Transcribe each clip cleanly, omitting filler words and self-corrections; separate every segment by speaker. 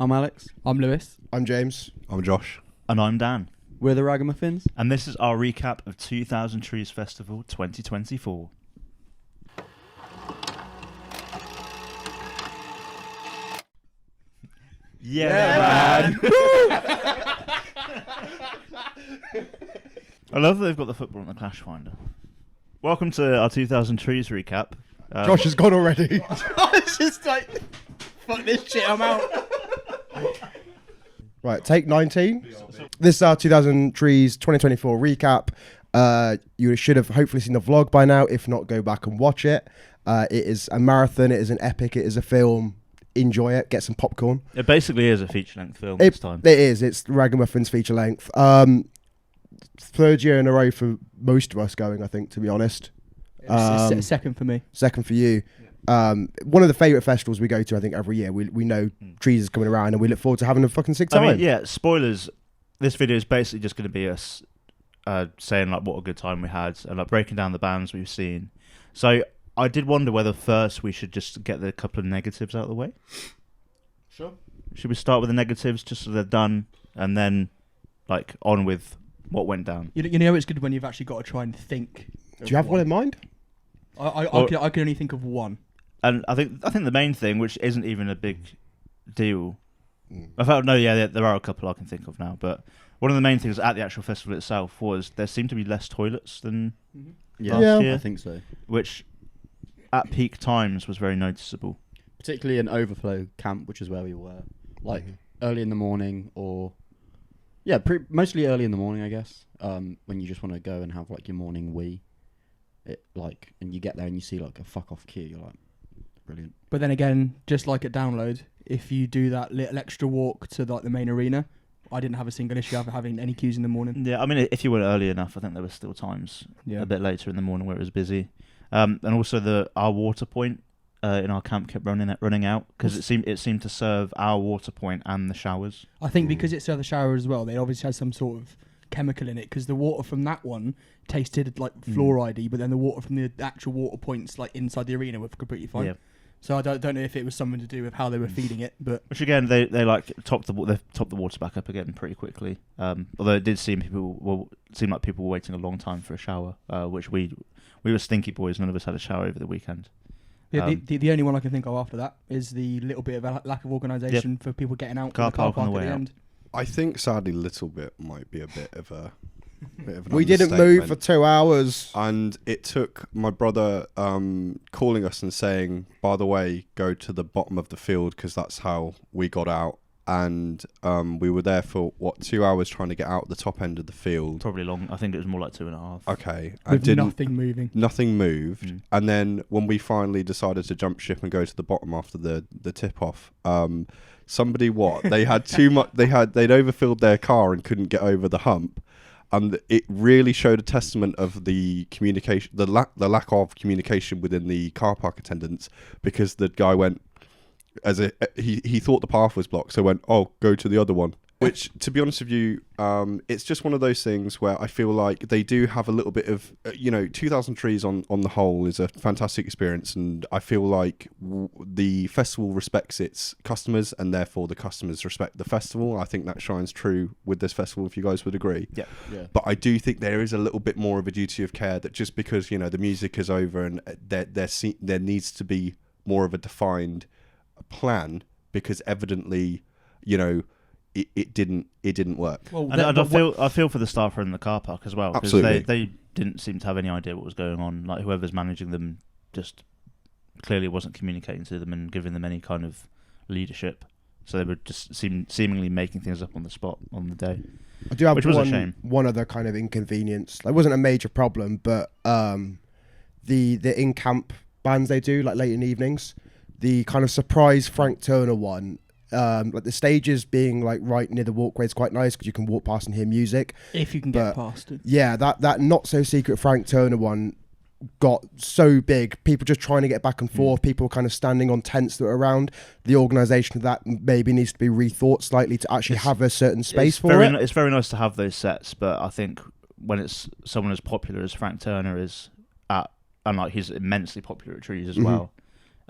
Speaker 1: I'm Alex.
Speaker 2: I'm Lewis.
Speaker 3: I'm James.
Speaker 4: I'm Josh.
Speaker 5: And I'm Dan.
Speaker 1: We're the Ragamuffins.
Speaker 5: And this is our recap of 2000 Trees Festival 2024. Yeah, man. I love that they've got the football on the Clash Finder. Welcome to our 2000 Trees recap.
Speaker 3: Josh has gone already.
Speaker 2: It's just like, fuck this shit, I'm out.
Speaker 3: Right, take 19. This is our 2000 Trees 2024 recap. You should have hopefully seen the vlog by now. If not, go back and watch it. It is a marathon. It is an epic. It is a film. Enjoy it. Get some popcorn.
Speaker 5: It basically is a feature-length film this time.
Speaker 3: It is. It's Ragamuffins feature length. Third year in a row for most of us going, I think, to be honest.
Speaker 2: It's second for me.
Speaker 3: Second for you. One of the favourite festivals we go to, I think, every year. We know Trees is coming around and we look forward to having a fucking sick time.
Speaker 5: I mean, yeah, spoilers. This video is basically just going to be us saying like what a good time we had and like breaking down the bands we've seen. So I did wonder whether first we should just get the couple of negatives out of the way.
Speaker 1: Sure.
Speaker 5: Should we start with the negatives just so they're done and then like on with what went down?
Speaker 2: You know it's good when you've actually got to try and think.
Speaker 3: Do you have one in mind?
Speaker 2: I can only think of one.
Speaker 5: And I think the main thing, which isn't even a big deal. I felt there are a couple I can think of now, but one of the main things at the actual festival itself was there seemed to be less toilets than last year.
Speaker 1: I think so.
Speaker 5: Which at peak times was very noticeable.
Speaker 1: Particularly in overflow camp, which is where we were. Like early in the morning or... Yeah, mostly early in the morning, I guess. When you just want to go and have like your morning wee. And you get there and you see like a fuck off queue, you're like, brilliant.
Speaker 2: But then again, just like at Download, if you do that little extra walk to like the main arena, I didn't have a single issue having any queues in the morning.
Speaker 5: Yeah, I mean, if you went early enough, I think there were still times a bit later in the morning where it was busy. And also our water point in our camp kept running out because it seemed to serve our water point and the showers.
Speaker 2: I think because it served the shower as well, they obviously had some sort of chemical in it because the water from that one tasted like fluoride-y, but then the water from the actual water points like inside the arena were completely fine. Yeah. So I don't know if it was something to do with how they were feeding it, but
Speaker 5: which again they like topped the water back up again pretty quickly. Although it did seem like people were waiting a long time for a shower, which we were stinky boys. None of us had a shower over the weekend.
Speaker 2: Yeah, the only one I can think of after that is the little bit of a lack of organisation for people getting out
Speaker 5: car
Speaker 2: the car
Speaker 5: park
Speaker 2: park
Speaker 5: on the
Speaker 2: at
Speaker 5: way
Speaker 2: the
Speaker 5: out.
Speaker 2: end.
Speaker 4: I think sadly little bit might be a bit of an
Speaker 3: we didn't move for 2 hours.
Speaker 4: And it took my brother calling us and saying, by the way, go to the bottom of the field because that's how we got out. And we were there for 2 hours trying to get out the top end of the field.
Speaker 5: Probably long. I think it was more like 2.5.
Speaker 4: Okay.
Speaker 2: With nothing moving.
Speaker 4: Nothing moved. And then when we finally decided to jump ship and go to the bottom after the tip off, somebody they had too much. They'd overfilled their car and couldn't get over the hump. And it really showed a testament of the communication, the lack of communication within the car park attendants, because the guy went, he thought the path was blocked, so went, oh, go to the other one. Which, to be honest with you, it's just one of those things where I feel like they do have a little bit of, 2000 Trees on the whole is a fantastic experience, and I feel like the festival respects its customers, and therefore the customers respect the festival. I think that shines true with this festival, if you guys would agree.
Speaker 5: Yeah.
Speaker 4: But I do think there is a little bit more of a duty of care that just because, the music is over and there needs to be more of a defined plan, because evidently, it didn't work.
Speaker 5: Well, and I feel for the staff in the car park as well, because they didn't seem to have any idea what was going on. Like whoever's managing them just clearly wasn't communicating to them and giving them any kind of leadership. So they were just seemingly making things up on the spot on the day.
Speaker 3: I do have
Speaker 5: which was a shame.
Speaker 3: One other kind of inconvenience. It wasn't a major problem, but the in-camp bands they do like late in the evenings, the kind of surprise Frank Turner one. Like the stages being like right near the walkway is quite nice because you can walk past and hear music.
Speaker 2: If you can get past it.
Speaker 3: Yeah, that not so secret Frank Turner one got so big. People just trying to get back and forth. People kind of standing on tents that are around. The organisation of that maybe needs to be rethought slightly to actually have a certain space for it.
Speaker 5: It's very nice to have those sets, but I think when it's someone as popular as Frank Turner is and like he's immensely popular at Trees as well.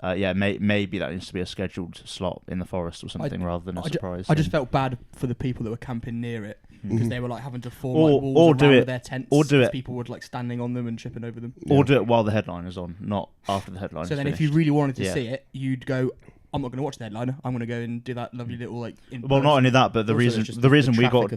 Speaker 5: maybe that needs to be a scheduled slot in the forest or something rather than a surprise.
Speaker 2: I just felt bad for the people that were camping near it because they were like having to form
Speaker 5: Or
Speaker 2: like, walls around their tents.
Speaker 5: Or do it.
Speaker 2: People would like standing on them and tripping over them.
Speaker 5: Or do it while the headliner's on, not after the headliner's
Speaker 2: So then,
Speaker 5: finished.
Speaker 2: if you really wanted to see it, you'd go. I'm not going to watch the headliner. I'm going to go and do that lovely little like.
Speaker 5: Well, not only that, but the
Speaker 1: Also,
Speaker 5: reason we got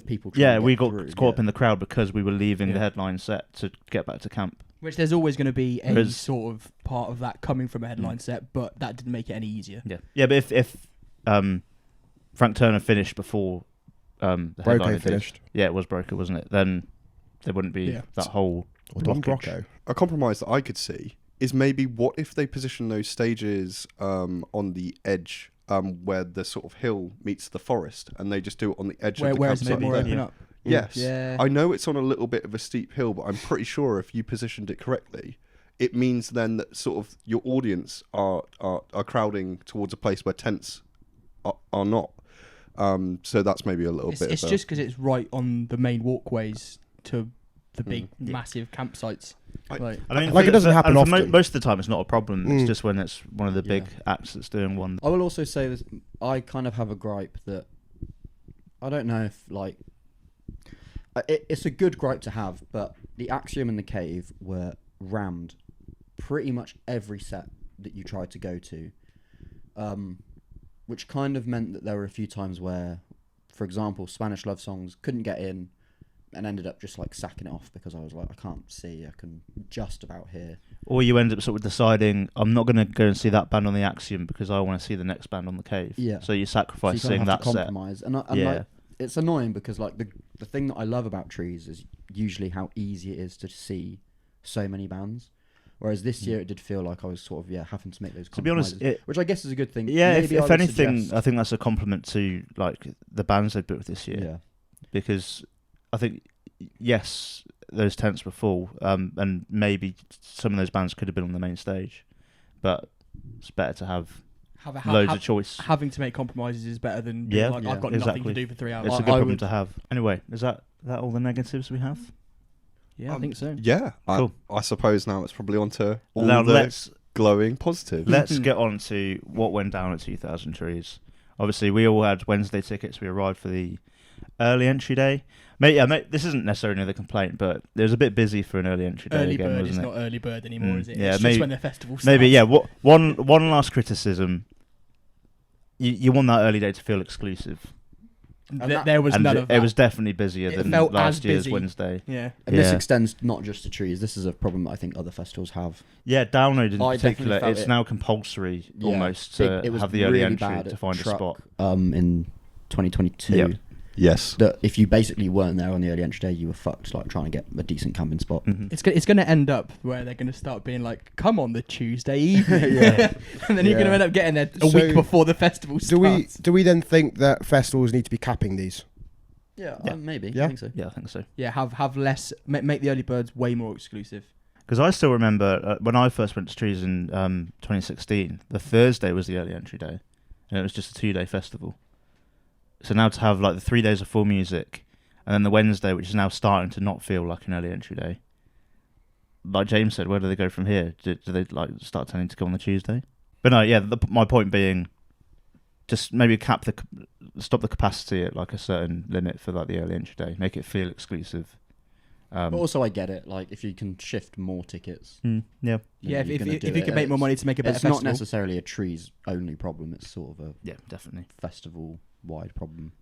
Speaker 5: we got
Speaker 1: through,
Speaker 5: caught up in the crowd because we were leaving the headline set to get back to camp.
Speaker 2: Which there's always going to be a sort of part of that coming from a headline set, but that didn't make it any easier.
Speaker 5: Yeah. But if Frank Turner finished before the headliner
Speaker 3: finished,
Speaker 5: it was Broker, wasn't it? Then there wouldn't be that whole blockage.
Speaker 4: A compromise that I could see is maybe what if they position those stages on the edge where the sort of hill meets the forest, and they just do it on the edge of the
Speaker 2: where it's
Speaker 4: campsite.
Speaker 2: more open up.
Speaker 4: Yes.
Speaker 2: Yeah.
Speaker 4: I know it's on a little bit of a steep hill, but I'm pretty sure if you positioned it correctly, it means then that sort of your audience are crowding towards a place where tents are not. So that's maybe a little bit.
Speaker 2: It's just because it's right on the main walkways to the big, massive campsites.
Speaker 5: I mean,
Speaker 3: it doesn't happen often.
Speaker 5: Most of the time, it's not a problem. It's just when it's one of the big acts that's doing one.
Speaker 1: I will also say this. I kind of have a gripe that I don't know if like. It's a good gripe to have, but the Axiom and the Cave were rammed pretty much every set that you tried to go to, which kind of meant that there were a few times where, for example, Spanish Love Songs couldn't get in and ended up just like sacking it off because I was like, I can't see, I can just about hear.
Speaker 5: Or you end up sort of deciding, I'm not going to go and see that band on the Axiom because I want to see the next band on the Cave.
Speaker 1: Yeah.
Speaker 5: So you're sacrificing
Speaker 1: so you kind of have
Speaker 5: that
Speaker 1: to compromise.
Speaker 5: set.
Speaker 1: And like, it's annoying because like the thing that I love about Trees is usually how easy it is to see so many bands. Whereas this year it did feel like I was sort of having to make those compromises. To be honest, which I guess is a good thing.
Speaker 5: Yeah, if anything, I think that's a compliment to like the bands they've booked this year.
Speaker 1: Yeah.
Speaker 5: Because I think yes, those tents were full, and maybe some of those bands could have been on the main stage, but it's better to have loads of choice.
Speaker 2: Having to make compromises is better than being like, I've got nothing to do for 3 hours.
Speaker 5: It's a good problem to have. Anyway, is that all the negatives we have?
Speaker 2: Yeah, I think so.
Speaker 4: Yeah,
Speaker 5: cool.
Speaker 4: I suppose now it's probably on to all the glowing positives.
Speaker 5: Let's get on to what went down at 2000 Trees. Obviously, we all had Wednesday tickets. We arrived for the early entry day. Mate, this isn't necessarily the complaint, but it was a bit busy for an early entry day
Speaker 2: early
Speaker 5: again,
Speaker 2: bird
Speaker 5: wasn't it?
Speaker 2: It's not early bird anymore, is it?
Speaker 5: Yeah,
Speaker 2: it's
Speaker 5: maybe,
Speaker 2: just when the festival starts.
Speaker 5: Maybe, yeah. One last criticism. You want that early day to feel exclusive.
Speaker 2: There was none of that.
Speaker 5: It was definitely busier than last year's Wednesday.
Speaker 2: Yeah.
Speaker 1: And this extends not just to Trees. This is a problem that I think other festivals have.
Speaker 5: Yeah, Download in particular, it's now compulsory almost to have the early entry to find a spot.
Speaker 1: In 2022.
Speaker 4: Yep. Yes.
Speaker 1: That if you basically weren't there on the early entry day, you were fucked, like trying to get a decent camping spot.
Speaker 5: Mm-hmm.
Speaker 2: It's going to end up where they're going to start being like, come on the Tuesday evening. And then you're going to end up getting there a week before the festival starts.
Speaker 3: Do we then think that festivals need to be capping these?
Speaker 1: Yeah, maybe.
Speaker 3: Yeah?
Speaker 1: I think so.
Speaker 5: Yeah, I think so.
Speaker 2: Yeah, have less, make the early birds way more exclusive.
Speaker 5: Because I still remember when I first went to Trees in 2016, the Thursday was the early entry day, and it was just a 2-day festival. So now to have like the 3 days of full music, and then the Wednesday, which is now starting to not feel like an early entry day. Like James said, where do they go from here? Do they like start tending to go on the Tuesday? But no, yeah. My point being, just maybe stop the capacity at like a certain limit for like the early entry day. Make it feel exclusive.
Speaker 1: But also, I get it. Like if you can shift more tickets.
Speaker 2: Yeah, if you can make more money to make a better festival.
Speaker 1: It's not necessarily a Trees only problem. It's sort of a
Speaker 5: definitely
Speaker 1: festival wide problem.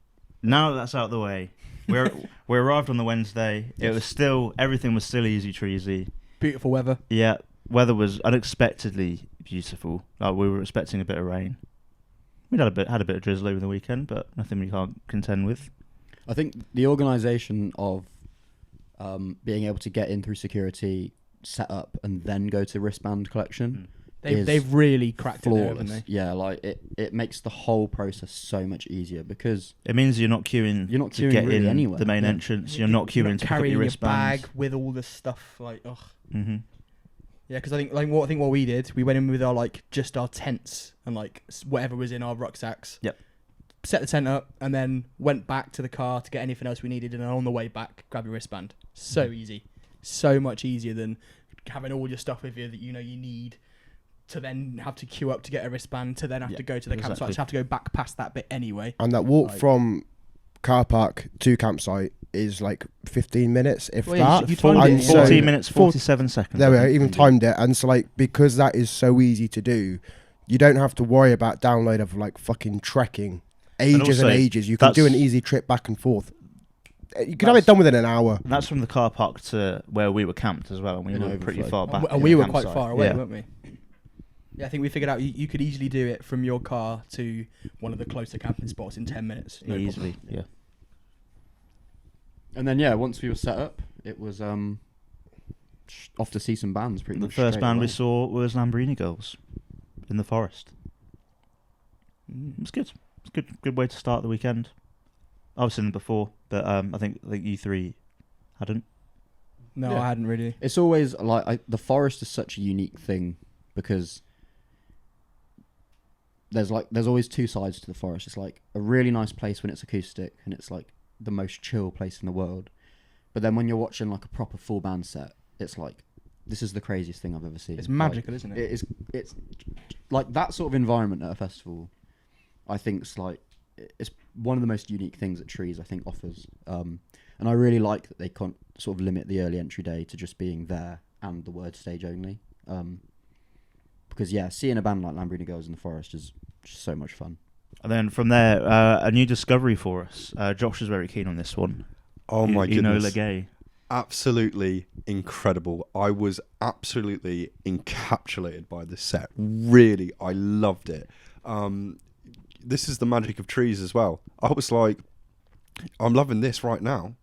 Speaker 5: Now that that's out of the way, we arrived on the Wednesday. Yes. It was still everything was still easy treesy.
Speaker 2: Beautiful weather.
Speaker 5: Yeah, weather was unexpectedly beautiful. Like we were expecting a bit of rain. We had a bit of drizzle over the weekend, but nothing we can't contend with.
Speaker 1: I think the organisation of being able to get in through security, set up, and then go to wristband collection.
Speaker 2: They've really cracked it there, haven't they?
Speaker 1: Yeah, like it makes the whole process so much easier because
Speaker 5: it means you're not queuing to get
Speaker 1: really
Speaker 5: in
Speaker 1: anywhere.
Speaker 5: The main entrance. You're not queuing to
Speaker 2: carrying
Speaker 5: pick up your wristbands.
Speaker 2: Bag with all the stuff. Like, ugh.
Speaker 5: Mm-hmm.
Speaker 2: Yeah, because I think what we did, we went in with our just our tents and like whatever was in our rucksacks.
Speaker 5: Yep.
Speaker 2: Set the tent up and then went back to the car to get anything else we needed, and then on the way back, grab your wristband. So easy, so much easier than having all your stuff with you that you know you need to then have to queue up to get a wristband, to then have to go to the campsite, to have to go back past that bit anyway.
Speaker 3: And that walk from car park to campsite is like 15 minutes, if that.
Speaker 2: You timed it,
Speaker 5: 14 minutes, 47 seconds.
Speaker 3: There we go, even timed it. And so, like, because that is so easy to do, you don't have to worry about download of, like, fucking trekking ages and ages. You can do an easy trip back and forth. You can have it done within an hour.
Speaker 5: And that's from the car park to where we were camped as well, and we were pretty far back.
Speaker 2: And we were quite far away, weren't we? Yeah, I think we figured out you could easily do it from your car to one of the closer camping spots in 10 minutes.
Speaker 5: Easily, yeah.
Speaker 1: And then, once we were set up, it was off to see some bands pretty much.
Speaker 5: The first band we saw was Lamborghini Girls in the forest. It was good. It's a good way to start the weekend. I've seen them before, but I think you three hadn't.
Speaker 2: No, I hadn't really.
Speaker 1: It's always like the forest is such a unique thing because there's always two sides to the forest. It's like a really nice place when it's acoustic and it's like the most chill place in the world. But then when you're watching like a proper full band set, it's like this is the craziest thing I've ever seen.
Speaker 2: It's magical, isn't it?
Speaker 1: It's like that sort of environment at a festival. I think it's one of the most unique things that Trees I think offers. And I really like that they can't sort of limit the early entry day to just being there and the word stage only. Because seeing a band like Lamborghini Girls in the Forest is just so much fun.
Speaker 5: And then from there, a new discovery for us. Josh is very keen on this one.
Speaker 4: Oh my goodness.
Speaker 5: Enola Gay.
Speaker 4: Absolutely incredible. I was absolutely encapsulated by this set. Really, I loved it. This is the magic of Trees as well. I was like, I'm loving this right now.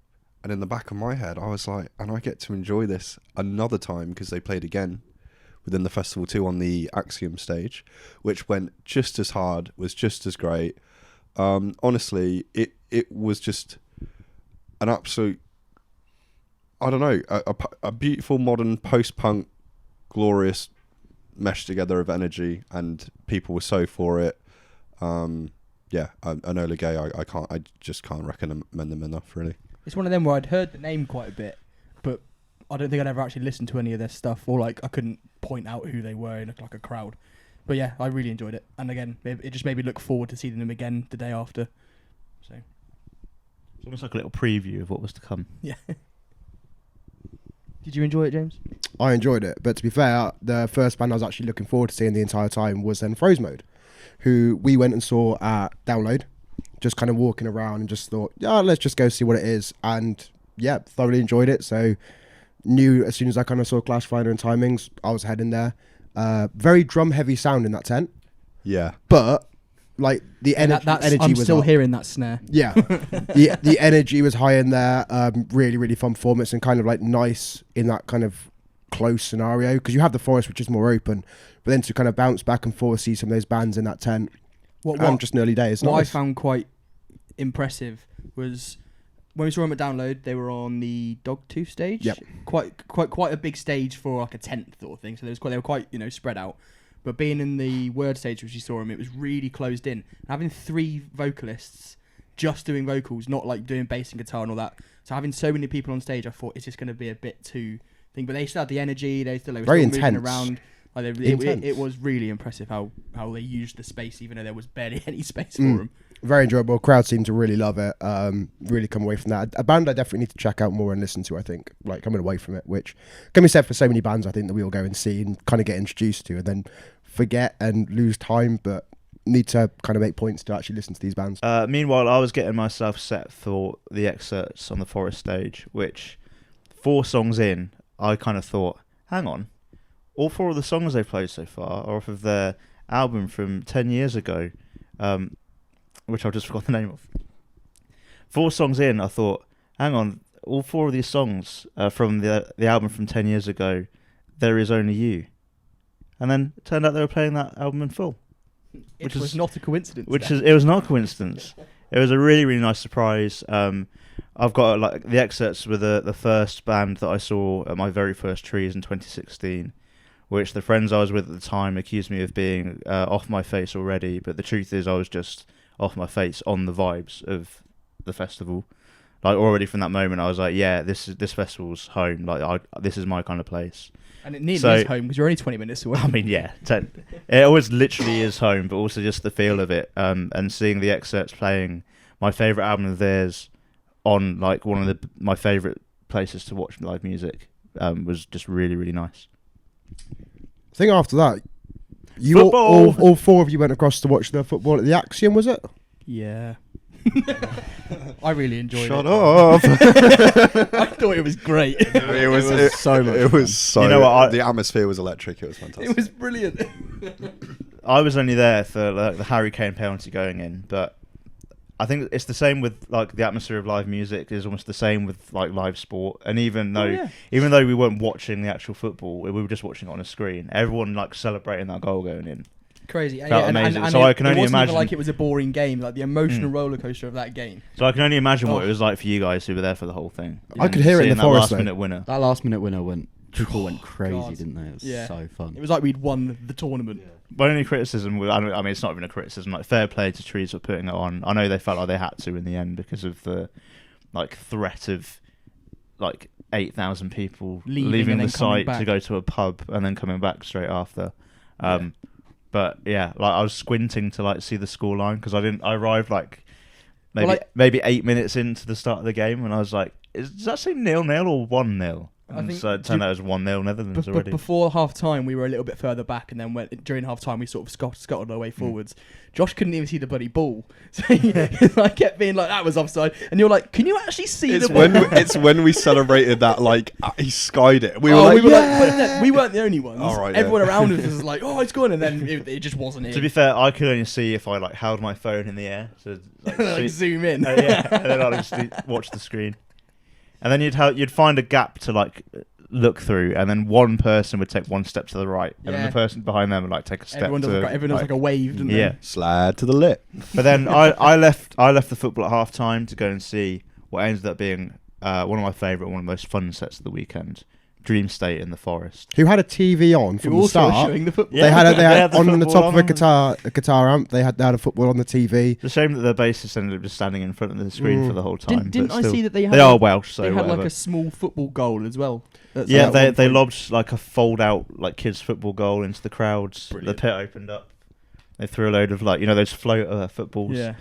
Speaker 4: And in the back of my head, I was like, and I get to enjoy this another time because they played again within the festival too on the Axiom stage, which went just as hard, was just as great. Honestly, it was just an absolute, I don't know, a beautiful modern post-punk, glorious mesh together of energy, and people were so for it. Enola Gay, I just can't recommend them enough, really.
Speaker 2: It's one of them where I'd heard the name quite a bit, but I don't think I'd ever actually listened to any of their stuff, or like I couldn't point out who they were in like a crowd. But yeah, I really enjoyed it, and again, it just made me look forward to seeing them again the day after. So
Speaker 5: it's almost like a little preview of what was to come.
Speaker 2: Yeah. Did you enjoy it, James?
Speaker 3: I enjoyed it, but to be fair, the first band I was actually looking forward to seeing the entire time was then Froze Mode, who we went and saw at Download, just kind of walking around and just thought, let's just go see what it is. And yeah, thoroughly enjoyed it. So knew as soon as I kind of saw Clash Finder and Timings, I was heading there. Very drum heavy sound in that tent.
Speaker 4: Yeah.
Speaker 3: But like the energy
Speaker 2: I'm
Speaker 3: was
Speaker 2: still
Speaker 3: up.
Speaker 2: hearing that snare.
Speaker 3: Yeah. the energy was high in there. Really, really fun performance and kind of like nice in that kind of close scenario, because you have the forest which is more open, but then to kind of bounce back and forth, see some of those bands in that tent. Just an early days.
Speaker 2: What I found quite impressive was when we saw them at Download, they were on the Dogtooth stage.
Speaker 3: Yep.
Speaker 2: Quite a big stage for like a tent sort of thing. So they were quite spread out. But being in the Word stage, which you saw them, it was really closed in. And having 3 vocalists just doing vocals, not like doing bass and guitar and all that. So having so many people on stage, I thought it's just going to be a bit too thing. But they still had the energy. They were still moving around. Like it was really impressive how they used the space, even though there was barely any space for them.
Speaker 3: Very enjoyable. Crowd seemed to really love it. Really come away from that. A band I definitely need to check out more and listen to, I think, like coming away from it, which can be said for so many bands I think that we all go and see and kind of get introduced to and then forget and lose time, but need to kind of make points to actually listen to these bands.
Speaker 5: Meanwhile, I was getting myself set for the excerpts on the Forest stage, which 4 songs in, I kind of thought, hang on, all 4 of the songs they've played so far are off of their album from 10 years ago, which I've just forgot the name of. 4 songs in, I thought, hang on, all 4 of these songs from the album from 10 years ago, There Is Only You. And then it turned out they were playing that album in full.
Speaker 2: It was not a coincidence.
Speaker 5: It was not a coincidence. It was a really, really nice surprise. I've got like the excerpts with the first band that I saw at my very first Trees in 2016, which the friends I was with at the time accused me of being off my face already, but the truth is I was just off my face on the vibes of the festival. like already from that moment, I was like, yeah, this festival's home. Like, this is my kind of place.
Speaker 2: And it nearly is home because you're only 20 minutes away.
Speaker 5: I mean, yeah, it always literally is home, but also just the feel of it, and seeing the excerpts playing my favourite album of theirs on like one of my favourite places to watch live music was just really, really nice.
Speaker 3: I think after that, you all four of you went across to watch the football at the Axiom, was it?
Speaker 2: Yeah. I really enjoyed it.
Speaker 4: Shut up!
Speaker 2: I thought it was great.
Speaker 4: It was so much. It was so.
Speaker 5: You know what?
Speaker 4: The atmosphere was electric. It was fantastic.
Speaker 2: It was brilliant.
Speaker 5: I was only there for the Harry Kane penalty going in, but I think it's the same with like the atmosphere of live music is almost the same with like live sport. And even though we weren't watching the actual football, we were just watching it on a screen. Everyone like celebrating that goal going in.
Speaker 2: Crazy.
Speaker 5: Felt amazing. So I can only imagine. It wasn't even
Speaker 2: like it was a boring game. Like the emotional roller coaster of that game.
Speaker 5: So I can only imagine what it was like for you guys who were there for the whole thing.
Speaker 3: I could hear it in the forest.
Speaker 5: Last minute winner.
Speaker 1: That last minute winner people went crazy,
Speaker 2: God.
Speaker 1: didn't they? It was so fun.
Speaker 2: It was like we'd won the tournament.
Speaker 5: Yeah. My only criticism, I mean, it's not even a criticism. Like fair play to Trees for putting it on. I know they felt like they had to in the end because of the like threat of like 8,000 people leaving the site to go to a pub and then coming back straight after. But yeah, like I was squinting to like see the scoreline because I arrived like maybe 8 minutes into the start of the game and I was like, does that say 0-0 or 1-0? And so it turned out it was 1-0 Netherlands already.
Speaker 2: Before half time, we were a little bit further back, and then during half time, we sort of scuttled our way forwards. Josh couldn't even see the bloody ball, so I kept being like, "That was offside," and you're like, "Can you actually see the ball?"
Speaker 4: It's when we celebrated that, like he skied it.
Speaker 2: We were like, we weren't the only ones.
Speaker 4: All right,
Speaker 2: everyone around us was like, "Oh, it's gone," and then it just wasn't it.
Speaker 5: To be fair, I could only see if I like held my phone in the air to
Speaker 2: like zoom in.
Speaker 5: And then I'd just watch the screen, and then you'd find a gap to like look through, and then one person would take one step to the right, and then the person behind them would like take a step.
Speaker 2: Everyone does like a wave, didn't they?
Speaker 4: Slide to the lip.
Speaker 5: But then I left the football at half time to go and see what ended up being one of my favourite, one of the most fun sets of the weekend. Dream State in the Forest.
Speaker 3: Who had a TV on from the start?
Speaker 2: Showing the football.
Speaker 3: They had on the top of a guitar amp. They had a football on the TV.
Speaker 5: It's a shame that the bassist ended up just standing in front of the screen for the whole time.
Speaker 2: Didn't I see that they
Speaker 5: are Welsh? So
Speaker 2: they had like a small football goal as well.
Speaker 5: They lobbed like a fold out like kids football goal into the crowds.
Speaker 2: Brilliant.
Speaker 5: The pit opened up. They threw a load of like those floater footballs.
Speaker 2: Yeah.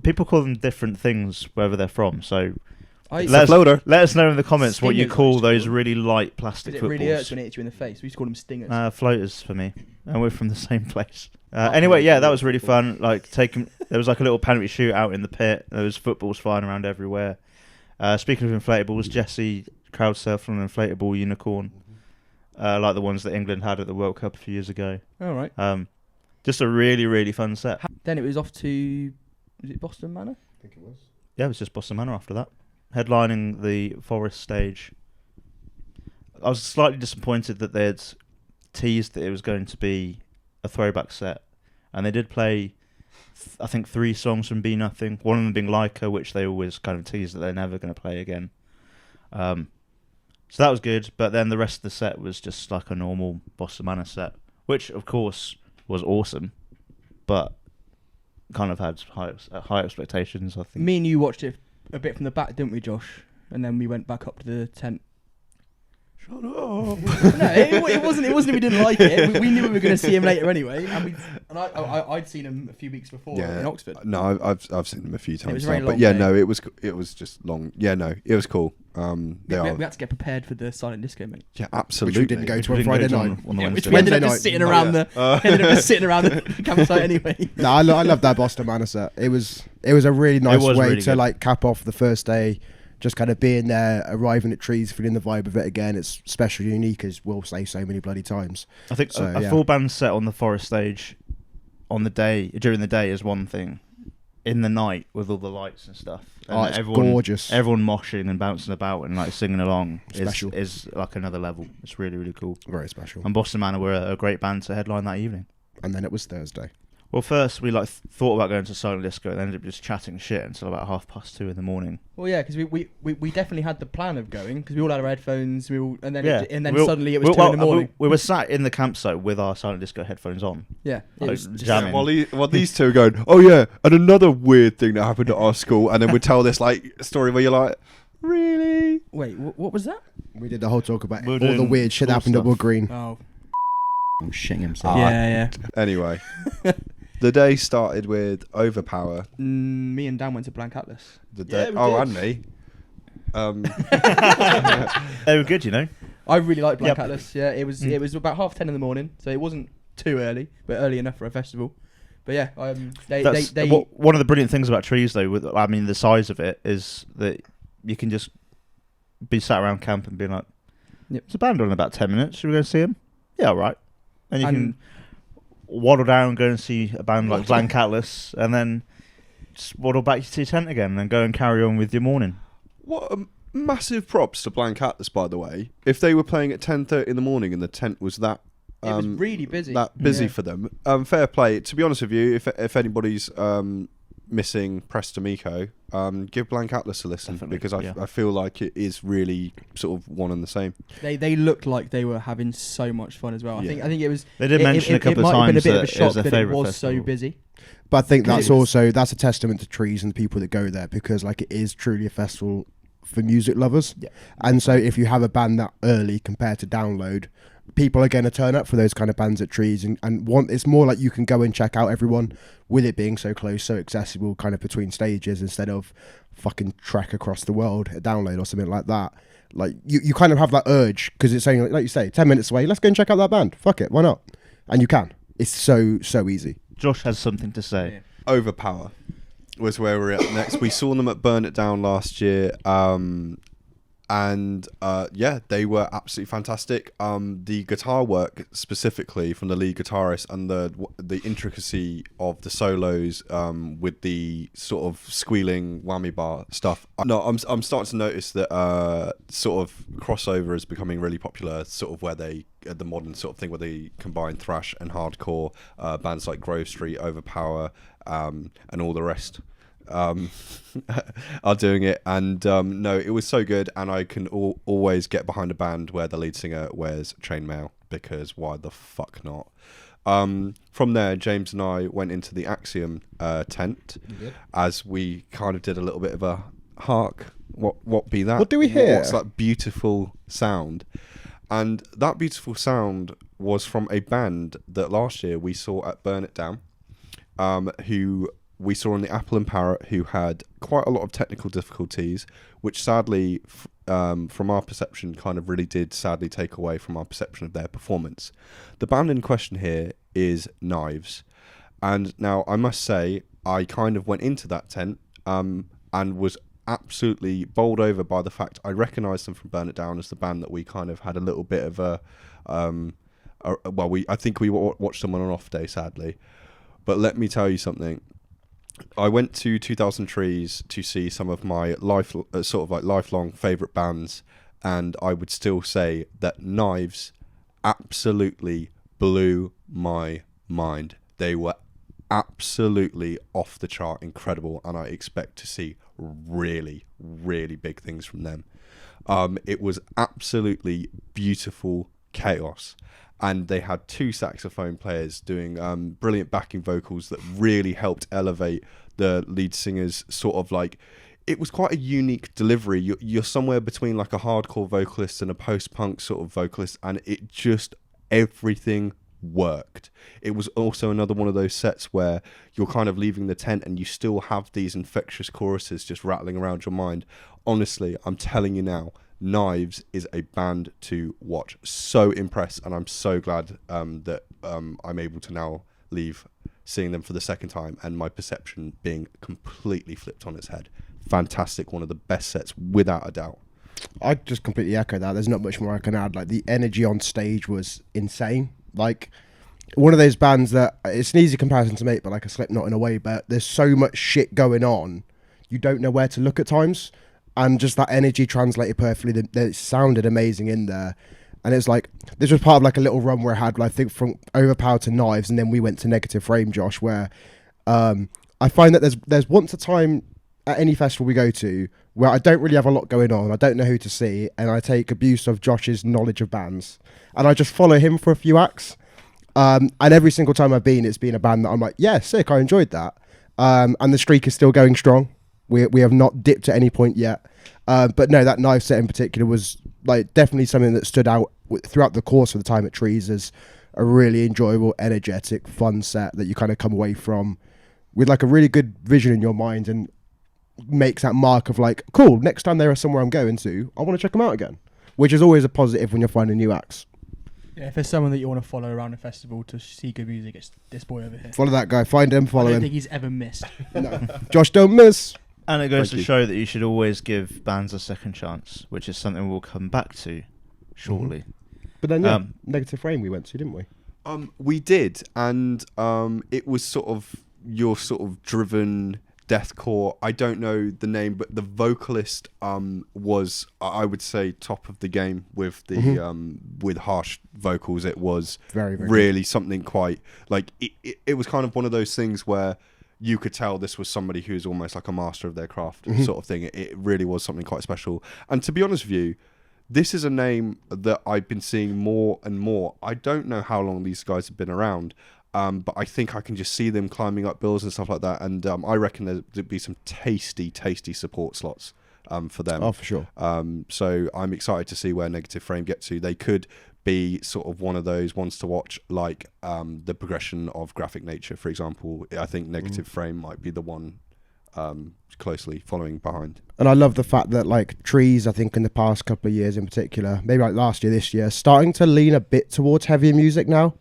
Speaker 5: People call them different things wherever they're from. So.
Speaker 4: Let
Speaker 5: us know in the comments
Speaker 2: Stingers,
Speaker 5: what you call those really light plastic footballs.
Speaker 2: It really hurts when it hits you in the face. We used to call them stingers.
Speaker 5: Floaters for me, and we're from the same place. Anyway, that was really fun. Like there was like a little penalty shootout in the pit. There was footballs flying around everywhere. Speaking of inflatables, Jesse crowd surfed on an inflatable unicorn, like the ones that England had at the World Cup a few years ago.
Speaker 2: All right.
Speaker 5: Just a really, really fun set.
Speaker 2: Then it was off to, was it Boston Manor?
Speaker 3: I think it was.
Speaker 5: Yeah, it was just Boston Manor after that. Headlining the Forest stage. I was slightly disappointed that they'd teased that it was going to be a throwback set, and they did play I think 3 songs from Be Nothing, one of them being Leica, which they always kind of tease that they're never going to play again. So that was good, but then the rest of the set was just like a normal Boston Manor set, which of course was awesome, but kind of had high expectations, I think.
Speaker 2: Me and you watched it a bit from the back, didn't we, Josh? And then we went back up to the tent.
Speaker 4: Shut up.
Speaker 2: No, it wasn't we didn't like it. We knew we were going to see him later anyway. I'd seen him a few weeks before in Oxford.
Speaker 4: No, I've seen him a few times.
Speaker 2: It was very long.
Speaker 4: But yeah, no, it was just long. Yeah, no, it was cool.
Speaker 2: We had to get prepared for the silent disco, mate.
Speaker 4: Yeah, absolutely.
Speaker 3: Which we didn't go to on Friday night.
Speaker 2: Which we ended up just sitting around the campsite anyway.
Speaker 3: No, I love that Boston Manor set. It was a really nice way to like cap off the first day. Just kind of being there, arriving at Trees, feeling the vibe of it again. It's special, unique, as we'll say so many bloody times.
Speaker 5: I think a full band set on the Forest stage during the day is one thing. In the night with all the lights and stuff, and
Speaker 3: it's gorgeous.
Speaker 5: Everyone moshing and bouncing about and like singing along
Speaker 3: is
Speaker 5: like another level. It's really, really cool.
Speaker 3: Very special.
Speaker 5: And Boston Manor were a great band to headline that evening.
Speaker 3: And then it was Thursday.
Speaker 5: Well, first we thought about going to silent disco, and ended up just chatting shit until about 2:30 in the morning.
Speaker 2: Well, yeah, because we definitely had the plan of going because we all had our headphones. And then
Speaker 5: We'll-
Speaker 2: suddenly it was 2 in the morning.
Speaker 5: We were sat in the campsite with our silent disco headphones on.
Speaker 2: Yeah, it was just
Speaker 5: jamming.
Speaker 4: While these two are going, oh yeah, and another weird thing that happened at our school, and then we tell this story where you're like, really?
Speaker 2: Wait, what was that?
Speaker 3: We did the whole talk about
Speaker 5: We're
Speaker 3: all the
Speaker 5: doing
Speaker 3: weird shit that
Speaker 5: cool
Speaker 3: happened at
Speaker 5: stuff.
Speaker 3: Wood Green.
Speaker 2: Oh,
Speaker 1: shitting himself.
Speaker 2: yeah.
Speaker 4: Anyway, the day started with Overpower.
Speaker 2: Me and Dan went to Blank Atlas.
Speaker 4: The
Speaker 2: Yeah,
Speaker 4: day,
Speaker 2: we
Speaker 4: and
Speaker 2: did.
Speaker 4: me.
Speaker 5: They were good, you know.
Speaker 2: I really liked Blank
Speaker 5: Yep.
Speaker 2: Atlas. Yeah, it was about 10:30 in the morning, so it wasn't too early, but early enough for a festival. But yeah,
Speaker 5: One of the brilliant things about trees, though, the size of it is that you can just be sat around camp and be like,
Speaker 2: Yep.
Speaker 5: "It's a band on in about 10 minutes. Should we go see him?" Yeah, all right. And you
Speaker 2: And-
Speaker 5: can waddle down and go and see a band like Blank Atlas, and then just waddle back to your tent again, and then go and carry on with your morning.
Speaker 4: What a massive props to Blank Atlas, by the way. If they were playing at 10:30 in the morning and the tent was that
Speaker 2: it was really busy.
Speaker 4: that busy
Speaker 2: Yeah.
Speaker 4: for them, fair play. To be honest with you, if anybody's missing Prestamico, give Blank Atlas a listen.
Speaker 5: Definitely,
Speaker 4: Because
Speaker 5: yeah.
Speaker 4: I feel like it is really sort of one and the same.
Speaker 2: They looked like they were having so much fun as well.
Speaker 4: Yeah.
Speaker 2: I think it was.
Speaker 5: They did mention a couple of
Speaker 2: It might have been a
Speaker 5: times
Speaker 2: bit of a
Speaker 5: that it
Speaker 2: shock
Speaker 5: was their
Speaker 2: that it
Speaker 5: favourite
Speaker 2: was so
Speaker 5: festival.
Speaker 2: busy.
Speaker 3: But I think
Speaker 2: Because
Speaker 3: that's
Speaker 2: it was-
Speaker 3: that's a testament to Trees and the people that go there, because like it is truly a festival for music lovers.
Speaker 2: Yeah.
Speaker 3: And so if you have a band that early compared to Download, people are going to turn up for those kind of bands at Trees, and want, it's more like you can go and check out everyone with it being so close, so accessible kind of between stages, instead of fucking trek across the world at Download or something like that. Like you kind of have that urge because it's saying, like you say, 10 minutes away, let's go and check out that band. Fuck it, why not? And you can. It's so easy.
Speaker 5: Josh has something to say.
Speaker 2: Yeah.
Speaker 4: Overpower was where we're at next. We saw them at Burn It Down last year, and they were absolutely fantastic. The guitar work specifically from the lead guitarist and the intricacy of the solos with the sort of squealing whammy bar stuff. No, I'm starting to notice that sort of crossover is becoming really popular. Sort of where they the modern sort of thing where they combine thrash and hardcore. Bands like Grove Street, Overpower, and all the rest are doing it, and no, it was so good, and I can always get behind a band where the lead singer wears chainmail, because why the fuck not? From there, James and I went into the Axiom tent, as we kind of did a little bit of a hark. What be that?
Speaker 3: What do we hear?
Speaker 4: What's that beautiful sound? And that beautiful sound was from a band that last year we saw at Burn It Down, who we saw on the Apple and Parrot, who had quite a lot of technical difficulties, which sadly, from our perception, kind of really did sadly take away from our perception of their performance. The band in question here is Knives. And now I must say, I kind of went into that tent and was absolutely bowled over by the fact I recognised them from Burn It Down as the band that we kind of had a little bit of I think we watched them on an off day, sadly. But let me tell you something. I went to 2000 Trees to see some of my lifelong favourite bands, and I would still say that Knives absolutely blew my mind. They were absolutely off the chart incredible, and I expect to see really, really big things from them. It was absolutely beautiful chaos. And they had two saxophone players doing brilliant backing vocals that really helped elevate the lead singer's sort of like... It was quite a unique delivery. You're somewhere between like a hardcore vocalist and a post-punk sort of vocalist, and it just... everything worked. It was also another one of those sets where you're kind of leaving the tent and you still have these infectious choruses just rattling around your mind. Honestly, I'm telling you now, Knives is a band to watch. So impressed, and I'm so glad that I'm able to now leave seeing them for the second time and my perception being completely flipped on its head. Fantastic, one of the best sets without a doubt.
Speaker 3: I just completely echo that. There's not much more I can add. Like, the energy on stage was insane. Like, one of those bands that it's an easy comparison to make, but like a Slipknot in a way, but there's so much shit going on, you don't know where to look at times. And just that energy translated perfectly. It sounded amazing in there. And it's like, this was part of like a little run where I had, I think, from Overpower to Knives, and then we went to Negative Frame, Josh, where I find that there's once a time at any festival we go to where I don't really have a lot going on, I don't know who to see, and I take abuse of Josh's knowledge of bands, and I just follow him for a few acts. And every single time I've been, it's been a band that I'm like, yeah, sick, I enjoyed that. And the streak is still going strong. We have not dipped at any point yet. But no, that Knife set in particular was like definitely something that stood out throughout the course of the time at Trees as a really enjoyable, energetic, fun set that you kind of come away from with like a really good vision in your mind and makes that mark of like, cool, next time there is somewhere I'm going to, I want to check them out again, which is always a positive when you're finding new acts.
Speaker 2: Yeah, if there's someone that you want to follow around a festival to see good music, it's this boy over here.
Speaker 3: Follow that guy, find him, follow him.
Speaker 2: I don't think he's ever missed.
Speaker 3: No. Josh, don't miss.
Speaker 5: And it goes to show that you should always give bands a second chance, which is something we'll come back to shortly.
Speaker 3: But then, Negative Frame we went to, didn't we?
Speaker 4: We did, and it was sort of your sort of driven deathcore. I don't know the name, but the vocalist was, I would say, top of the game with the with harsh vocals. It was very really good. Something quite like it was kind of one of those things where you could tell this was somebody who's almost like a master of their craft sort of thing. It really was something quite special. And to be honest with you, this is a name that I've been seeing more and more. I don't know how long these guys have been around, but I think I can just see them climbing up bills and stuff like that. And I reckon there'd be some tasty support slots for them.
Speaker 3: Oh, for sure.
Speaker 4: So I'm excited to see where Negative Frame get to. They could be sort of one of those ones to watch, like the progression of Graphic Nature, for example. I think Negative Frame might be the one closely following behind.
Speaker 3: And I love the fact that like Trees, I think in the past couple of years in particular, maybe like last year, this year, starting to lean a bit towards heavier music now.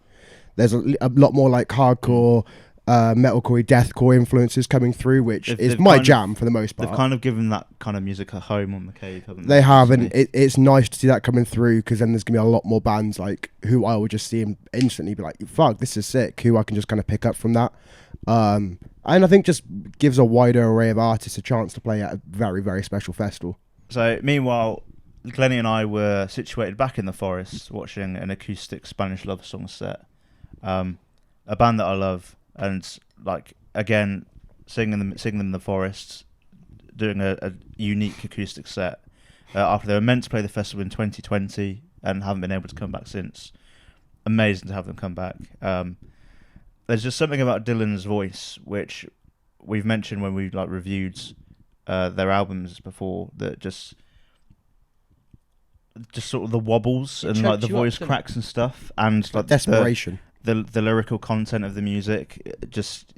Speaker 3: There's a lot more like hardcore, metalcore, deathcore influences coming through, which is my jam for the most part.
Speaker 5: They've kind of given that kind of music a home on the Cave, haven't
Speaker 3: they? They have, and it's nice to see that coming through, because then there's going to be a lot more bands like who I will just see and instantly be like, fuck, this is sick, who I can just kind of pick up from that. And I think just gives a wider array of artists a chance to play at a very, very special festival.
Speaker 5: So meanwhile, Glennie and I were situated back in the forest watching an acoustic Spanish love song set. A band that I love, and like again singing them in the forests, doing a unique acoustic set after they were meant to play the festival in 2020 and haven't been able to come back since. Amazing to have them come back. There's just something about Dylan's voice, which we've mentioned when we like reviewed their albums before, that just sort of the wobbles and like the voice cracks and stuff, and like
Speaker 3: desperation.
Speaker 5: The lyrical content of the music just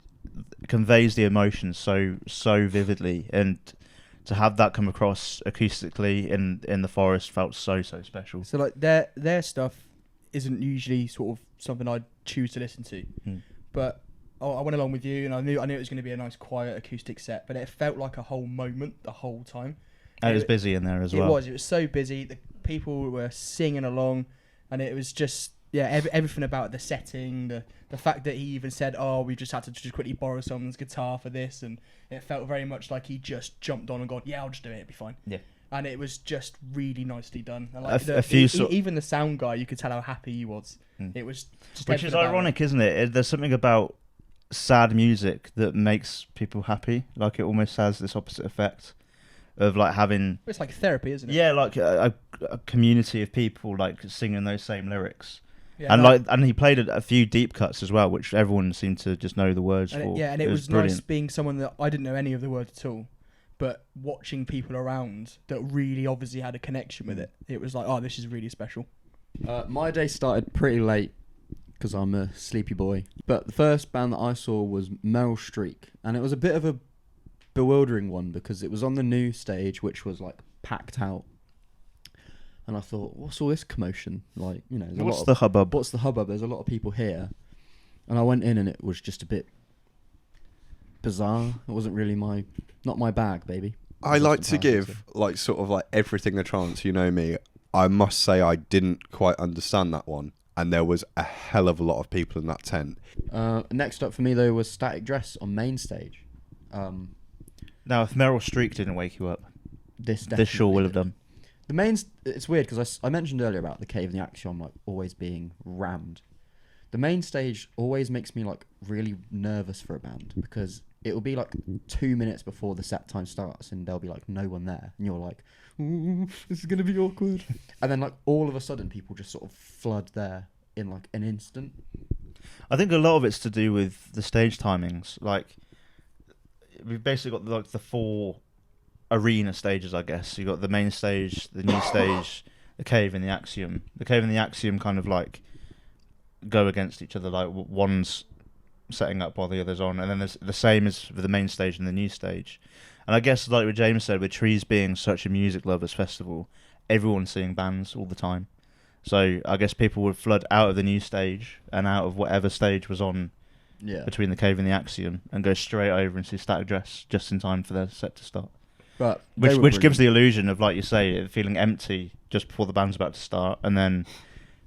Speaker 5: conveys the emotion so vividly, and to have that come across acoustically in the forest felt so special.
Speaker 2: So like their stuff isn't usually sort of something I'd choose to listen to, but I went along with you, and I knew it was going to be a nice quiet acoustic set, but it felt like a whole moment the whole time.
Speaker 5: And it was busy in there as well.
Speaker 2: It was so busy. The people were singing along, and it was just. Yeah, everything about the setting, the fact that he even said, "Oh, we just had to just quickly borrow someone's guitar for this," and it felt very much like he just jumped on and gone, "Yeah, I'll just do it. It'll be fine."
Speaker 5: Yeah,
Speaker 2: and it was just really nicely done. And
Speaker 5: like
Speaker 2: even the sound guy, you could tell how happy he was. It was, just
Speaker 5: which is ironic, isn't it? There's something about sad music that makes people happy. Like it almost has this opposite effect of like having.
Speaker 2: It's like therapy, isn't it?
Speaker 5: Yeah, like a community of people like singing those same lyrics.
Speaker 2: Yeah,
Speaker 5: and he played a few deep cuts as well, which everyone seemed to just know the words for.
Speaker 2: And it was nice being someone that I didn't know any of the words at all, but watching people around that really obviously had a connection with it. It was like, oh, this is really special.
Speaker 1: My day started pretty late because I'm a sleepy boy. But the first band that I saw was Meryl Streak, and it was a bit of a bewildering one because it was on the new stage, which was like packed out. And I thought, what's all this commotion? Like, you know,
Speaker 5: what's the hubbub?
Speaker 1: What's the hubbub? There's a lot of people here. And I went in and it was just a bit bizarre. It wasn't really not my bag, baby.
Speaker 4: I like to give like sort of like everything a chance, you know me. I must say I didn't quite understand that one. And there was a hell of a lot of people in that tent.
Speaker 1: Next up for me though was Static Dress on main stage.
Speaker 5: Now if Meryl Streak didn't wake you up,
Speaker 1: this
Speaker 5: sure will have done.
Speaker 1: It's weird because I mentioned earlier about the Cave and the Axiom like always being rammed. The main stage always makes me like really nervous for a band because it will be like 2 minutes before the set time starts and there'll be like no one there and you're like, ooh, this is gonna be awkward. And then like all of a sudden people just sort of flood there in like an instant.
Speaker 5: I think a lot of it's to do with the stage timings. Like we've basically got like the 4 arena stages, I guess. You got the main stage, the new stage, the Cave and the Axiom. The Cave and the Axiom kind of like go against each other. Like one's setting up while the other's on, and then there's the same as for the main stage and the new stage. And I guess like what James said, with Trees being such a music lovers festival, everyone's seeing bands all the time. So I guess people would flood out of the new stage and out of whatever stage was on between the Cave and the Axiom and go straight over and see Static Dress just in time for their set to start.
Speaker 1: But
Speaker 5: which gives the illusion of, like you say, it feeling empty just before the band's about to start, and then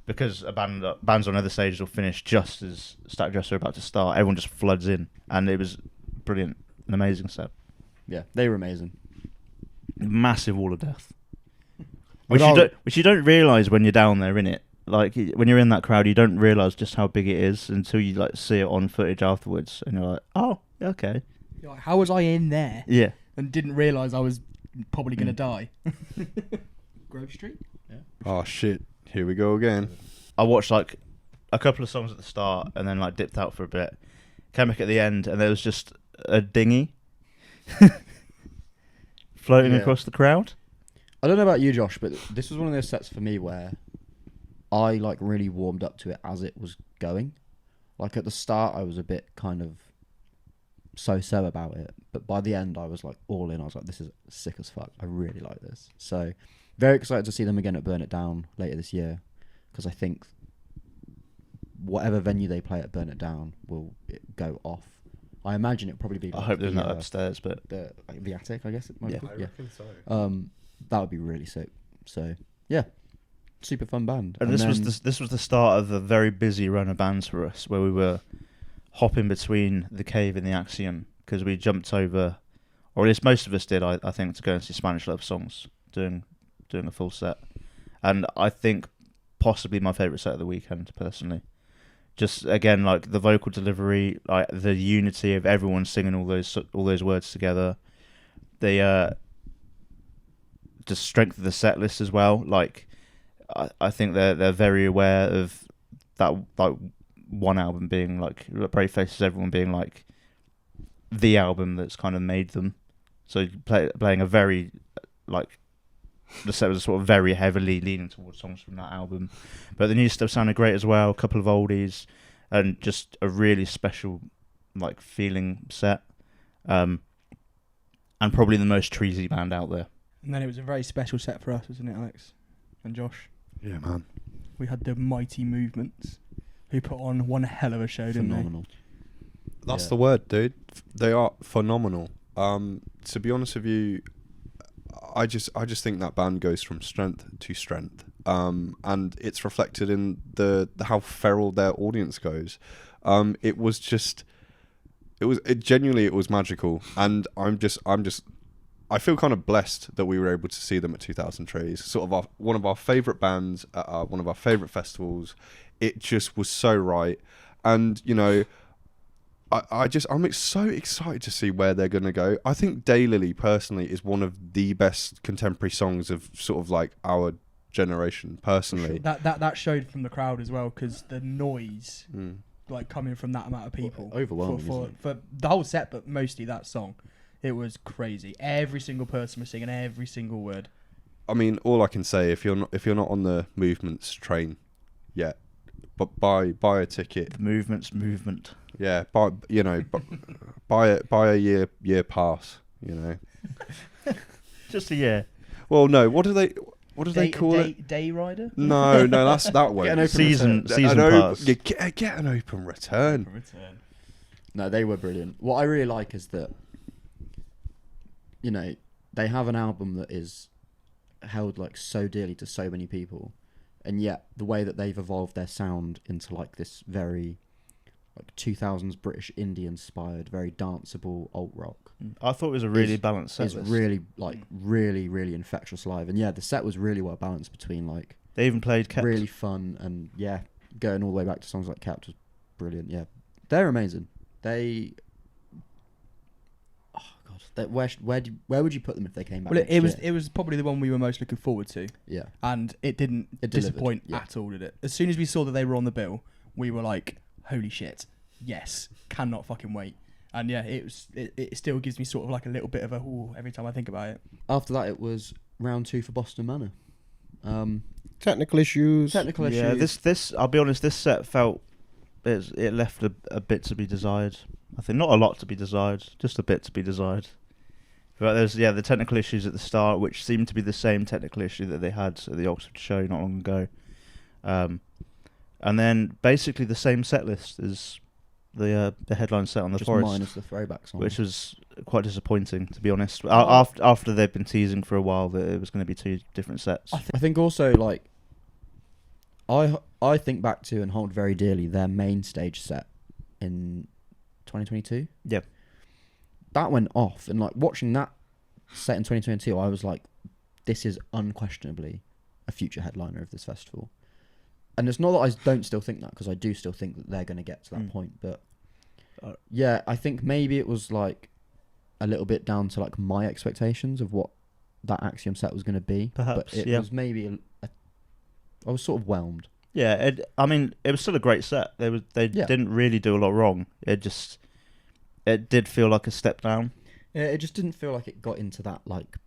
Speaker 5: because bands on other stages will finish just as Static Dress are about to start, everyone just floods in, and it was brilliant, an amazing set.
Speaker 1: Yeah, they were amazing.
Speaker 5: Massive wall of death, which you don't realise when you're down there in it. Like when you're in that crowd, you don't realise just how big it is until you like see it on footage afterwards, and you're like, oh, okay.
Speaker 2: You're like, how was I in there?
Speaker 5: Yeah.
Speaker 2: And didn't realise I was probably going to die. Grove Street?
Speaker 4: Yeah. Oh, shit. Here we go again.
Speaker 5: I watched like a couple of songs at the start and then like dipped out for a bit. Came back at the end and there was just a dinghy floating across the crowd.
Speaker 1: I don't know about you, Josh, but this was one of those sets for me where I like really warmed up to it as it was going. Like at the start, I was a bit kind of so about it, but by the end I was like all in. I was like, this is sick as fuck. I really like this. So very excited to see them again at Burn It Down later this year, because I think whatever venue they play at Burn It Down will go off. I imagine it'll probably be
Speaker 5: I hope there's not upstairs, but
Speaker 1: the attic, I guess it might be.
Speaker 4: I reckon so.
Speaker 1: That would be really sick. So yeah, super fun band.
Speaker 5: And this was the start of a very busy run of bands for us, where we were hopping between the Cave and the Axiom, because we jumped over, or at least most of us did, I think, to go and see Spanish Love Songs doing a full set. And I think possibly my favourite set of the weekend, personally. Just again, like the vocal delivery, like the unity of everyone singing all those words together. The strength of the set list as well. Like I think they're very aware of that, like one album being like Brave Faces, everyone being like the album that's kind of made them. So playing a very like the set was sort of very heavily leaning towards songs from that album, but the new stuff sounded great as well. A couple of oldies, and just a really special like feeling set, and probably the most treesy band out there.
Speaker 2: And then it was a very special set for us, wasn't it, Alex and Josh?
Speaker 4: Yeah, man.
Speaker 2: We had the Mighty Movements, who put on one hell of a show, didn't
Speaker 1: Phenomenal.
Speaker 4: That's the word, dude. They are phenomenal. To be honest with you, I just think that band goes from strength to strength, and it's reflected in the how feral their audience goes. It was magical, and I feel kind of blessed that we were able to see them at 2000 Trees. Sort of one of our favourite bands at one of our favourite festivals. It just was so right, and you know, I'm so excited to see where they're going to go. I think Daylily personally is one of the best contemporary songs of sort of like our generation personally.
Speaker 2: Sure. That showed from the crowd as well, because the noise like coming from that amount of people,
Speaker 1: overwhelming
Speaker 2: for the whole set, but mostly that song, it was crazy. Every single person was singing every single word.
Speaker 4: I mean, all I can say, if you're not on the Movements train yet, but buy a ticket.
Speaker 5: The Movement's movement.
Speaker 4: Yeah, buy a year pass. You know,
Speaker 5: just a year.
Speaker 4: Well, no. What do they call it?
Speaker 2: Day rider?
Speaker 4: No, that's that way.
Speaker 5: Season pass.
Speaker 4: Get an open return.
Speaker 1: No, they were brilliant. What I really like is that, you know, they have an album that is held like so dearly to so many people, and yet the way that they've evolved their sound into like this very like 2000s British indie inspired, very danceable alt rock.
Speaker 5: I thought it was a really balanced set.
Speaker 1: It's really really infectious live, and the set was really well balanced between like
Speaker 5: they even played Kept.
Speaker 1: Really fun, and going all the way back to songs like Kept was brilliant. Yeah, they're amazing. They. Oh God, where would you put them if they came back?
Speaker 2: Well, it was probably the one we were most looking forward to.
Speaker 1: Yeah,
Speaker 2: and it didn't disappoint at all, did it? As soon as we saw that they were on the bill, we were like, "Holy shit! Yes, cannot fucking wait." And it still gives me sort of like a little bit of a ooh every time I think about it.
Speaker 1: After that, it was round 2 for Boston Manor.
Speaker 3: Technical issues.
Speaker 5: Yeah, this I'll be honest, this set felt it left a bit to be desired. I think not a lot to be desired, just a bit to be desired. But there's the technical issues at the start, which seemed to be the same technical issue that they had at the Oxford show not long ago. And then basically the same set list as the headline set on the
Speaker 1: just
Speaker 5: Forest,
Speaker 1: minus the throwback song,
Speaker 5: which was quite disappointing, to be honest. After they've been teasing for a while that it was going to be 2 different sets.
Speaker 1: I think also like I think back to and hold very dearly their main stage set in 2022.
Speaker 5: Yeah,
Speaker 1: that went off, and like watching that set in 2022, I was like, this is unquestionably a future headliner of this festival. And it's not that I don't still think that, because I do still think that they're going to get to that point. But I think maybe it was like a little bit down to like my expectations of what that Axiom set was going to be.
Speaker 5: Perhaps,
Speaker 1: but it was maybe I was sort of whelmed.
Speaker 5: Yeah, it was still a great set. They didn't really do a lot wrong. It did feel like a step down.
Speaker 1: Yeah, it just didn't feel like it got into that like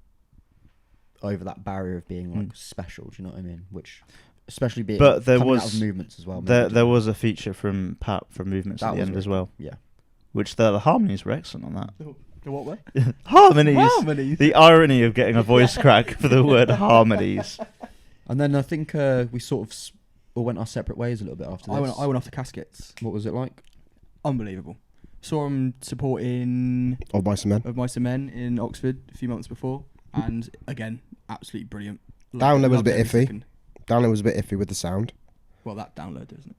Speaker 1: over that barrier of being like special. Do you know what I mean? Which. Especially being
Speaker 5: but there
Speaker 1: coming
Speaker 5: was
Speaker 1: out of Movements as well.
Speaker 5: There was a feature from Pat from Movements at the end as well.
Speaker 1: Yeah,
Speaker 5: which the harmonies were excellent on that.
Speaker 2: The what were?
Speaker 5: Harmonies. The irony of getting a voice crack for the word harmonies.
Speaker 1: And then I think we sort of all went our separate ways a little bit after this.
Speaker 2: I went off to Caskets.
Speaker 1: What was it like?
Speaker 2: Unbelievable. Saw them supporting
Speaker 3: Of Mice and Men
Speaker 2: in Oxford a few months before, and again, absolutely brilliant.
Speaker 3: Down there was a bit iffy.
Speaker 2: Second.
Speaker 3: Download was a bit iffy with the sound.
Speaker 2: Well, that download, isn't it?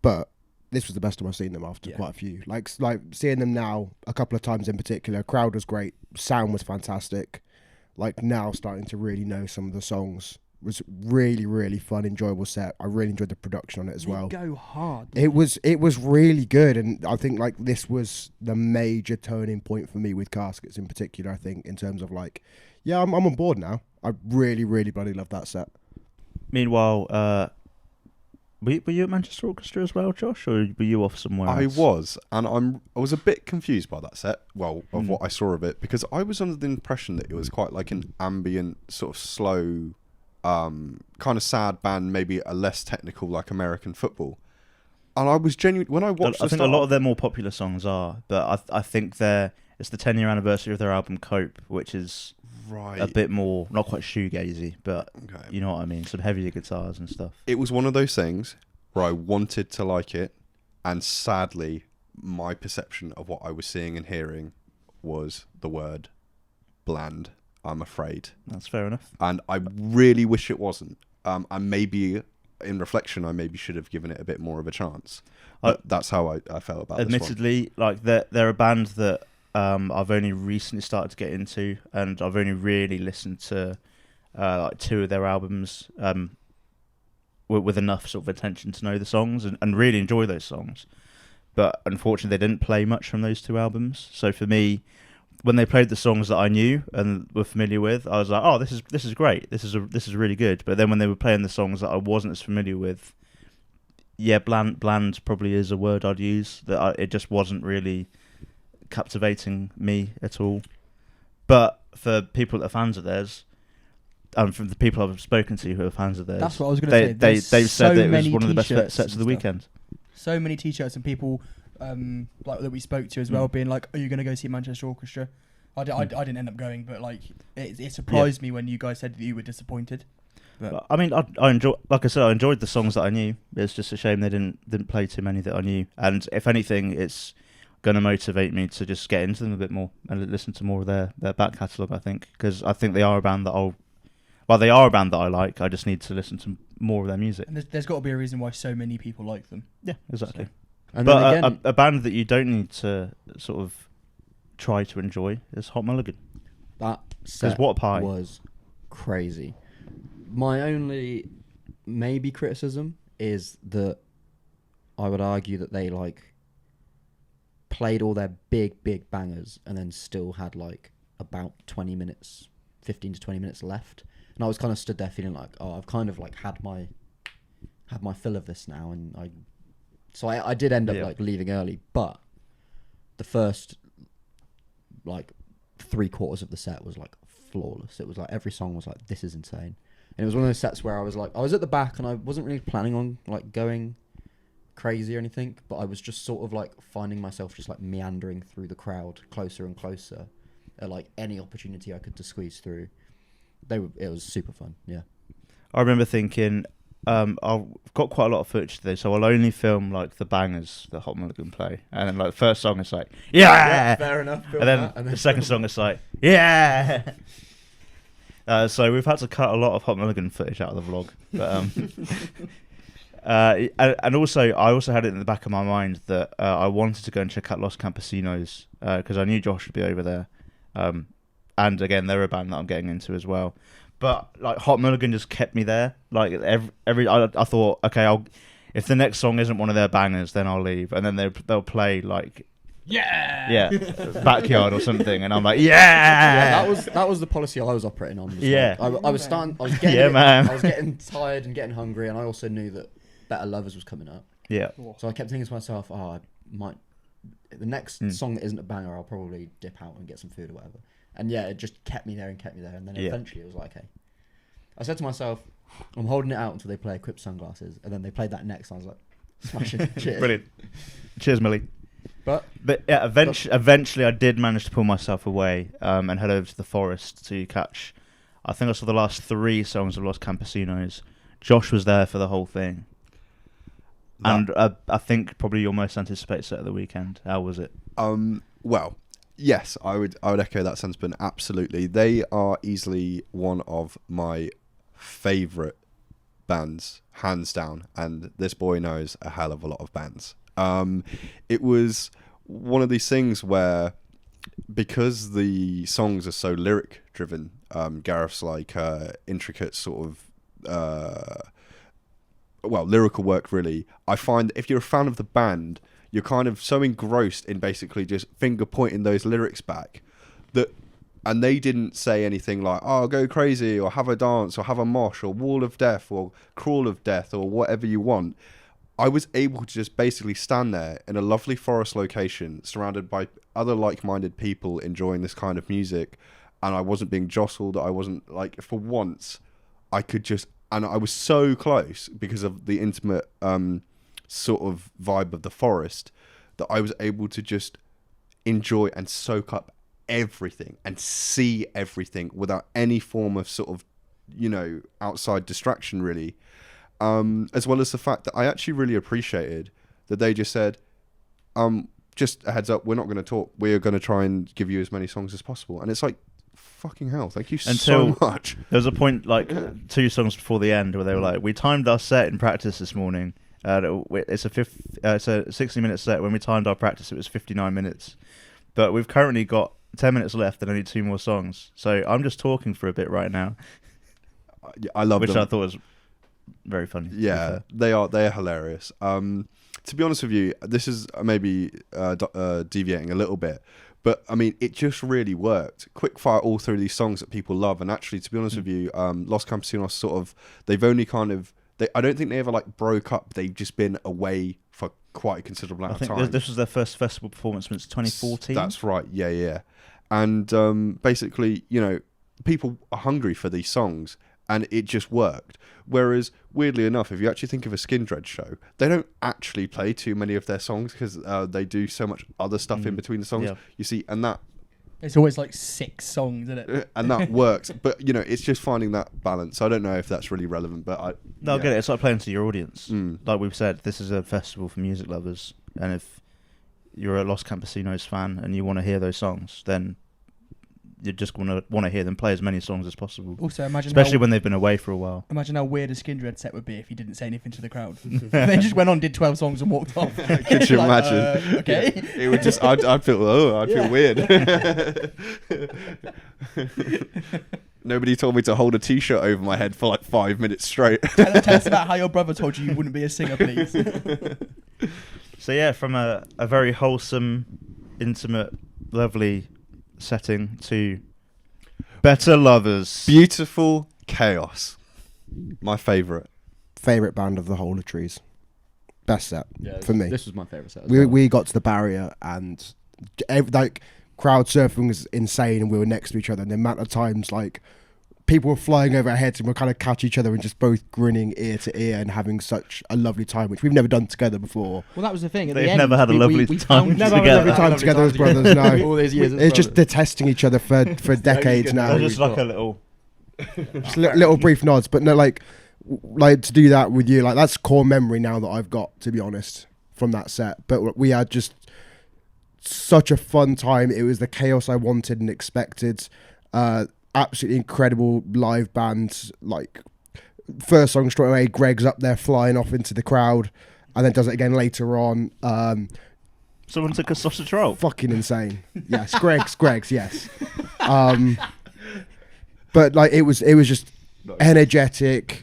Speaker 3: But this was the best time I've seen them after quite a few. Like seeing them now a couple of times in particular. Crowd was great. Sound was fantastic. Like now starting to really know some of the songs. It was really, really fun, enjoyable set. I really enjoyed the production on it as well.
Speaker 2: Go hard.
Speaker 3: It was really good, and I think like this was the major turning point for me with Caskets in particular. I think in terms of like, I'm on board now. I really, really bloody love that set.
Speaker 5: Meanwhile, were you at Manchester Orchestra as well, Josh, or were you off somewhere else?
Speaker 4: I was, and I was a bit confused by that set, of what I saw of it, because I was under the impression that it was quite like an ambient, sort of slow, kind of sad band, maybe a less technical, like American football. And I was genuine when I watched.
Speaker 5: I think a lot of their more popular songs are, but I think it's the 10-year anniversary of their album Cope, which is a bit more, not quite shoegazy, but you know what I mean, some heavier guitars and stuff.
Speaker 4: It was one of those things where I wanted to like it, and sadly, my perception of what I was seeing and hearing was the word bland, I'm afraid.
Speaker 5: That's fair enough.
Speaker 4: And I really wish it wasn't. And maybe, in reflection, I maybe should have given it a bit more of a chance. But that's how I felt about this one.
Speaker 5: Admittedly, like they're a band that I've only recently started to get into, and I've only really listened to like 2 of their albums with enough sort of attention to know the songs and really enjoy those songs. But unfortunately, they didn't play much from those 2 albums. So for me, when they played the songs that I knew and were familiar with, I was like, "Oh, this is great. This is really good." But then when they were playing the songs that I wasn't as familiar with, bland probably is a word I'd use. It just wasn't really captivating me at all. But for people that are fans of theirs, and from the people I've spoken to who are fans of theirs,
Speaker 2: that's what I was going to say.
Speaker 5: They've said that it was one of the best sets of the weekend.
Speaker 2: So many t-shirts and people like that we spoke to as well, being like, "Are you going to go see Manchester Orchestra?" I didn't end up going, but like it surprised me when you guys said that you were disappointed.
Speaker 5: But I mean, I enjoy, like I said, I enjoyed the songs that I knew. It's just a shame they didn't play too many that I knew. And if anything, it's going to motivate me to just get into them a bit more and listen to more of their back catalogue, I think, because I think they are a band that I like. I just need to listen to more of their music.
Speaker 2: And there's got to be a reason why so many people like them.
Speaker 5: Yeah, exactly.
Speaker 1: And
Speaker 5: but
Speaker 1: then again,
Speaker 5: a band that you don't need to sort of try to enjoy is Hot Mulligan.
Speaker 1: that set
Speaker 5: what a pie.
Speaker 1: was crazy. My only maybe criticism is that I would argue that they like played all their big bangers and then still had like about 20 minutes, 15 to 20 minutes left, and I was kind of stood there feeling like, oh, I've kind of like had my fill of this now, and I did end up like leaving early, but the first like 3/4 of the set was like flawless. It was like every song was like, this is insane. And it was one of those sets where I was at the back and I wasn't really planning on like going crazy or anything, but I was just sort of like finding myself just like meandering through the crowd closer and closer at like any opportunity I could to squeeze through. It was super fun. Yeah.
Speaker 5: I remember thinking, I've got quite a lot of footage today, so I'll only film like the bangers that Hot Mulligan play. And then like the first song is like, yeah,
Speaker 1: fair enough.
Speaker 5: And then the second song is like, yeah. So we've had to cut a lot of Hot Mulligan footage out of the vlog. But and also, I also had it in the back of my mind that I wanted to go and check out Los Campesinos because I knew Josh would be over there. And again, they're a band that I'm getting into as well. But like Hot Mulligan just kept me there. Like I thought, okay, if the next song isn't one of their bangers, then I'll leave. And then they'll play like Backyard or something, and I'm like,
Speaker 1: that was the policy I was operating on.
Speaker 5: Yeah,
Speaker 1: like, I was getting I was getting tired and getting hungry, and I also knew that Better Lovers was coming up.
Speaker 5: Yeah,
Speaker 1: so I kept thinking to myself, I might the next song that isn't a banger, I'll probably dip out and get some food or whatever. And yeah, it just kept me there, and then eventually it was like, okay. I said to myself, I'm holding it out until they play Equipped Sunglasses, and then they played that next, and I was like, smashing. Cheers.
Speaker 5: Brilliant. Cheers, Millie.
Speaker 1: But
Speaker 5: yeah, eventually I did manage to pull myself away and head over to the forest to catch, I think I saw the last 3 songs of Los Campesinos. Josh was there for the whole thing. And I think probably your most anticipated set of the weekend. How was it?
Speaker 4: Well, yes, I would echo that sentiment. Absolutely, they are easily one of my favourite bands, hands down. And this boy knows a hell of a lot of bands. It was one of these things where, because the songs are so lyric driven, Gareth's like intricate sort of lyrical work, really. I find if you're a fan of the band, you're kind of so engrossed in basically just finger pointing those lyrics back and they didn't say anything like, oh, go crazy or have a dance or have a mosh or wall of death or crawl of death or whatever you want. I was able to just basically stand there in a lovely forest location surrounded by other like-minded people enjoying this kind of music, and I wasn't being jostled. I wasn't like, for once I could just, and I was so close because of the intimate sort of vibe of the forest, that I was able to just enjoy and soak up everything and see everything without any form of sort of, outside distraction, really. As well as the fact that I actually really appreciated that they just said, just a heads up, we're not going to talk. We're going to try and give you as many songs as possible. And it's like, fucking hell, thank you so much.
Speaker 5: There was a point like 2 songs before the end where they were like, we timed our set in practice this morning. It's a 60-minute set. When we timed our practice, it was 59 minutes. But we've currently got 10 minutes left and only 2 more songs. So I'm just talking for a bit right now.
Speaker 4: I love them.
Speaker 5: Which I thought was very funny.
Speaker 4: Yeah, they are hilarious. To be honest with you, this is maybe deviating a little bit, but I mean, it just really worked. Quickfire all through these songs that people love, and actually, to be honest with you, Los Campesinos sort of, they've only kind of, I don't think they ever like broke up. They've just been away for quite a considerable amount of time. I think
Speaker 5: this was their first festival performance since 2014.
Speaker 4: That's right. Yeah. And basically, people are hungry for these songs, and it just worked. Whereas, weirdly enough, if you actually think of a Skin Dread show, they don't actually play too many of their songs because they do so much other stuff in between the songs. Yeah. You see, and that...
Speaker 2: It's always like 6 songs, isn't it?
Speaker 4: And that works. But, it's just finding that balance. I don't know if that's really relevant, but I
Speaker 5: get it. It's like playing to your audience. Like we've said, this is a festival for music lovers. And if you're a Los Campesinos fan and you want to hear those songs, then you just want to hear them play as many songs as possible.
Speaker 2: Also, imagine
Speaker 5: especially when they've been away for a while.
Speaker 2: Imagine how weird a Skindred set would be if you didn't say anything to the crowd. They just went on, did 12 songs, and walked off.
Speaker 4: Could you imagine?
Speaker 2: Okay.
Speaker 4: Yeah. It would just. I'd feel weird. Nobody told me to hold a T-shirt over my head for like 5 minutes straight.
Speaker 2: Tell us about how your brother told you wouldn't be a singer, please.
Speaker 5: So yeah, from a very wholesome, intimate, lovely setting to Better Lovers.
Speaker 4: Beautiful Chaos. My favourite
Speaker 3: band of the whole of Trees. Best set for me.
Speaker 1: This was my favourite set.
Speaker 3: We got to the barrier and like crowd surfing was insane, and we were next to each other. And the amount of times like people were flying over our heads and we'll kind of catch each other and just both grinning ear to ear and having such a lovely time, which we've never done together before.
Speaker 2: Well, that was the thing.
Speaker 5: They've never had a lovely time
Speaker 3: We've never had a lovely time together as brothers. No,
Speaker 1: all these years.
Speaker 3: it's just detesting each other for decades now.
Speaker 5: Or just like a little,
Speaker 3: just little brief nods, but no, like to do that with you, like that's core memory now that I've got, to be honest, from that set. But we had just such a fun time. It was the chaos I wanted and expected. Absolutely incredible live band. Like first song straight away, Greg's up there flying off into the crowd, and then does it again later on.
Speaker 5: Someone took a sausage roll.
Speaker 3: Fucking insane. Yes, Greg's yes. But like it was just energetic,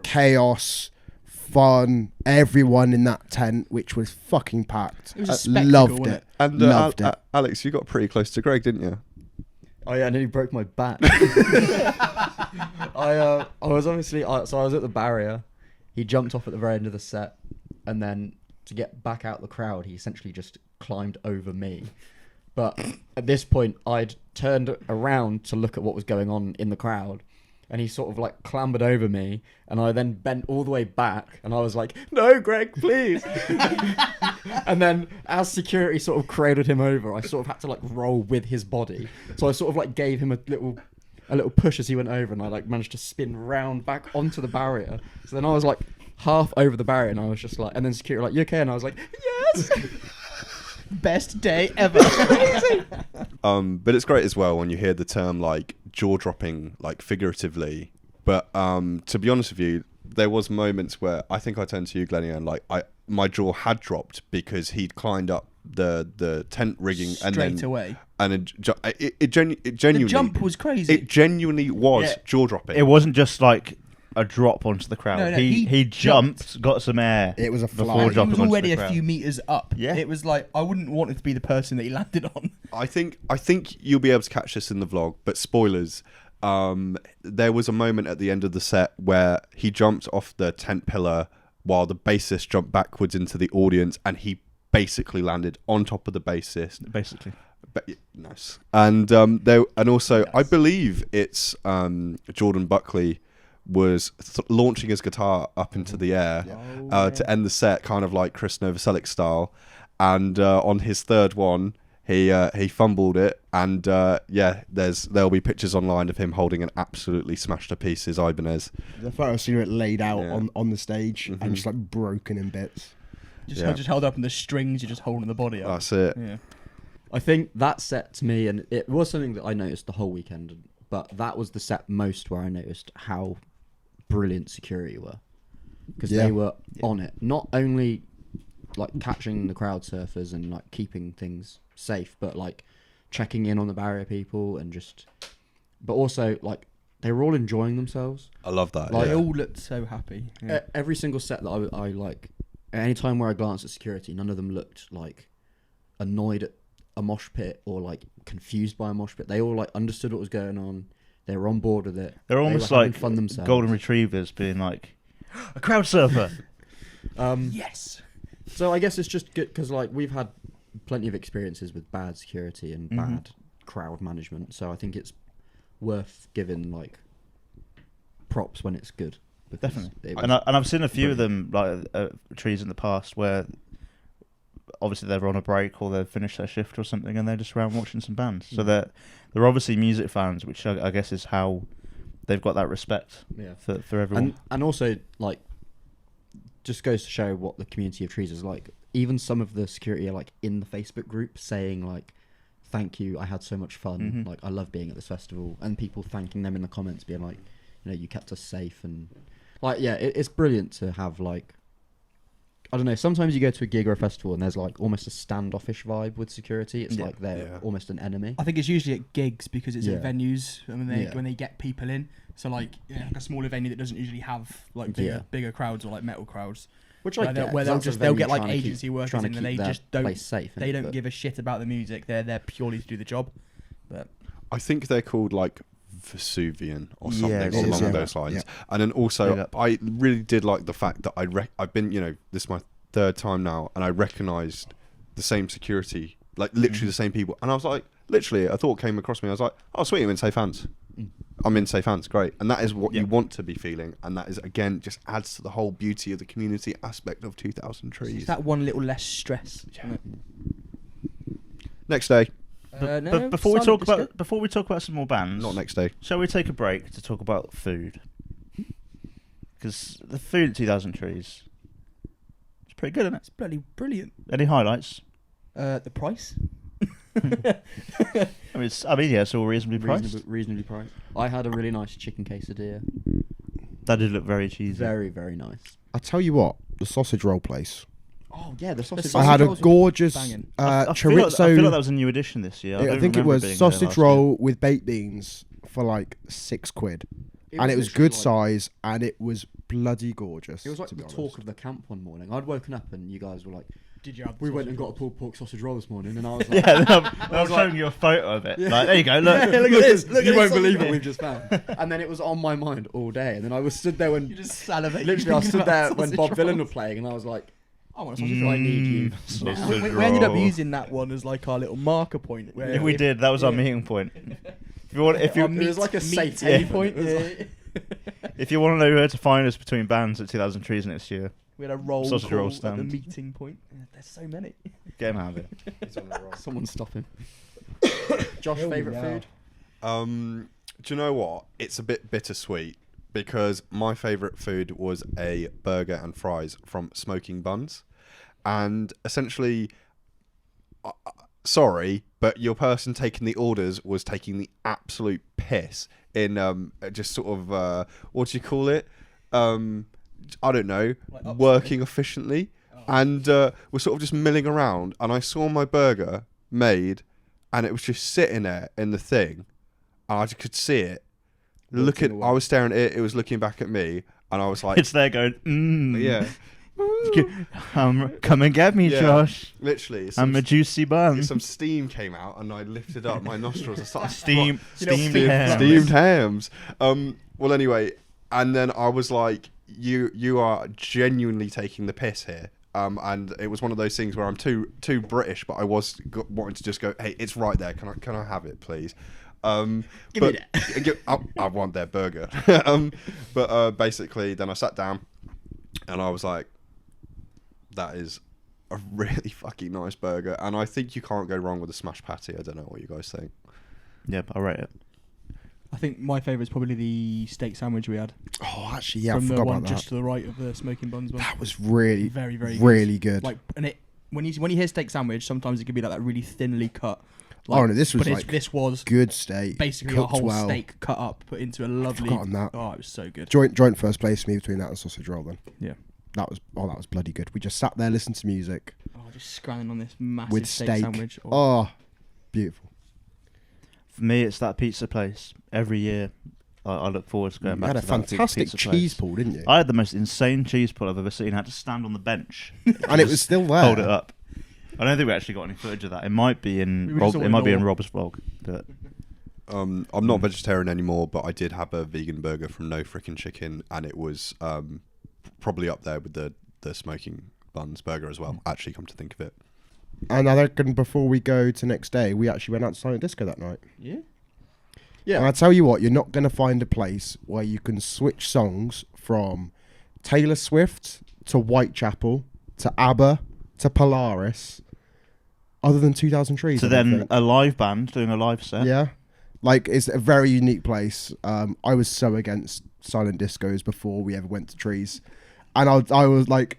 Speaker 3: chaos, fun. Everyone in that tent, which was fucking packed.
Speaker 2: It was a spectacle,
Speaker 3: loved
Speaker 2: wasn't
Speaker 3: it.
Speaker 4: And
Speaker 3: Loved it.
Speaker 4: Alex, you got pretty close to Greg, didn't you?
Speaker 1: Oh yeah, I nearly broke my back. I was obviously so I was at the barrier. He jumped off at the very end of the set, and then to get back out the crowd, he essentially just climbed over me. But at this point, I'd turned around to look at what was going on in the crowd, and he sort of like clambered over me, and I then bent all the way back, and I was like, "No, Greg, please." And then as security sort of cradled him over, I sort of had to like roll with his body. So I sort of like gave him a little push as he went over, and I like managed to spin round back onto the barrier. So then I was like half over the barrier, and I was just like, and then security were like, "You okay?" And I was like, "Yes."
Speaker 2: Best day ever.
Speaker 4: But it's great as well when you hear the term like jaw dropping, like figuratively. But to be honest with you, there was moments where I think I turned to you, Glennie, and like my jaw had dropped because he'd climbed up the tent rigging
Speaker 2: straight away,
Speaker 4: and it genuinely
Speaker 2: the jump was crazy.
Speaker 4: It genuinely was jaw dropping.
Speaker 5: It wasn't just like a drop onto the crowd.
Speaker 2: No,
Speaker 5: he jumped, got some air.
Speaker 3: It was a
Speaker 5: before
Speaker 3: fly.
Speaker 2: He
Speaker 5: jumping
Speaker 2: was
Speaker 5: onto
Speaker 2: already
Speaker 5: the
Speaker 2: a
Speaker 5: crowd.
Speaker 2: few meters up.
Speaker 5: Yeah.
Speaker 2: It was like I wouldn't want it to be the person that he landed on.
Speaker 4: I think you'll be able to catch this in the vlog, but spoilers. There was a moment at the end of the set where he jumped off the tent pillar while the bassist jumped backwards into the audience, and he basically landed on top of the bassist.
Speaker 5: Basically.
Speaker 4: Nice. And also I believe it's Jordan Buckley was launching his guitar up into the air to end the set, kind of like Chris Novoselic style. And on his third one, he fumbled it, and there'll be pictures online of him holding an absolutely smashed to pieces Ibanez.
Speaker 3: The photo seen it laid out on the stage and just like broken in bits.
Speaker 2: Just held up, and the strings you're just holding the body up.
Speaker 4: That's it.
Speaker 2: Yeah.
Speaker 1: I think that set to me, and it was something that I noticed the whole weekend, but that was the set most where I noticed how brilliant security were, because they were on it, not only like catching the crowd surfers and like keeping things safe, but like checking in on the barrier people, and but also like they were all enjoying themselves.
Speaker 4: I love that.
Speaker 2: Like, they all looked so happy. Yeah.
Speaker 1: Every single set that I like, any time where I glanced at security, none of them looked like annoyed at a mosh pit or like confused by a mosh pit. They all like understood what was going on. They were on board with it.
Speaker 5: They're almost
Speaker 1: like
Speaker 5: fun
Speaker 1: themselves.
Speaker 5: golden retrievers being like a crowd surfer.
Speaker 2: Yes.
Speaker 1: So I guess it's just good because like we've had plenty of experiences with bad security and bad crowd management. So I think it's worth giving like props when it's good.
Speaker 5: Definitely. And I've seen a few of them like trees in the past where obviously they're on a break or they've finished their shift or something, and they're just around watching some bands. So they're obviously music fans, which I guess is how they've got that respect for everyone.
Speaker 1: And also like just goes to show what the community of trees is like. Even some of the security are like in the Facebook group saying like thank you, I had so much fun. Like, I love being at this festival, and people thanking them in the comments, being like, you know, you kept us safe, and like, yeah, it's brilliant to have, like, I don't know, sometimes you go to a gig or a festival and there's like almost a standoffish vibe with security. It's like they're almost an enemy.
Speaker 2: I think it's usually at gigs because it's at venues when they get people in. So like, like a smaller venue that doesn't usually have like bigger crowds or like metal crowds.
Speaker 1: Which I get,
Speaker 2: where they'll get like agency workers in and they just don't
Speaker 1: they
Speaker 2: don't give a shit about the music. They're there purely to do the job. But
Speaker 4: I think they're called like Vesuvian or something along those lines. And then also, I really did like the fact that I've been, you know, this is my 3rd time now, and I recognised the same security, like literally the same people. And I was like, literally, a thought came across me. I was like, oh, sweet, I'm in safe hands. I'm in safe hands, great. And that is what you want to be feeling. And that is, again, just adds to the whole beauty of the community aspect of 2000 Trees.
Speaker 2: It's that one little less stress.
Speaker 4: Next day.
Speaker 5: Before we talk about some more bands,
Speaker 4: not next day.
Speaker 5: Shall we take a break to talk about food? Because the food at 2000 Trees is pretty good, isn't it?
Speaker 2: It's bloody brilliant.
Speaker 5: Any highlights?
Speaker 2: The price.
Speaker 5: It's all reasonably priced.
Speaker 1: Reasonably priced. I had a really nice chicken quesadilla.
Speaker 5: That did look very cheesy.
Speaker 1: Very, very nice.
Speaker 3: I tell you what, the sausage roll place.
Speaker 1: Oh yeah, the sausage.
Speaker 3: I had a gorgeous
Speaker 5: I
Speaker 3: chorizo.
Speaker 5: feel like that was a new addition this year.
Speaker 3: I think it was sausage roll with baked beans for like £6, and it was good size, and it was bloody gorgeous.
Speaker 1: It was like the talk of the camp one morning. I'd woken up and you guys were like,
Speaker 2: "Did you have?"
Speaker 1: We went and got a pulled pork sausage roll this morning, and I was like,
Speaker 5: I was showing you a photo of it. Like, there you go, look,
Speaker 1: look at this. You won't believe what we've just found. And then it was on my mind all day, and then I was stood there when
Speaker 2: you just salivating.
Speaker 1: Literally, I stood there when Bob Dylan was playing, and I was like, I want a sausage roll. I need you.
Speaker 2: We ended up using that one as like our little marker point.
Speaker 5: Where we did. That was our meeting point. It
Speaker 1: was like a safe point.
Speaker 5: If you want to know where to find us between bands at 2000 Trees next year,
Speaker 2: we had a roll
Speaker 5: sausage roll stand.
Speaker 2: At the meeting point. There's so many.
Speaker 5: Get him out of it.
Speaker 4: He's on the roll.
Speaker 1: Someone stop him. Josh, favourite food?
Speaker 4: Do you know what? It's a bit bittersweet because my favourite food was a burger and fries from Smoking Buns, and essentially, sorry, but your person taking the orders was taking the absolute piss in just sort of what do you call it? I don't know, like working efficiently, and we're sort of just milling around. And I saw my burger made, and it was just sitting there in the thing, and I just could see it. I was staring at it. It was looking back at me, and I was like,
Speaker 5: "It's there going,
Speaker 4: yeah."
Speaker 5: Come and get me, Josh.
Speaker 4: Literally,
Speaker 5: I'm a juicy bun.
Speaker 4: Some steam came out, and I lifted up my nostrils and started
Speaker 5: steamed
Speaker 4: hams. Well, anyway, and then I was like, "You are genuinely taking the piss here." And it was one of those things where I'm too British, but I was wanting to just go, "Hey, it's right there. Can I have it, please?"
Speaker 1: Give me that.
Speaker 4: I want their burger. But basically, then I sat down, and I was like, that is a really fucking nice burger, and I think you can't go wrong with a smash patty. I don't know what you guys think.
Speaker 5: Yep, I'll rate it.
Speaker 2: I think my favourite is probably the steak sandwich we had.
Speaker 3: Oh, actually, yeah,
Speaker 2: from
Speaker 3: I forgot
Speaker 2: the
Speaker 3: about
Speaker 2: one
Speaker 3: that.
Speaker 2: just to the right of the Smoking Buns one.
Speaker 3: That was really,
Speaker 2: very, very
Speaker 3: really good.
Speaker 2: Like, and when you hear steak sandwich, sometimes it can be like that really thinly cut.
Speaker 3: Like, oh no, this was good steak.
Speaker 2: Basically, a whole steak cut up, put into a lovely.
Speaker 3: I've forgotten that.
Speaker 2: Oh, it was so good.
Speaker 3: Joint first place for me between that and sausage roll. Then
Speaker 2: yeah,
Speaker 3: that was bloody good. We just sat there, listened to music.
Speaker 2: Oh, just scrolling on this massive
Speaker 3: with
Speaker 2: steak sandwich.
Speaker 3: Oh, beautiful.
Speaker 5: For me, it's that pizza place. Every year, I look forward to going back to that.
Speaker 3: You had a fantastic cheese pull, didn't you?
Speaker 5: I had the most insane cheese pull I've ever seen. I had to stand on the bench,
Speaker 3: and it was still there.
Speaker 5: Hold it up. I don't think we actually got any footage of that. It might be in Rob's vlog. But
Speaker 4: I'm not vegetarian anymore, but I did have a vegan burger from No Frickin' Chicken, and it was probably up there with the Smoking Buns burger as well. Actually, come to think of it.
Speaker 3: And I reckon before we go to next day, we actually went out to Silent Disco that night.
Speaker 2: Yeah.
Speaker 3: Yeah. And I tell you what, you're not going to find a place where you can switch songs from Taylor Swift to Whitechapel to ABBA to Polaris, other than 2000 Trees.
Speaker 5: So then a live band doing a live set.
Speaker 3: Yeah. Like, it's a very unique place. I was so against silent discos before we ever went to Trees. And I was like,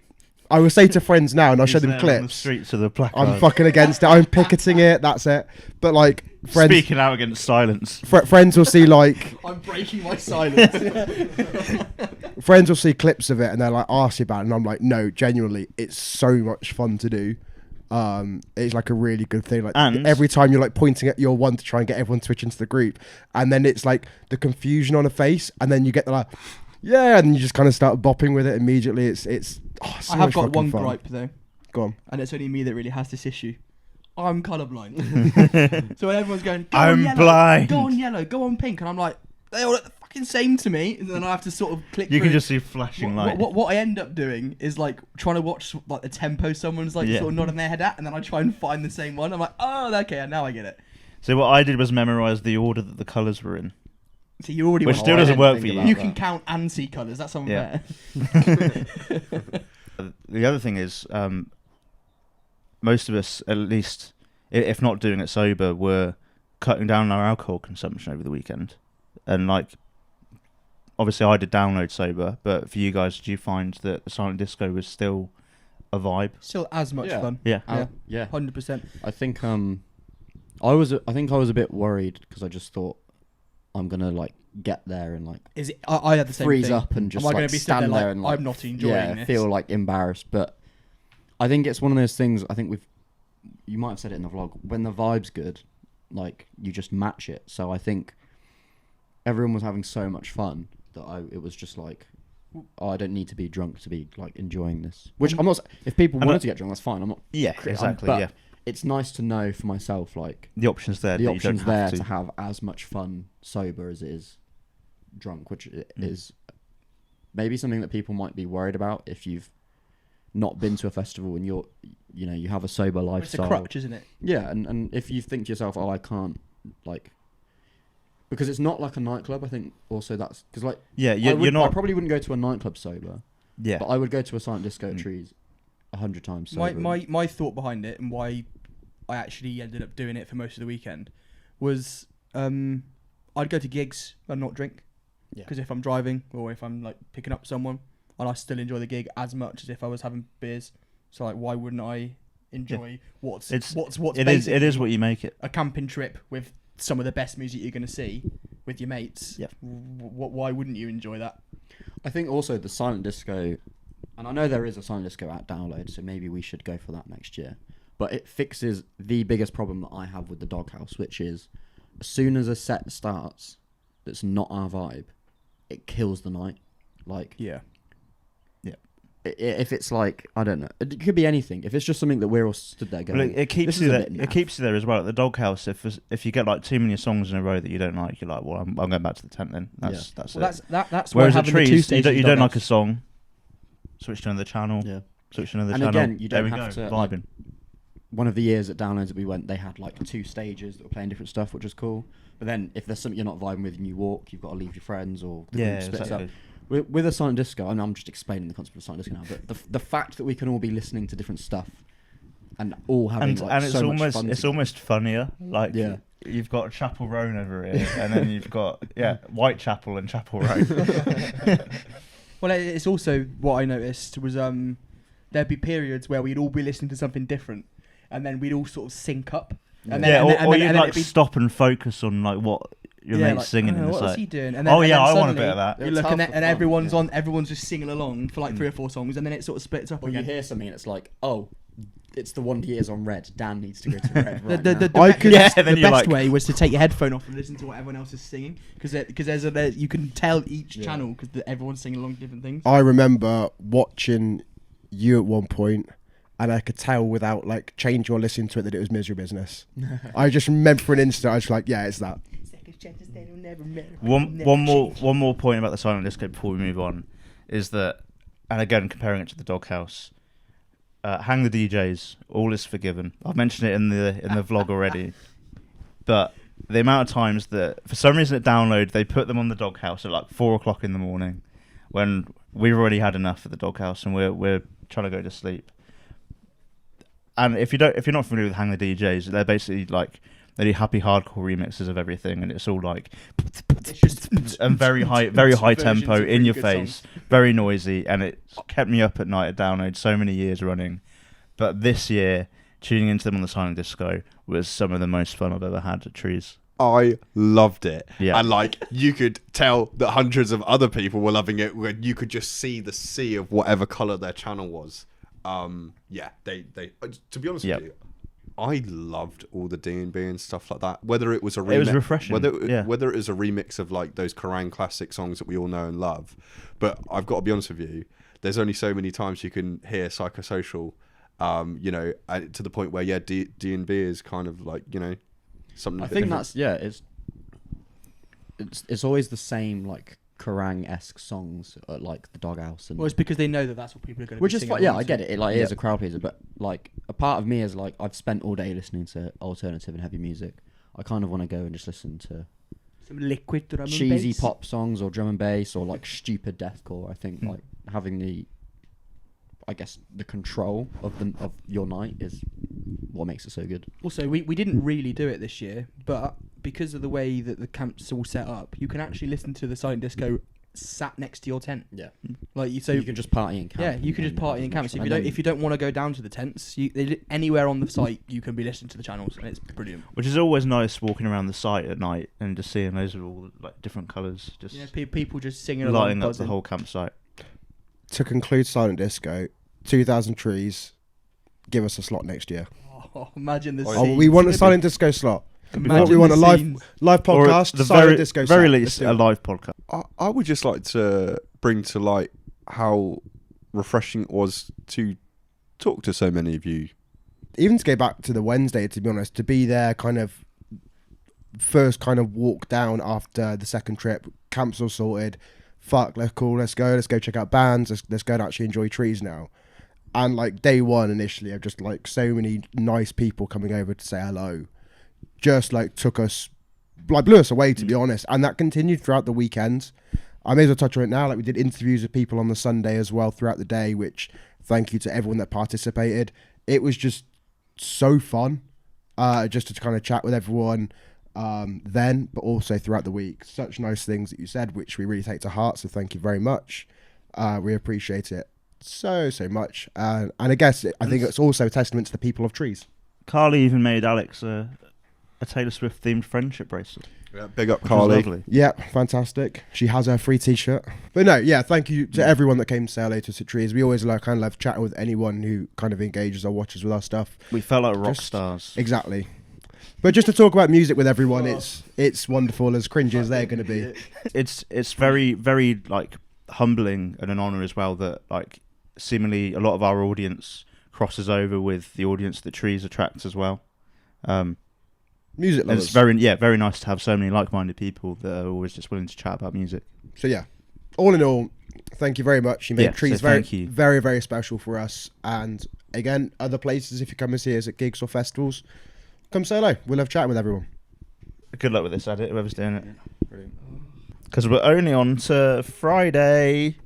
Speaker 3: I will say to friends now, and I'll show
Speaker 5: He's
Speaker 3: them
Speaker 5: there on the
Speaker 3: clips.
Speaker 5: streets of the placard.
Speaker 3: I'm fucking against it. I'm picketing it. That's it. But like friends,
Speaker 5: Speaking out against silence.
Speaker 3: friends will see like
Speaker 2: I'm breaking my silence.
Speaker 3: friends will see clips of it, and they're like, ask you about it, and I'm like, no, genuinely, it's so much fun to do. It's like a really good thing. Like
Speaker 5: And-
Speaker 3: every time you're like pointing at your one to try and get everyone to switch into the group, and then it's like the confusion on a face, and then you get the like, yeah, and you just kind of start bopping with it immediately. It's so
Speaker 2: I have
Speaker 3: much
Speaker 2: got
Speaker 3: fucking
Speaker 2: one
Speaker 3: fun.
Speaker 2: gripe though,
Speaker 3: Go on.
Speaker 2: and it's only me that really has this issue. I'm colourblind. So when everyone's going, go
Speaker 5: I'm
Speaker 2: on yellow,
Speaker 5: blind.
Speaker 2: go on yellow, go on pink, and I'm like, they all look the fucking same to me, and then I have to sort of click
Speaker 5: You
Speaker 2: through.
Speaker 5: can just see flashing light.
Speaker 2: What I end up doing is like trying to watch like the tempo someone's like
Speaker 5: Yeah.
Speaker 2: sort of nodding their head at, and then I try and find the same one. I'm like, oh, okay, now I get it.
Speaker 5: So what I did was memorise the order that the colours were in.
Speaker 2: So you already
Speaker 5: Which
Speaker 2: went,
Speaker 5: still
Speaker 1: I
Speaker 5: doesn't
Speaker 1: didn't
Speaker 5: work
Speaker 1: think
Speaker 5: for you.
Speaker 1: about
Speaker 2: you
Speaker 1: that.
Speaker 2: can count and see colours. That's unfair.
Speaker 5: The other thing is, most of us, at least, if not doing it sober, were cutting down our alcohol consumption over the weekend. And like, obviously I did download sober, but for you guys, did you find that the silent disco was still a vibe?
Speaker 2: Still as much
Speaker 1: Yeah.
Speaker 2: fun.
Speaker 5: Yeah.
Speaker 1: Yeah.
Speaker 2: 100%.
Speaker 1: I think I was a bit worried because I just thought I'm gonna like get there and like
Speaker 2: Is it? I had the same
Speaker 1: freeze
Speaker 2: thing.
Speaker 1: up and just
Speaker 2: Am I
Speaker 1: like
Speaker 2: gonna be
Speaker 1: stand
Speaker 2: stood
Speaker 1: there
Speaker 2: there
Speaker 1: and
Speaker 2: like,
Speaker 1: like
Speaker 2: I'm not enjoying this?
Speaker 1: feel like embarrassed. But I think it's one of those things. I think you might have said it in the vlog. When the vibe's good, like you just match it. So I think everyone was having so much fun that it was just like, oh, I don't need to be drunk to be like enjoying this. Which I'm not. If people wanted to get drunk, that's fine. I'm not.
Speaker 5: Yeah, exactly.
Speaker 1: But
Speaker 5: Yeah,
Speaker 1: it's nice to know for myself, like
Speaker 5: the options there.
Speaker 1: the
Speaker 5: that you don't
Speaker 1: options there
Speaker 5: have
Speaker 1: to
Speaker 5: to.
Speaker 1: have as much fun sober as it is drunk, which is maybe something that people might be worried about if you've not been to a festival and you have a sober
Speaker 2: It's a
Speaker 1: lifestyle.
Speaker 2: crutch, isn't it?
Speaker 1: Yeah, and if you think to yourself, oh, I can't, like, because it's not like a nightclub. I think also that's because like
Speaker 5: Yeah,
Speaker 1: I
Speaker 5: you're not.
Speaker 1: I probably wouldn't go to a nightclub sober,
Speaker 5: Yeah,
Speaker 1: but I would go to a silent disco at Trees 100 times sober.
Speaker 2: My thought behind it and why I actually ended up doing it for most of the weekend was I'd go to gigs and not drink
Speaker 1: Yeah.
Speaker 2: because if I'm driving or if I'm like picking up someone, and I still enjoy the gig as much as if I was having beers. So like, why wouldn't I enjoy what's
Speaker 5: it
Speaker 2: basically
Speaker 5: is what you make it.
Speaker 2: a camping trip with some of the best music you're going to see with your mates?
Speaker 5: Yep.
Speaker 2: Why wouldn't you enjoy that?
Speaker 1: I think also the silent disco, and I know there is a silent disco at Download, so maybe we should go for that next year. But it fixes the biggest problem that I have with the Doghouse, which is as soon as a set starts that's not our vibe, it kills the night. Like,
Speaker 2: Yeah.
Speaker 1: if it's like, I don't know, it could be anything. If it's just something that we're all stood there going,
Speaker 5: Well, it keeps
Speaker 1: this
Speaker 5: you
Speaker 1: is a
Speaker 5: there.
Speaker 1: bit
Speaker 5: It
Speaker 1: naff.
Speaker 5: keeps you there as well. At the Doghouse, if you get like too many songs in a row that you don't like, you're like, well, I'm going back to the tent then. That's
Speaker 2: Well,
Speaker 5: it.
Speaker 2: that's why
Speaker 5: Whereas at
Speaker 2: having the two
Speaker 5: Trees,
Speaker 2: stages
Speaker 5: you don't like a
Speaker 2: Doghouse-
Speaker 5: song, switch to another channel.
Speaker 1: Yeah.
Speaker 5: Switch to another
Speaker 1: And
Speaker 5: channel.
Speaker 1: again, you
Speaker 5: there
Speaker 1: don't
Speaker 5: we
Speaker 1: have
Speaker 5: go,
Speaker 1: to, like,
Speaker 5: vibing.
Speaker 1: One of the years at Downloads that we went, they had like 2 stages that were playing different stuff, which was cool. But then if there's something you're not vibing with and you walk, you've got to leave your friends or the
Speaker 5: Yeah,
Speaker 1: group splits
Speaker 5: exactly.
Speaker 1: up. With a silent disco, and I'm just explaining the concept of silent disco now, but the fact that we can all be listening to different stuff and all having
Speaker 5: And,
Speaker 1: like,
Speaker 5: and it's
Speaker 1: so much
Speaker 5: almost
Speaker 1: fun
Speaker 5: it's
Speaker 1: together.
Speaker 5: almost funnier. Like
Speaker 1: Yeah.
Speaker 5: you've got Chapel Roan over here, and then you've got Whitechapel and Chapel Roan.
Speaker 2: Well, it's also what I noticed was there'd be periods where we'd all be listening to something different, and then we'd all sort of sync up. And
Speaker 5: Yeah,
Speaker 2: then,
Speaker 5: or you'd
Speaker 2: then
Speaker 5: like
Speaker 2: it'd be,
Speaker 5: stop and focus on like what your mate's
Speaker 2: like,
Speaker 5: singing, and it's
Speaker 2: what's
Speaker 5: like,
Speaker 2: he doing? And
Speaker 5: oh
Speaker 2: and
Speaker 5: yeah,
Speaker 2: then
Speaker 5: I want a
Speaker 2: suddenly
Speaker 5: bit of that.
Speaker 2: You
Speaker 1: It's
Speaker 2: look
Speaker 1: half
Speaker 2: and,
Speaker 1: the
Speaker 2: and
Speaker 1: fun,
Speaker 2: everyone's
Speaker 1: yeah.
Speaker 2: everyone's just singing along for like 3 or 4 songs, and then it sort of splits up
Speaker 1: Or you
Speaker 2: again.
Speaker 1: hear something and it's like, oh, it's the Wonder Years on Red. Dan needs to go to Red right
Speaker 2: The
Speaker 1: now.
Speaker 3: I
Speaker 2: be-
Speaker 3: could-
Speaker 2: the best,
Speaker 5: Yeah, then
Speaker 2: the
Speaker 5: you're
Speaker 2: best
Speaker 5: like-
Speaker 2: way was to take your headphone off and listen to what everyone else is singing, because you can tell each
Speaker 1: Yeah.
Speaker 2: channel because everyone's singing along to different things.
Speaker 3: I remember watching you at one point, and I could tell without like changing or listening to it that it was Misery Business. I just remember for an instant, I was like, yeah, it's that.
Speaker 5: One more point about the silent disco before we move on is that, and again comparing it to the Doghouse, hang the DJs, all is forgiven. I've mentioned it in the vlog already, but the amount of times that for some reason at Download they put them on the Doghouse at like 4 o'clock in the morning, when we've already had enough of the Doghouse and we're trying to go to sleep. And if you're not familiar with Hang the DJs, they're basically like, they do happy hardcore remixes of everything, and it's all like
Speaker 2: It's just
Speaker 5: and very high
Speaker 2: Versions
Speaker 5: tempo,
Speaker 2: of
Speaker 5: in
Speaker 2: really
Speaker 5: your
Speaker 2: good
Speaker 5: face,
Speaker 2: songs.
Speaker 5: very noisy, and it kept me up at night. To download so many years running, but this year tuning into them on the silent disco was some of the most fun I've ever had at Trees.
Speaker 4: I loved it.
Speaker 5: Yeah.
Speaker 4: And like you could tell that hundreds of other people were loving it when you could just see the sea of whatever colour their channel was. They to be honest with you, I loved all the D&B and stuff like that. Whether it was a remix,
Speaker 5: it was refreshing.
Speaker 4: Whether it was a remix of like those Kerrang classic songs that we all know and love. But I've got to be honest with you, there's only so many times you can hear Psychosocial, to the point where D&B is kind of like, something.
Speaker 1: I think that's it's always the same like Kerrang-esque songs at like the Doghouse, and
Speaker 2: Well, it's because they know that that's what people are going to.
Speaker 1: which
Speaker 2: be
Speaker 1: is
Speaker 2: singing
Speaker 1: fine. Yeah,
Speaker 2: along
Speaker 1: I
Speaker 2: to.
Speaker 1: get it. It is a crowd pleaser, but like a part of me is like I've spent all day listening to alternative and heavy music. I kind of want to go and just listen to
Speaker 2: Some liquid drum and
Speaker 1: cheesy
Speaker 2: bass.
Speaker 1: pop songs or drum and bass or like stupid deathcore. I think like having the control of your night is what makes it so good.
Speaker 2: Also, we didn't really do it this year, but because of the way that the camp's all set up, you can actually listen to the silent disco sat next to your tent.
Speaker 1: Yeah,
Speaker 2: Like
Speaker 1: so you can just party in camp.
Speaker 2: Yeah, you can just party in camp. So if you don't want to go down to the tents, anywhere on the site you can be listening to the channels, and it's brilliant.
Speaker 5: Which is always nice walking around the site at night and just seeing those are all like different colours, just
Speaker 2: People just singing
Speaker 5: lighting
Speaker 2: along,
Speaker 5: up the whole campsite.
Speaker 3: To conclude Silent Disco, 2,000 Trees, give us a slot next year.
Speaker 2: Oh, imagine this.
Speaker 3: We want a Silent Disco slot.
Speaker 2: Imagine
Speaker 3: We want a
Speaker 2: the
Speaker 3: live
Speaker 2: scenes.
Speaker 3: podcast,
Speaker 5: or the
Speaker 3: Silent
Speaker 5: very,
Speaker 3: Disco
Speaker 5: very
Speaker 3: set.
Speaker 5: least a live podcast.
Speaker 4: I would just like to bring to light how refreshing it was to talk to so many of you.
Speaker 3: Even to go back to the Wednesday, to be honest, to be there kind of first kind of walk down after the second trip, camps all sorted, let's go check out bands, let's go and actually enjoy Trees now. And like day one initially of just like so many nice people coming over to say hello, just like blew us away, to be honest. And that continued throughout the weekend. I may as well touch on it now. Like we did interviews with people on the Sunday as well throughout the day, which thank you to everyone that participated. It was just so fun, just to kind of chat with everyone then, but also throughout the week. Such nice things that you said, which we really take to heart. So thank you very much. We appreciate it so much. And I guess I think it's also a testament to the people of Trees.
Speaker 5: Carly even made Alex a Taylor Swift themed friendship bracelet.
Speaker 4: Yeah, big up,
Speaker 5: Which was
Speaker 4: Carly.
Speaker 5: lovely.
Speaker 3: Yeah, fantastic. She has her free t-shirt. But no, yeah, thank you to everyone that came to say hello to us at Trees. We always kind of love chatting with anyone who kind of engages or watches with our stuff.
Speaker 5: We felt like rock
Speaker 3: Just-
Speaker 5: stars.
Speaker 3: Exactly. But just to talk about music with everyone, it's wonderful, as cringy as they're going to be.
Speaker 5: It's very, very like humbling and an honour as well that like seemingly a lot of our audience crosses over with the audience that Trees attracts as well.
Speaker 3: Music
Speaker 5: And
Speaker 3: lovers.
Speaker 5: it's very nice to have so many like-minded people that are always just willing to chat about music.
Speaker 3: So yeah, all in all, thank you very much. You made
Speaker 5: Yeah,
Speaker 3: Trees
Speaker 5: so
Speaker 3: very,
Speaker 5: thank you.
Speaker 3: very, very special for us. And again, other places, if you come and see us at gigs or festivals, come say hello. We'll have chatting with everyone.
Speaker 5: Good luck with this edit, whoever's doing it. Because we're only on to Friday.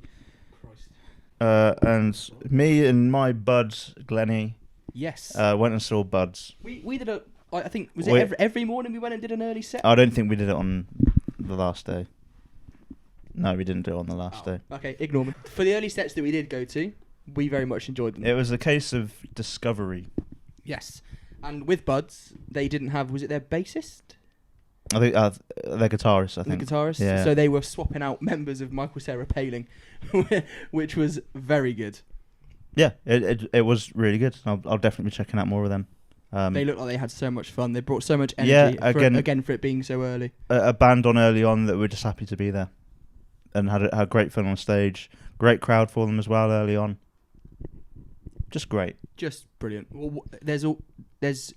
Speaker 5: And me and my bud, Glennie,
Speaker 2: Yes.
Speaker 5: went and saw Buds.
Speaker 2: We did I think was
Speaker 5: Wait.
Speaker 2: it every morning we went and did an early set.
Speaker 5: I don't think we did it on the last day. No, we didn't do it on the last day.
Speaker 2: Okay, ignore me. For the early sets that we did go to, we very much enjoyed them.
Speaker 5: It was a case of discovery.
Speaker 2: Yes. And with Buds, they didn't have, was it their bassist?
Speaker 5: I think their guitarist. I think
Speaker 2: The guitarist.
Speaker 5: Yeah.
Speaker 2: So they were swapping out members of Michael Cera Paling, which was very good.
Speaker 5: Yeah, it was really good. I'll definitely be checking out more of them.
Speaker 2: They looked like they had so much fun. They brought so much energy.
Speaker 5: Yeah,
Speaker 2: for it being so early.
Speaker 5: A band on early on that were just happy to be there, and had great fun on stage. Great crowd for them as well early on. Just great.
Speaker 2: Just brilliant. Well, there's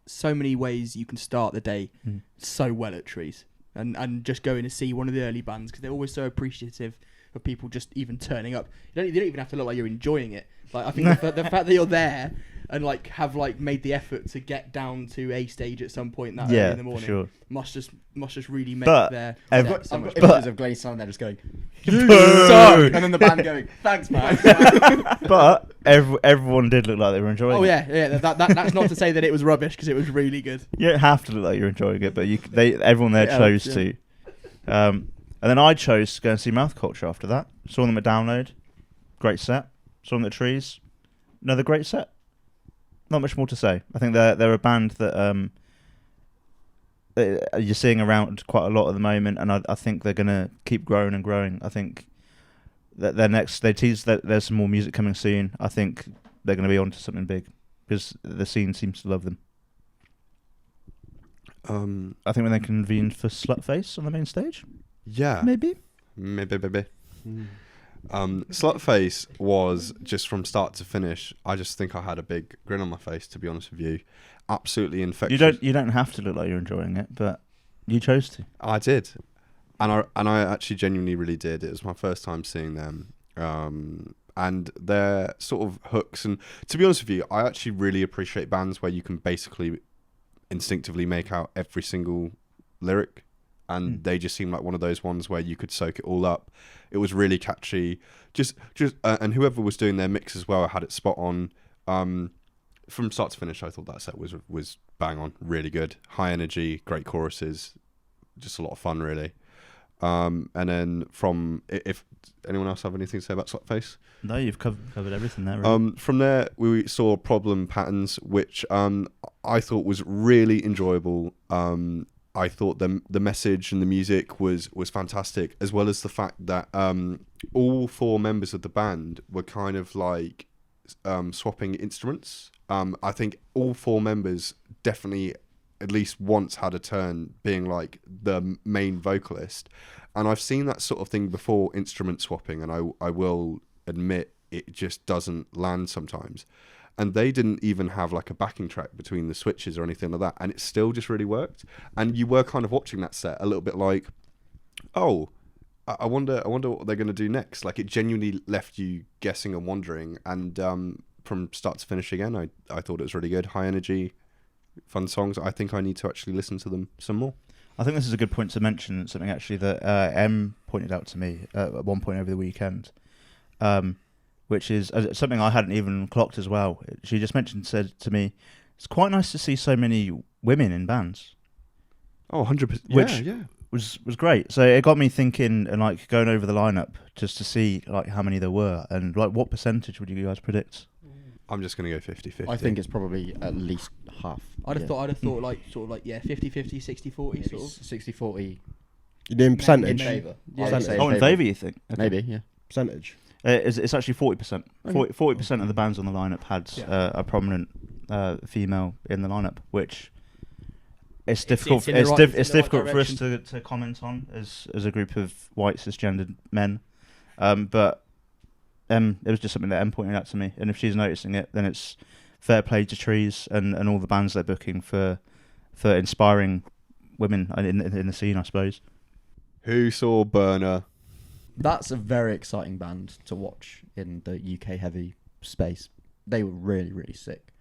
Speaker 2: so many ways you can start the day so well at Trees, and just going to see one of the early bands because they're always so appreciative of people just even turning up. You don't even have to look like you're enjoying it. Like I think the fact that you're there and like have like made the effort to get down to a stage at some point that early in the morning
Speaker 5: sure.
Speaker 2: must just really make
Speaker 5: But
Speaker 2: their
Speaker 5: I've
Speaker 2: set
Speaker 5: got-
Speaker 2: so
Speaker 1: I've
Speaker 2: much
Speaker 1: got
Speaker 2: better.
Speaker 1: images of Glennie standing there just going,
Speaker 5: Boo!
Speaker 1: suck! And then the band going, thanks, man.
Speaker 5: But everyone did look like they were enjoying
Speaker 2: Oh
Speaker 5: it.
Speaker 2: yeah. That's not to say that it was rubbish because it was really good.
Speaker 5: You don't have to look like you're enjoying it, but everyone there
Speaker 2: Yeah,
Speaker 5: chose
Speaker 2: yeah.
Speaker 5: to. And then I chose to go and see Mouthculture after that. Saw them at Download. Great set. Saw them at Trees. Another great set. Not much more to say. I think they're a band that you're seeing around quite a lot at the moment, and I think they're going to keep growing and growing. I think that they tease that there's some more music coming soon. I think they're going to be onto something big because the scene seems to love them. I think when they convened for Slutface on the main stage.
Speaker 4: Yeah.
Speaker 5: Maybe.
Speaker 4: Slutface was just from start to finish. I just think I had a big grin on my face, to be honest with you. Absolutely infectious.
Speaker 5: You don't have to look like you're enjoying it, but you chose to. I
Speaker 4: did, and I actually genuinely really did. It was my first time seeing them, and their sort of hooks. And to be honest with you, I actually really appreciate bands where you can basically instinctively make out every single lyric. And they just seem like one of those ones where you could soak it all up. It was really catchy. And whoever was doing their mix as well had it spot on. From start to finish, I thought that set was bang on, really good, high energy, great choruses, just a lot of fun, really. And then if anyone else have anything to say about Slutface?
Speaker 5: No, you've covered everything there. Really.
Speaker 4: From there, we saw Problem Patterns, which I thought was really enjoyable. I thought the message and the music was fantastic, as well as the fact that all four members of the band were kind of like swapping instruments. I think all four members definitely at least once had a turn being like the main vocalist. And I've seen that sort of thing before, instrument swapping, and I will admit it just doesn't land sometimes. And they didn't even have like a backing track between the switches or anything like that, and it still just really worked. And you were kind of watching that set a little bit like, oh, I wonder what they're going to do next. Like, it genuinely left you guessing and wondering. And from start to finish again, I thought it was really good, high energy, fun songs. I think I need to actually listen to them some more.
Speaker 5: I think this is a good point to mention, something actually that M pointed out to me at one point over the weekend. Which is something I hadn't even clocked as well. She just said to me, it's quite nice to see so many women in bands.
Speaker 4: Oh, 100%.
Speaker 5: Which was great. So it got me thinking and like going over the lineup just to see like how many there were and like what percentage would you guys predict?
Speaker 4: I'm just going to go 50-50.
Speaker 1: I think it's probably at least half.
Speaker 2: I'd have thought like sort of like 50-50, 60-40 sort of.
Speaker 1: 60-40.
Speaker 3: You doing percentage?
Speaker 1: In favour.
Speaker 2: Yeah.
Speaker 5: In favour, you think? Okay.
Speaker 1: Maybe, yeah.
Speaker 3: Percentage?
Speaker 5: It's actually 40%.
Speaker 1: Okay.
Speaker 5: 40% of the bands on the lineup had a prominent female in the lineup, which it's difficult. It's difficult for us to comment on as a group of white cisgendered men, but it was just something that Em pointed out to me. And if she's noticing it, then it's fair play to Trees and all the bands they're booking for inspiring women in the scene, I suppose.
Speaker 4: Who saw Burner?
Speaker 1: That's a very exciting band to watch in the UK heavy space. They were really, really sick.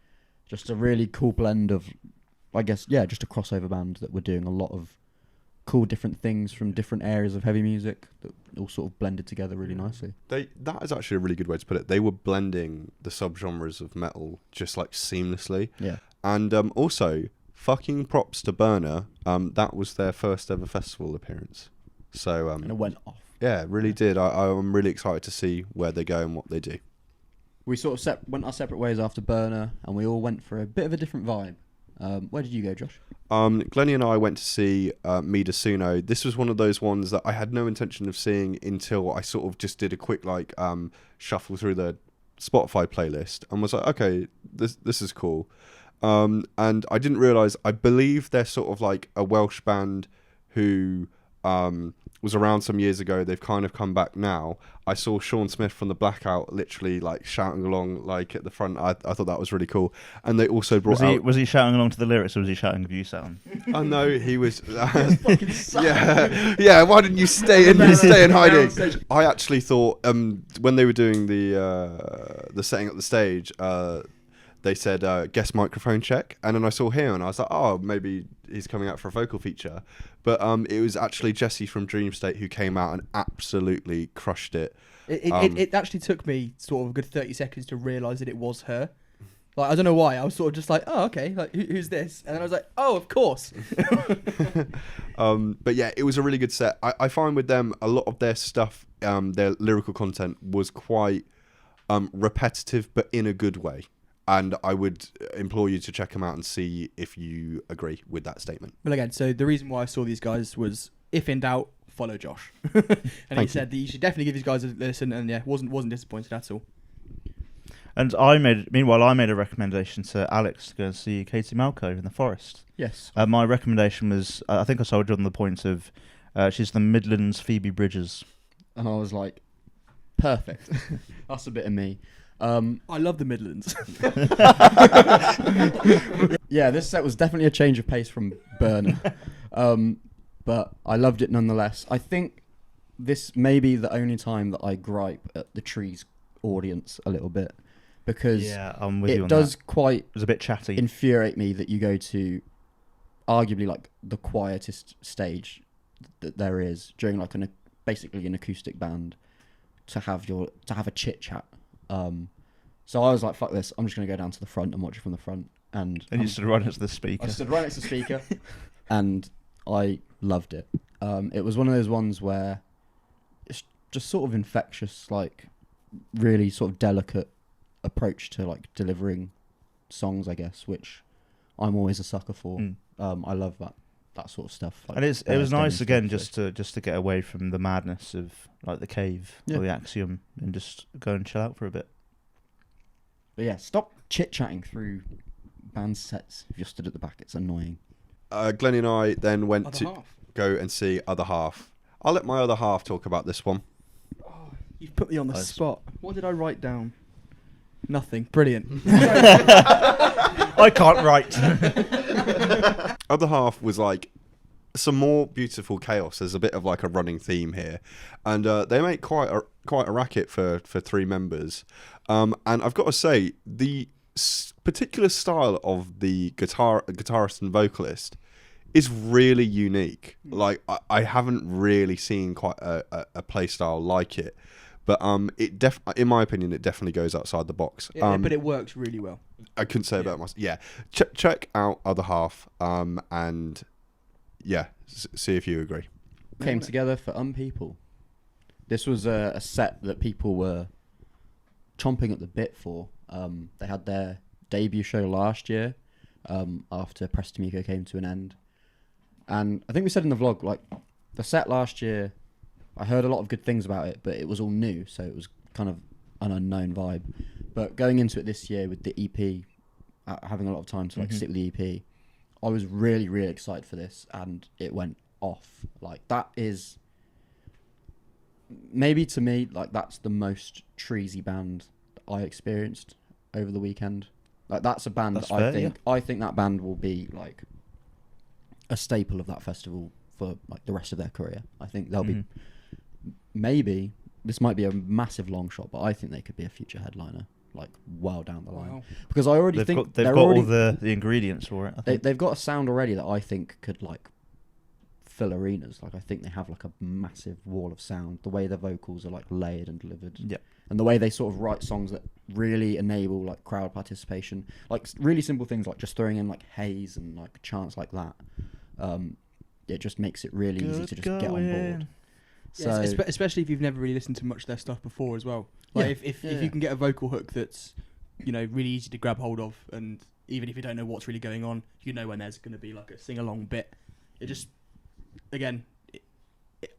Speaker 1: Just a really cool blend of, I guess, yeah, just a crossover band that were doing a lot of cool different things from different areas of heavy music that all sort of blended together really nicely.
Speaker 4: That is actually a really good way to put it. They were blending the subgenres of metal just like seamlessly.
Speaker 1: Yeah.
Speaker 4: And also, fucking props to Burner. That was their first ever festival appearance. So
Speaker 1: and it went off.
Speaker 4: Yeah, it really did. I'm really excited to see where they go and what they do.
Speaker 1: We sort of went our separate ways after Burner, and we all went for a bit of a different vibe. Where did you go, Josh?
Speaker 4: Glennie and I went to see Mida Suno. This was one of those ones that I had no intention of seeing until I sort of just did a quick shuffle through the Spotify playlist and was like, okay, this is cool. And I didn't realise, I believe they're sort of like a Welsh band who was around some years ago. They've kind of come back now. I saw Sean Smith from the Blackout literally like shouting along like at the front. I thought that was really cool. And they also brought
Speaker 5: was he shouting along to the lyrics or was he shouting abuse at them?
Speaker 4: Oh no, he was yeah, why didn't you stay in hiding? I actually thought when they were doing the setting up the stage, they said guest microphone check, and then I saw him and I was like, oh, maybe he's coming out for a vocal feature. But it was actually Jesse from Dream State who came out and absolutely crushed it.
Speaker 2: It actually took me sort of a good 30 seconds to realise that it was her. Like, I don't know why. I was sort of just like, oh, okay. Like, who's this? And then I was like, oh, of course.
Speaker 4: But yeah, it was a really good set. I find with them, a lot of their stuff, their lyrical content was quite repetitive, but in a good way. And I would implore you to check them out and see if you agree with that statement.
Speaker 2: But again, so the reason why I saw these guys was, if in doubt, follow Josh. And he said that you should definitely give these guys a listen, and yeah, wasn't disappointed at all.
Speaker 5: And meanwhile, I made a recommendation to Alex to go and see Katie Malco in the Forest.
Speaker 1: Yes.
Speaker 5: My recommendation was, I think I sold you on the point of, she's the Midlands Phoebe Bridgers.
Speaker 1: And I was like, perfect. That's a bit of me.
Speaker 2: I love the Midlands.
Speaker 1: Yeah, this set was definitely a change of pace from Burner. But I loved it nonetheless. I think this may be the only time that I gripe at the Trees audience a little bit. Because
Speaker 5: I'm with you on
Speaker 1: it does
Speaker 5: that.
Speaker 1: quite
Speaker 5: It was a bit chatty.
Speaker 1: infuriate me that you go to arguably like the quietest stage that there is during like basically an acoustic band to have a chit chat. So I was like, fuck this, I'm just gonna go down to the front and watch it from the front. And
Speaker 5: you stood right next to the speaker.
Speaker 1: I stood right next to the speaker and I loved it. It was one of those ones where it's just sort of infectious, like really sort of delicate approach to like delivering songs, I guess, which I'm always a sucker for. I love that sort of stuff. Like,
Speaker 5: and it was nice again
Speaker 1: just
Speaker 5: to get away from the madness of like the Cave or the Axiom and just go and chill out for a bit.
Speaker 1: But yeah, stop chit chatting through band sets if you're stood at the back. It's annoying.
Speaker 4: Glenn and I then went
Speaker 2: Other
Speaker 4: to
Speaker 2: half.
Speaker 4: go and see Other Half. I'll let my other half talk about this one.
Speaker 2: You've put me on the spot. What did I write down? Nothing. Brilliant.
Speaker 5: I can't write.
Speaker 4: Other Half was like some more beautiful chaos. There's a bit of like a running theme here, and they make quite a racket for 3 members. And I've got to say, the particular style of the guitarist and vocalist is really unique. Like I haven't really seen quite a play style like it. But in my opinion, it definitely goes outside the box.
Speaker 2: But it works really well.
Speaker 4: I couldn't say about myself. Yeah, check out Other Half, and yeah, see if you agree.
Speaker 1: Came together for People. This was a set that people were chomping at the bit for. They had their debut show last year, after Preston Miko came to an end, and I think we said in the vlog, like, the set last year, I heard a lot of good things about it, but it was all new, so it was kind of an unknown vibe. But going into it this year with the EP, having a lot of time to like sit with the EP, I was really, really excited for this, and it went off. Like, that is, maybe to me, like, that's the most Treesy band that I experienced over the weekend. Like, that's a band
Speaker 5: That's
Speaker 1: that
Speaker 5: fair,
Speaker 1: I think that band will be like a staple of that festival for like the rest of their career. I think they'll be, maybe this might be a massive long shot, but I think they could be a future headliner, like well down the line. Because I already think
Speaker 5: they've got all the ingredients for it. I think.
Speaker 1: They've got a sound already that I think could like fill arenas. Like, I think they have like a massive wall of sound. The way their vocals are like layered and delivered, and the way they sort of write songs that really enable like crowd participation, like really simple things like just throwing in like haze and like chants like that. It just makes it really easy to just get on board. So,
Speaker 2: especially if you've never really listened to much of their stuff before as well. Like, if you can get a vocal hook that's, you know, really easy to grab hold of, and even if you don't know what's really going on, you know when there's going to be like a sing-along bit. It just, again,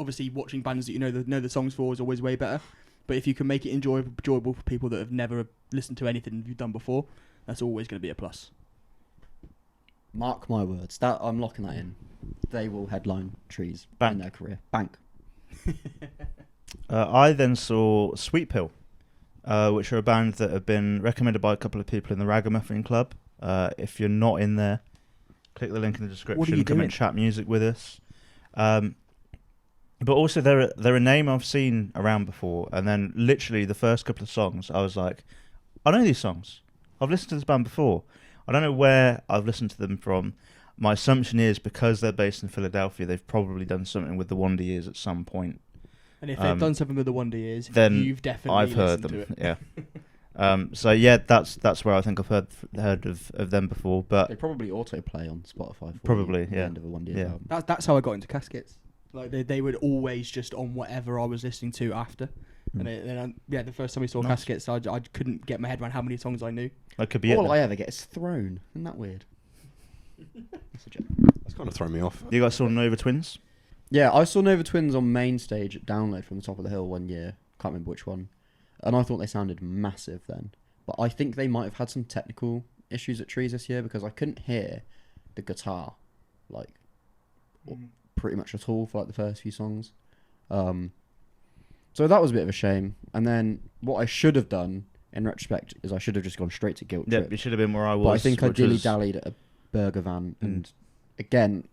Speaker 2: obviously watching bands that you know the songs for is always way better. But if you can make it enjoyable for people that have never listened to anything you've done before, that's always going to be a plus.
Speaker 1: mark my words, that I'm locking that in. They will headline Trees in their career. Bank.
Speaker 5: I then saw Sweet Pill, which are a band that have been recommended by a couple of people in the Ragamuffin Club. If you're not in there, click the link in the description. Come and chat music with us. But also, they're a name I've seen around before, and then literally the first couple of songs, I was like, I know these songs. I've listened to this band before. I don't know where I've listened to them from. My assumption is because they're based in Philadelphia, they've probably done something with the Wonder Years at some point.
Speaker 2: And if they've done something with the Wonder Years,
Speaker 5: then
Speaker 2: you've definitely
Speaker 5: I've heard
Speaker 2: listened
Speaker 5: them.
Speaker 2: to it.
Speaker 5: Yeah. So yeah, that's where I think I've heard of them before. But
Speaker 1: they probably autoplay on Spotify. For
Speaker 5: probably,
Speaker 1: at the end of a 1 year album.
Speaker 2: That's how I got into Caskets. Like they would always just on whatever I was listening to after. And the first time we saw Caskets, I couldn't get my head around how many songs I knew.
Speaker 5: That could be
Speaker 1: all I ever get is Throne. Isn't that weird?
Speaker 4: That's a joke. That's kind of thrown me off.
Speaker 5: You guys saw Nova Twins?
Speaker 1: Yeah, I saw Nova Twins on main stage at Download from the Top of the Hill 1 year. Can't remember which one. And I thought they sounded massive then. But I think they might have had some technical issues at Trees this year because I couldn't hear the guitar, like, pretty much at all for like the first few songs. So that was a bit of a shame. And then what I should have done in retrospect is I should have just gone straight to Guilt Trip.
Speaker 5: Yeah, it should have been where I was.
Speaker 1: But I think I dilly-dallied at a burger van. And again,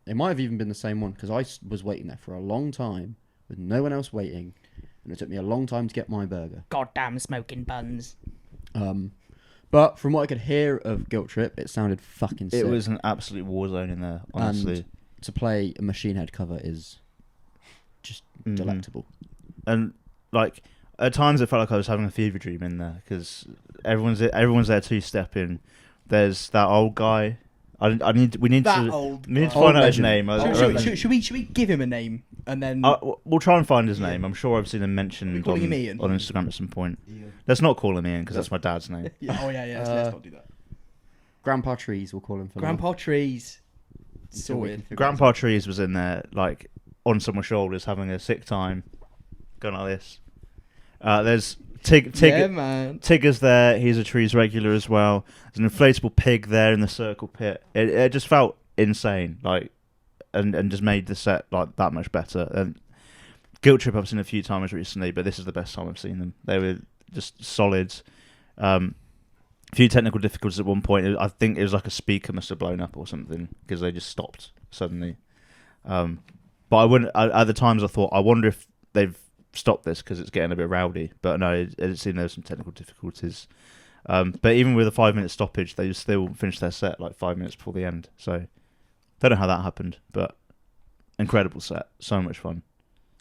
Speaker 1: it might have even been the same one because I was waiting there for a long time with no one else waiting. And it took me a long time to get my burger.
Speaker 2: Goddamn smoking buns.
Speaker 1: But from what I could hear of Guilt Trip, it sounded fucking sick.
Speaker 5: It was an absolute war zone in there, honestly.
Speaker 1: And to play a Machine Head cover is just delectable.
Speaker 5: And like at times, it felt like I was having a fever dream in there because everyone's there two-stepping. There's that old guy. We need to find out his name.
Speaker 2: Should we give him a name and then
Speaker 5: we'll try and find his name. I'm sure I've seen him mentioned on Instagram at some point.
Speaker 3: Ian.
Speaker 5: Let's not call him Ian because that's my dad's name.
Speaker 2: Oh yeah. Let's not do that.
Speaker 1: Grandpa Trees, we'll call him for
Speaker 2: Grandpa Trees.
Speaker 1: Sorted.
Speaker 5: Grandpa Trees was in there, like on someone's shoulders, having a sick time, going like this. There's
Speaker 2: Yeah, man.
Speaker 5: Tigger's there. He's a Trees regular as well. There's an inflatable pig there in the circle pit. It just felt insane, like, and just made the set like that much better. And Guilt Trip I've seen a few times recently, but this is the best time I've seen them. They were just solid. A few technical difficulties at one point. I think it was like a speaker must have blown up or something because they just stopped suddenly. But I wouldn't. At the times I thought, I wonder if they've stopped this because it's getting a bit rowdy. But no, it seemed there were some technical difficulties. But even with a 5-minute stoppage, they still finished their set like 5 minutes before the end. So don't know how that happened, but incredible set, so much fun.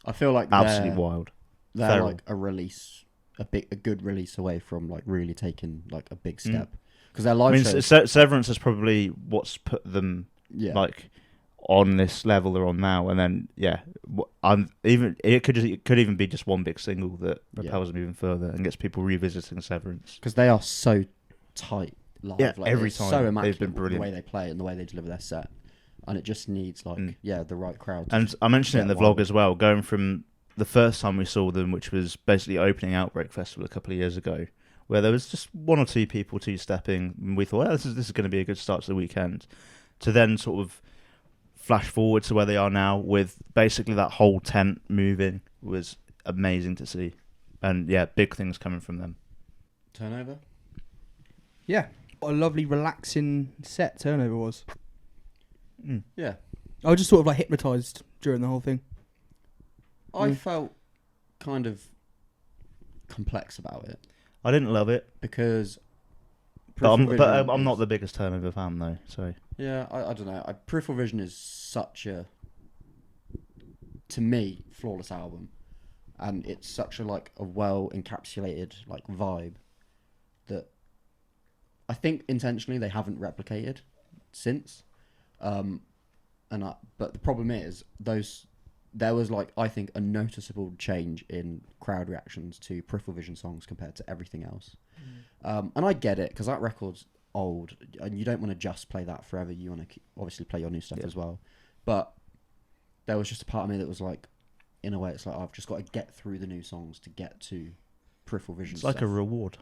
Speaker 1: I feel like
Speaker 5: absolutely wild.
Speaker 1: They're
Speaker 5: Feral.
Speaker 1: like a good release away from like really taking like a big step because their live shows.
Speaker 5: Severance is probably what's put them like on this level they're on now, and then it could even be just one big single that propels them even further and gets people revisiting Severance
Speaker 1: because they are so tight live.
Speaker 5: Yeah,
Speaker 1: like,
Speaker 5: every
Speaker 1: it's
Speaker 5: time
Speaker 1: so immaculate
Speaker 5: they've been brilliant.
Speaker 1: The way they play and the way they deliver their set, and it just needs like the right crowd.
Speaker 5: And I mentioned it in the vlog as well, going from the first time we saw them, which was basically opening Outbreak Festival a couple of years ago, where there was just one or two people two-stepping, and we thought, this is going to be a good start to the weekend, to then sort of flash forward to where they are now with basically that whole tent moving was amazing to see. And yeah, big things coming from them.
Speaker 1: Turnover?
Speaker 2: Yeah. What a lovely, relaxing set Turnover was.
Speaker 1: Yeah.
Speaker 2: I was just sort of like hypnotised during the whole thing.
Speaker 1: I felt kind of complex about it.
Speaker 5: I didn't love it
Speaker 1: because
Speaker 5: but I'm not the biggest Turnover fan though, so
Speaker 1: yeah, I don't know. Peripheral Vision is such a, to me, flawless album, and it's such a like a well encapsulated like vibe that I think intentionally they haven't replicated since. But the problem is there was like I think a noticeable change in crowd reactions to Peripheral Vision songs compared to everything else. And I get it because that record's old and you don't want to just play that forever. You want to obviously play your new stuff as well. But there was just a part of me that was like, in a way, it's like I've just got to get through the new songs to get to Peripheral Vision.
Speaker 5: It's like a reward.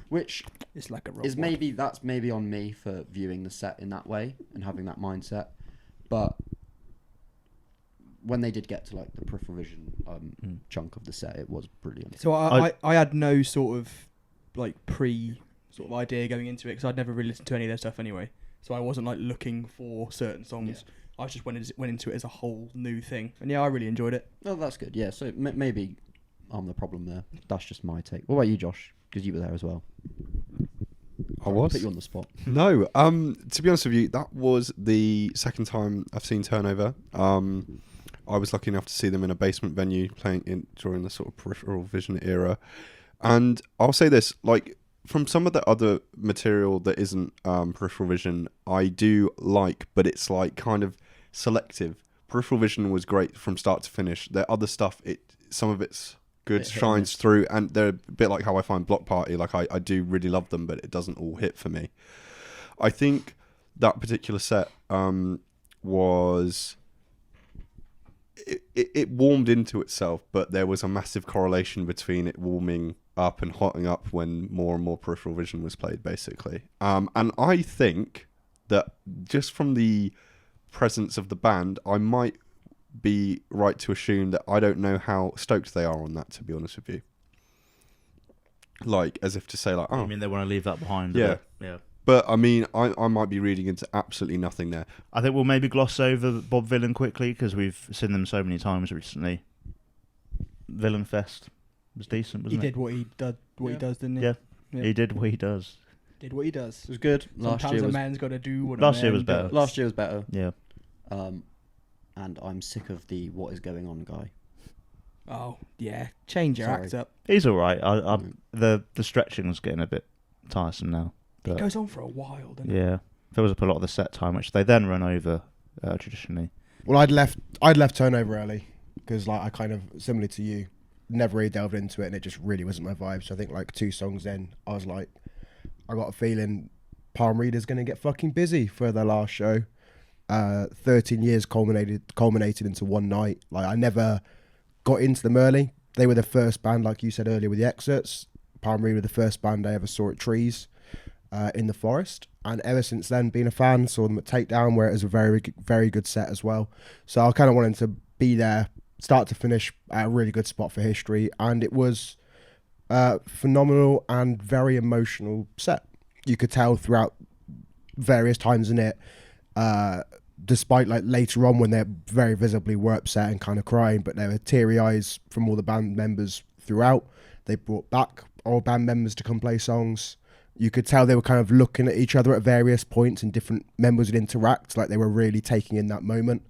Speaker 1: Which
Speaker 2: it's like a reward.
Speaker 1: Is that's maybe on me for viewing the set in that way and having that mindset. But when they did get to like the Peripheral Vision chunk of the set, it was brilliant.
Speaker 2: So I had no sort of like sort of idea going into it because I'd never really listened to any of their stuff anyway. So I wasn't like looking for certain songs. Yeah. I just went into it as a whole new thing, and yeah, I really enjoyed it.
Speaker 1: Oh, that's good. Yeah, so maybe I'm the problem there. That's just my take. What about you, Josh? Because you were there as well.
Speaker 4: I was.
Speaker 1: Put you on the spot.
Speaker 4: No, to be honest with you, that was the second time I've seen Turnover. I was lucky enough to see them in a basement venue playing during the sort of Peripheral Vision era. And I'll say this, like, from some of the other material that isn't Peripheral Vision, I do like, but it's like kind of selective. Peripheral Vision was great from start to finish. The other stuff, some of it's good, shines through, and they're a bit like how I find Block Party. Like, I do really love them, but it doesn't all hit for me. I think that particular set was... It warmed into itself, but there was a massive correlation between it warming up and hotting up when more and more Peripheral Vision was played, basically. And I think that just from the presence of the band, I might be right to assume that I don't know how stoked they are on that, to be honest with you. Like, as if to say, like, oh...
Speaker 5: You mean they want to leave that behind?
Speaker 4: Yeah.
Speaker 5: Yeah.
Speaker 4: But, I mean, I might be reading into absolutely nothing there.
Speaker 5: I think we'll maybe gloss over Bob Villain quickly, because we've seen them so many times recently. Villain Fest was decent, wasn't it?
Speaker 2: He did what he does, didn't he?
Speaker 5: Yeah. He did what he does.
Speaker 2: Did what he does.
Speaker 1: It was good.
Speaker 2: Sometimes a man's got to do what
Speaker 5: Last
Speaker 2: a
Speaker 5: year
Speaker 2: man
Speaker 5: was better.
Speaker 2: does.
Speaker 1: Last year was better.
Speaker 5: Yeah.
Speaker 1: And I'm sick of the what is going on guy.
Speaker 2: Oh, yeah. Change your
Speaker 1: Sorry.
Speaker 2: act up.
Speaker 5: He's all right. The stretching was getting a bit tiresome now.
Speaker 2: It goes on for a while, doesn't it?
Speaker 5: Yeah. Fills up a lot of the set time, which they then run over traditionally.
Speaker 3: Well, I'd left Turnover early because, like, I kind of, similar to you, never really delved into it, and it just really wasn't my vibe. So I think, like, 2 songs in, I was like, I got a feeling Palm Reader's going to get fucking busy for their last show. 13 years culminated into one night. Like, I never got into them early. They were the first band, like you said earlier, with the Excerpts. Palm Reader were the first band I ever saw at Trees in the Forest. And ever since then, been a fan. Saw them at Takedown, where it was a very, very good set as well. So I kind of wanted to be there, start to finish, at a really good spot for history. And it was phenomenal and very emotional set. You could tell throughout various times in it, despite, like, later on when they very visibly were upset and kind of crying, but there were teary eyes from all the band members throughout. They brought back all band members to come play songs. You could tell they were kind of looking at each other at various points, and different members would interact, like they were really taking in that moment.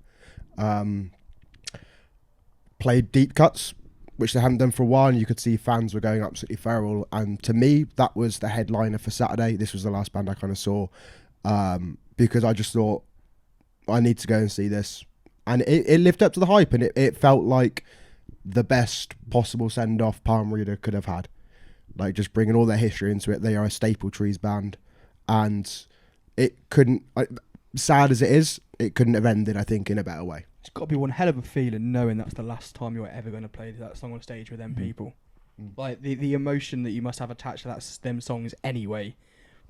Speaker 3: Played deep cuts, which they hadn't done for a while, and you could see fans were going absolutely feral. And to me, that was the headliner for Saturday. This was the last band I kind of saw, because I just thought, I need to go and see this. And it lived up to the hype, and it felt like the best possible send-off Palm Reader could have had. Like, just bringing all their history into it. They are a staple Trees band, and it couldn't, sad as it is, it couldn't have ended, I think, in a better way.
Speaker 2: It's got to be one hell of a feeling knowing that's the last time you're ever going to play that song on stage with them people. Like, the emotion that you must have attached to them songs anyway,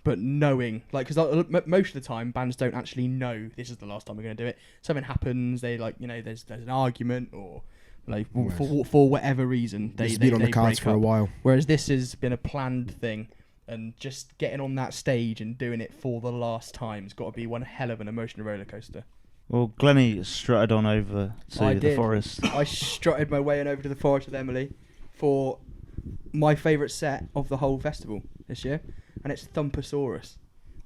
Speaker 2: but knowing, like, because most of the time bands don't actually know this is the last time we're going to do it. Something happens, they, like, you know, there's an argument, or like for whatever reason
Speaker 3: It's been on the cards for a while.
Speaker 2: Whereas this has been a planned thing, and just getting on that stage and doing it for the last time has got to be one hell of an emotional roller coaster.
Speaker 5: Well, Glennie strutted on over to the Forest.
Speaker 2: I strutted my way on over to the Forest with Emily for my favourite set of the whole festival this year, and it's Thumposaurus.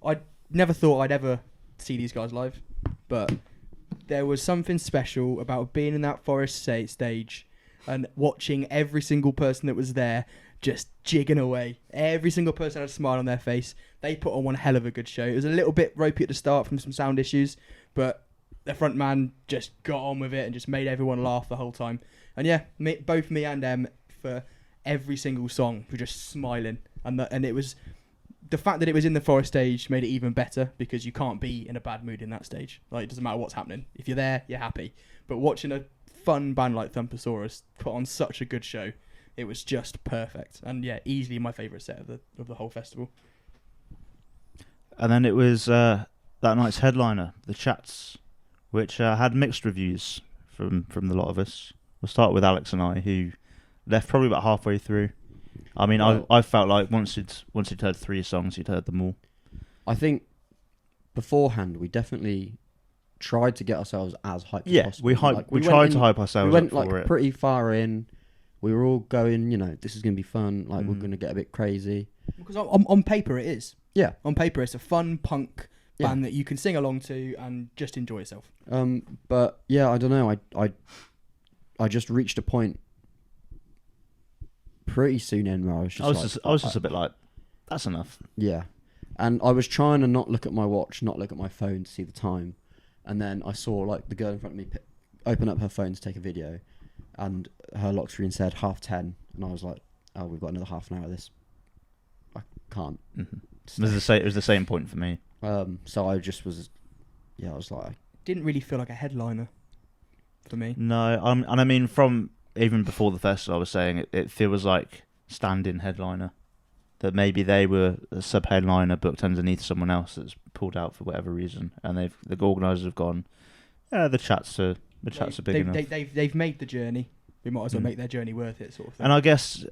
Speaker 2: I never thought I'd ever see these guys live, but there was something special about being in that Forest stage and watching every single person that was there just jigging away. Every single person had a smile on their face. They put on one hell of a good show. It was a little bit ropey at the start from some sound issues, but the front man just got on with it and just made everyone laugh the whole time. And yeah, both me and Em, for every single song, were just smiling. And it was... The fact that it was in the Forest stage made it even better, because you can't be in a bad mood in that stage. Like, it doesn't matter what's happening. If you're there, you're happy. But watching a fun band like Thumposaurus put on such a good show, it was just perfect. And yeah, easily my favourite set of the whole festival.
Speaker 5: And then it was that night's headliner, The Chats, which had mixed reviews from the lot of us. We'll start with Alex and I, who left probably about halfway through. I mean, I felt like once he'd heard 3 songs, he'd heard them all.
Speaker 1: I think beforehand we definitely tried to get ourselves as hyped as possible.
Speaker 5: We tried to hype ourselves.
Speaker 1: We went
Speaker 5: up for it.
Speaker 1: Pretty far in. We were all going, this is going to be fun. Like, we're going to get a bit crazy.
Speaker 2: Because on paper it is.
Speaker 1: Yeah.
Speaker 2: On paper it's a fun punk band that you can sing along to and just enjoy yourself.
Speaker 1: But yeah, I don't know. I just reached a point pretty soon in where I was
Speaker 5: just a bit like, that's enough.
Speaker 1: Yeah. And I was trying to not look at my watch, not look at my phone to see the time. And then I saw like the girl in front of me open up her phone to take a video, and her lock screen said 10:30, and I was like, oh, we've got another half an hour of this. I can't.
Speaker 5: Mm-hmm. It was the same point for me.
Speaker 1: So I just was, I was like,
Speaker 2: didn't really feel like a headliner for me.
Speaker 5: No, and I mean from even before the festival, I was saying it feels like stand-in headliner. That maybe they were a sub-headliner booked underneath someone else that's pulled out for whatever reason, and the organisers have gone, the chats are big enough.
Speaker 2: They've made the journey. We might as well make their journey worth it, sort of thing.
Speaker 5: And I guess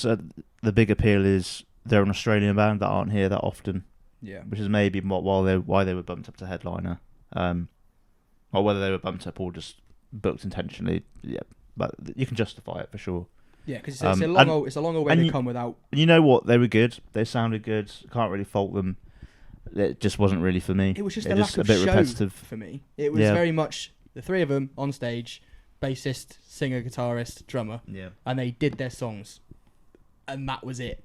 Speaker 5: the big appeal is they're an Australian band that aren't here that often.
Speaker 2: Yeah,
Speaker 5: which is maybe why they were bumped up to headliner, or whether they were bumped up or just booked intentionally. Yeah, but you can justify it for sure.
Speaker 2: Yeah, because it's a long old way to come without.
Speaker 5: You know what? They were good. They sounded good. Can't really fault them. It just wasn't really for me.
Speaker 2: It was just a lack of show repetitive for me. It was very much the three of them on stage, bassist, singer, guitarist, drummer.
Speaker 5: Yeah,
Speaker 2: and they did their songs, and that was it.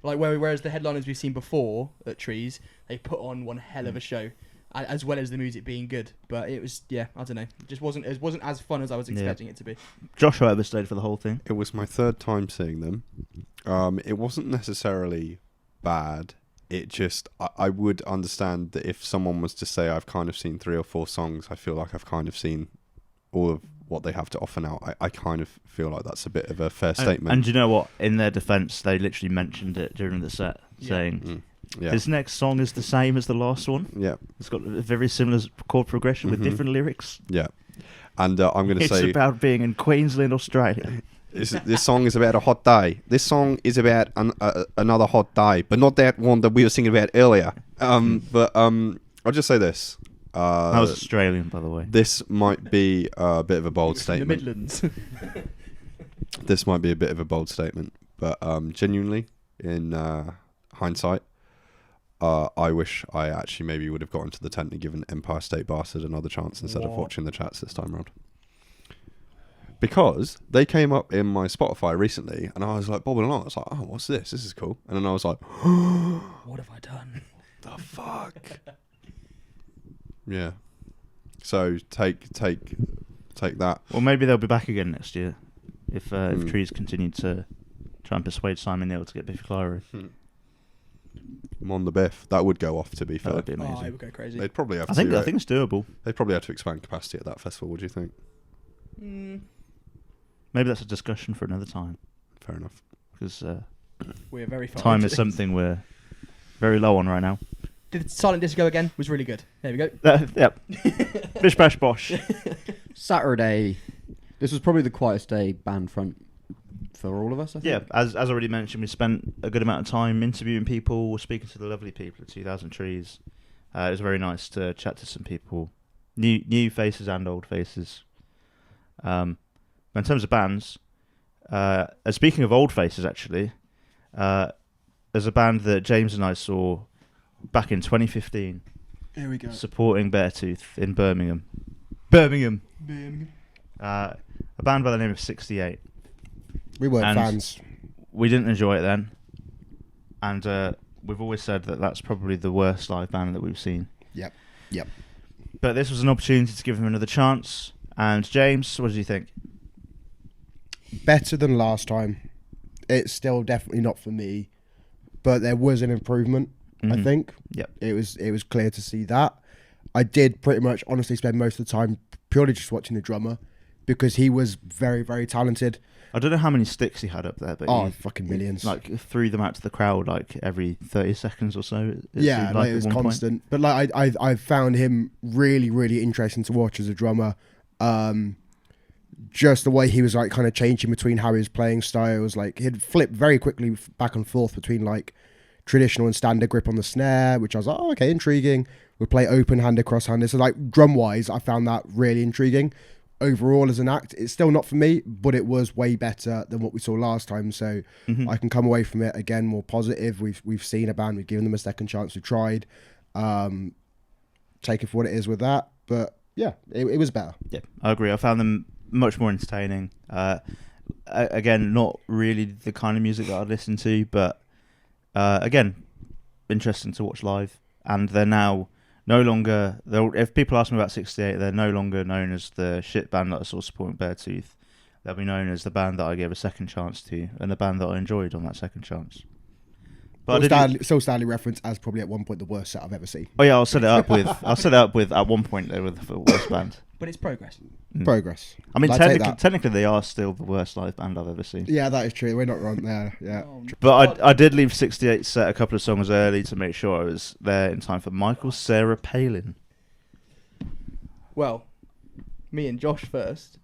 Speaker 2: Like whereas the headliners we've seen before at Trees, they put on one hell of a show, as well as the music being good. But it was, I don't know, it just wasn't as fun as I was expecting it to be.
Speaker 5: Josh, however, stayed for the whole thing.
Speaker 4: It was my third time seeing them. It wasn't necessarily bad. It just, I would understand that if someone was to say I've kind of seen 3 or 4 songs, I feel like I've kind of seen all of what they have to offer now. I kind of feel like that's a bit of a fair statement.
Speaker 5: And you know what? In their defence, they literally mentioned it during the set, saying his next song is the same as the last one.
Speaker 4: Yeah,
Speaker 5: it's got a very similar chord progression with different lyrics.
Speaker 4: Yeah, and I'm going to say
Speaker 5: it's about being in Queensland, Australia.
Speaker 4: This song is about a hot day. This song is about another hot day, but not that one that we were singing about earlier. But I'll just say this.
Speaker 5: I was Australian, by the way.
Speaker 4: This might be a bit of a bold statement.
Speaker 2: The Midlands.
Speaker 4: This might be a bit of a bold statement, but genuinely, in hindsight, I wish I actually maybe would have gotten to the tent and given Empire State Bastard another chance instead of watching the chats this time around. Because they came up in my Spotify recently, and I was like bobbing along. I was like, "Oh, what's this? This is cool." And then I was like,
Speaker 2: "What have I done?
Speaker 4: The fuck?" Yeah. So take that.
Speaker 5: Well, maybe they'll be back again next year if Trees continue to try and persuade Simon Neil to get Biffy Clyro.
Speaker 4: I'm on the Biff. That would go off, to be fair.
Speaker 5: That would be amazing.
Speaker 2: It would go crazy.
Speaker 4: They'd probably have
Speaker 5: I think it's doable.
Speaker 4: They'd probably have to expand capacity at that festival. What do you think?
Speaker 5: Maybe that's a discussion for another time.
Speaker 4: Fair enough.
Speaker 5: Because
Speaker 2: we're very far
Speaker 5: time is something we're very low on right now.
Speaker 2: Did Silent Disco again? Was really good. There we go.
Speaker 5: Yep. Bish bash bosh.
Speaker 1: Saturday. This was probably the quietest day band front for all of us, I think.
Speaker 5: Yeah, as already mentioned, we spent a good amount of time interviewing people, speaking to the lovely people at 2000 Trees. It was very nice to chat to some people, new faces and old faces. In terms of bands, speaking of old faces, actually, there's a band that James and I saw back in 2015.
Speaker 3: Here we go.
Speaker 5: Supporting Beartooth in Birmingham. A band by the name of 68.
Speaker 3: We weren't fans.
Speaker 5: We didn't enjoy it then. And we've always said that that's probably the worst live band that we've seen.
Speaker 3: Yep.
Speaker 5: But this was an opportunity to give them another chance. And James, what did you think?
Speaker 3: Better than last time. It's still definitely not for me, but there was an improvement. I think.
Speaker 5: Yep.
Speaker 3: It was clear to see that. I did pretty much honestly spend most of the time purely just watching the drummer because he was very, very talented.
Speaker 5: I don't know how many sticks he had up there, but
Speaker 3: fucking millions.
Speaker 5: Like threw them out to the crowd like every 30 seconds or so.
Speaker 3: It was constant. But like I found him really, really interesting to watch as a drummer. Just the way he was like kind of changing between how he was playing styles. Like he'd flip very quickly back and forth between like traditional and standard grip on the snare, which I was like, oh, okay, intriguing. We'd play open-handed, cross-handed. So like drum-wise, I found that really intriguing. Overall, as an act, it's still not for me, but it was way better than what we saw last time. So I can come away from it again more positive. We've seen a band, we've given them a second chance, we tried. Take it for what it is with that. But yeah, it was better.
Speaker 5: Yeah, I agree. I found them much more entertaining. Again, not really the kind of music that I'd listen to, but again, interesting to watch live. And they're now no longer. If people ask me about 68, they're no longer known as the shit band that I saw supporting Beartooth. They'll be known as the band that I gave a second chance to, and the band that I enjoyed on that second chance. But
Speaker 3: So Stanley reference as probably at one point the worst set I've ever seen.
Speaker 5: Oh yeah, I'll set it up with at one point they were the worst band.
Speaker 2: But it's progress.
Speaker 3: Progress.
Speaker 5: I mean, technically they are still the worst live band I've ever seen.
Speaker 3: Yeah, that is true. We're not wrong there. Yeah.
Speaker 5: But I did leave 68 set a couple of songs early to make sure I was there in time for Michael Sarah Palin.
Speaker 2: Well, me and Josh first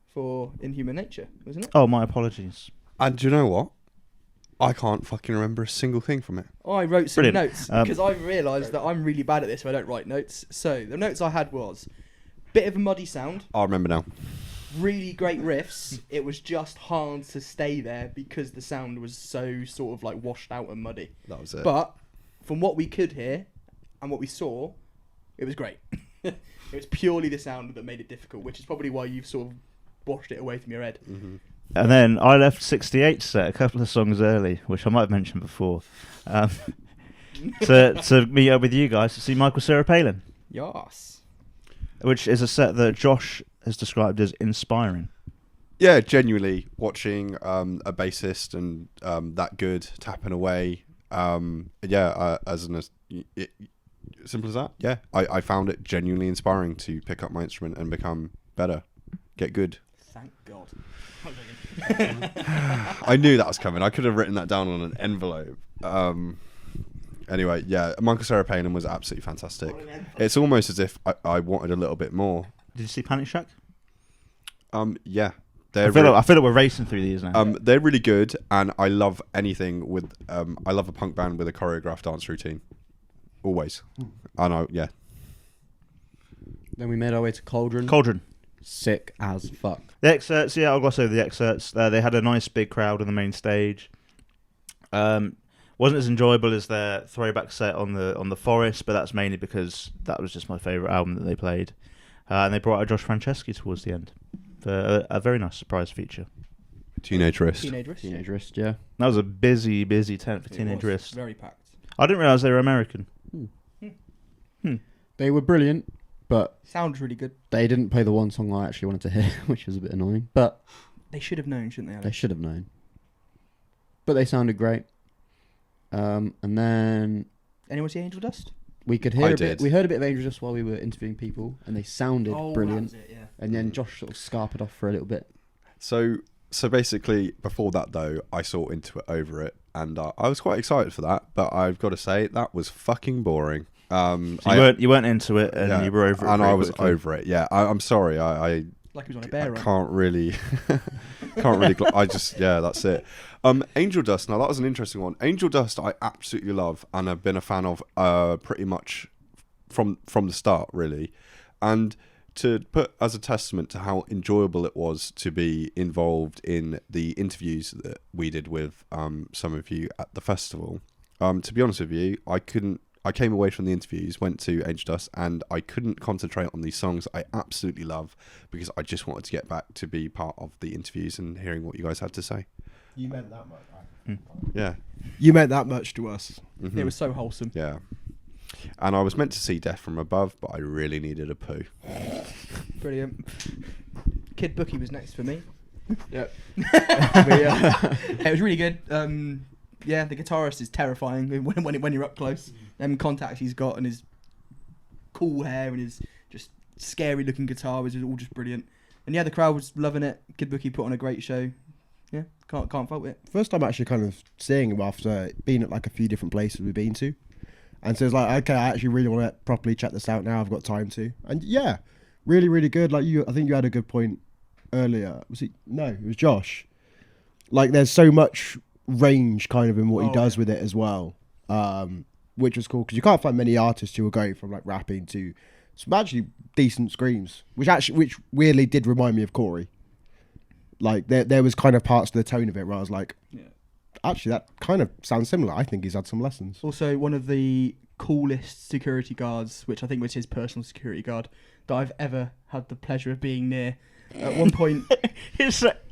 Speaker 2: for Inhuman Nature, wasn't it?
Speaker 5: Oh, my apologies.
Speaker 4: And do you know what? I can't fucking remember a single thing from it.
Speaker 2: I wrote some
Speaker 5: Brilliant.
Speaker 2: notes because I realised that I'm really bad at this, so I don't write notes. So the notes I had was bit of a muddy sound.
Speaker 4: I remember now.
Speaker 2: Really great riffs. It was just hard to stay there because the sound was so sort of like washed out and muddy.
Speaker 4: That was it.
Speaker 2: But from what we could hear and what we saw, it was great. It was purely the sound that made it difficult, which is probably why you've sort of washed it away from your head.
Speaker 4: Mm-hmm.
Speaker 5: And then I left 68 set a couple of songs early, which I might have mentioned before, to meet up with you guys to see Michael Sarah Palin.
Speaker 2: Yes.
Speaker 5: Which is a set that Josh has described as inspiring.
Speaker 4: Yeah, genuinely watching a bassist and that good tapping away. Simple as that. Yeah, I found it genuinely inspiring to pick up my instrument and become better, get good.
Speaker 2: Thank God.
Speaker 4: I knew that was coming. I could have written that down on an envelope. Anyway, yeah, Michael Sarah Palin was absolutely fantastic. It's almost as if I wanted a little bit more.
Speaker 5: Did you see Panic Shack?
Speaker 4: Yeah.
Speaker 5: I feel like we're racing through these now.
Speaker 4: They're really good, and I love anything with. I love a punk band with a choreographed dance routine. Always. I know, yeah.
Speaker 1: Then we made our way to Cauldron. Sick as fuck.
Speaker 5: The excerpts, yeah, I'll gloss over the excerpts. They had a nice big crowd on the main stage. Wasn't as enjoyable as their throwback set on the Forest, but that's mainly because that was just my favourite album that they played. And they brought out Josh Franceschi towards the end for a very nice surprise feature.
Speaker 4: Teenage Wrist.
Speaker 1: Teenage Wrist, yeah.
Speaker 5: That was a busy tent for Teenage Wrist.
Speaker 2: Very packed.
Speaker 5: I didn't realise they were American.
Speaker 1: They were brilliant, but
Speaker 2: sounds really good.
Speaker 1: They didn't play the one song I actually wanted to hear, which was a bit annoying. But
Speaker 2: they should have known, shouldn't they, Alex?
Speaker 1: They should have known. But they sounded great. And then
Speaker 2: anyone see Angel Dust?
Speaker 1: We could hear we heard a bit of Angel Dust while we were interviewing people, and they sounded brilliant.
Speaker 2: That was it, yeah.
Speaker 1: And then Josh sort of scarpered off for a little bit.
Speaker 4: So basically, before that though, I saw Into It Over It, and I was quite excited for that. But I've got to say, that was fucking boring.
Speaker 5: So you weren't into it, and you were over it.
Speaker 4: And I was over it. Yeah, I'm sorry. I
Speaker 2: like he was on a bear run.
Speaker 4: Can't really. I just that's it. Angel Dust. Now that was an interesting one. Angel Dust, I absolutely love, and I've been a fan of pretty much from the start, really. And to put as a testament to how enjoyable it was to be involved in the interviews that we did with some of you at the festival. To be honest with you, I came away from the interviews, went to Angel Dust, and I couldn't concentrate on these songs I absolutely love because I just wanted to get back to be part of the interviews and hearing what you guys had to say.
Speaker 3: You meant that much. Right?
Speaker 4: Yeah.
Speaker 3: You meant that much to us.
Speaker 2: Mm-hmm. It was so wholesome.
Speaker 4: Yeah. And I was meant to see Death from Above, but I really needed a poo.
Speaker 2: Brilliant. Kid Bookie was next for me.
Speaker 1: Yep.
Speaker 2: It was really good. Yeah, the guitarist is terrifying when you're up close. Them contacts he's got and his cool hair and his just scary looking guitar was all just brilliant. And yeah, the crowd was loving it. Kid Bookie put on a great show. Yeah, can't fault it.
Speaker 3: First time actually kind of seeing him after being at like a few different places we've been to. And so it's like, okay, I actually really want to properly check this out now. I've got time to. And yeah, really, really good. Like I think you had a good point earlier. Was it? No, it was Josh. Like there's so much range kind of in what he does with it as well, which was cool because you can't find many artists who are going from like rapping to some actually decent screams, which weirdly did remind me of Corey. Like there was kind of parts to the tone of it where I was like, actually that kind of sounds similar. I think he's had some lessons.
Speaker 2: Also, one of the coolest security guards, which I think was his personal security guard, that I've ever had the pleasure of being near. At one point,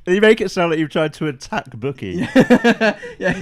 Speaker 5: You make it sound like you've tried to attack Bookie.
Speaker 2: Yeah,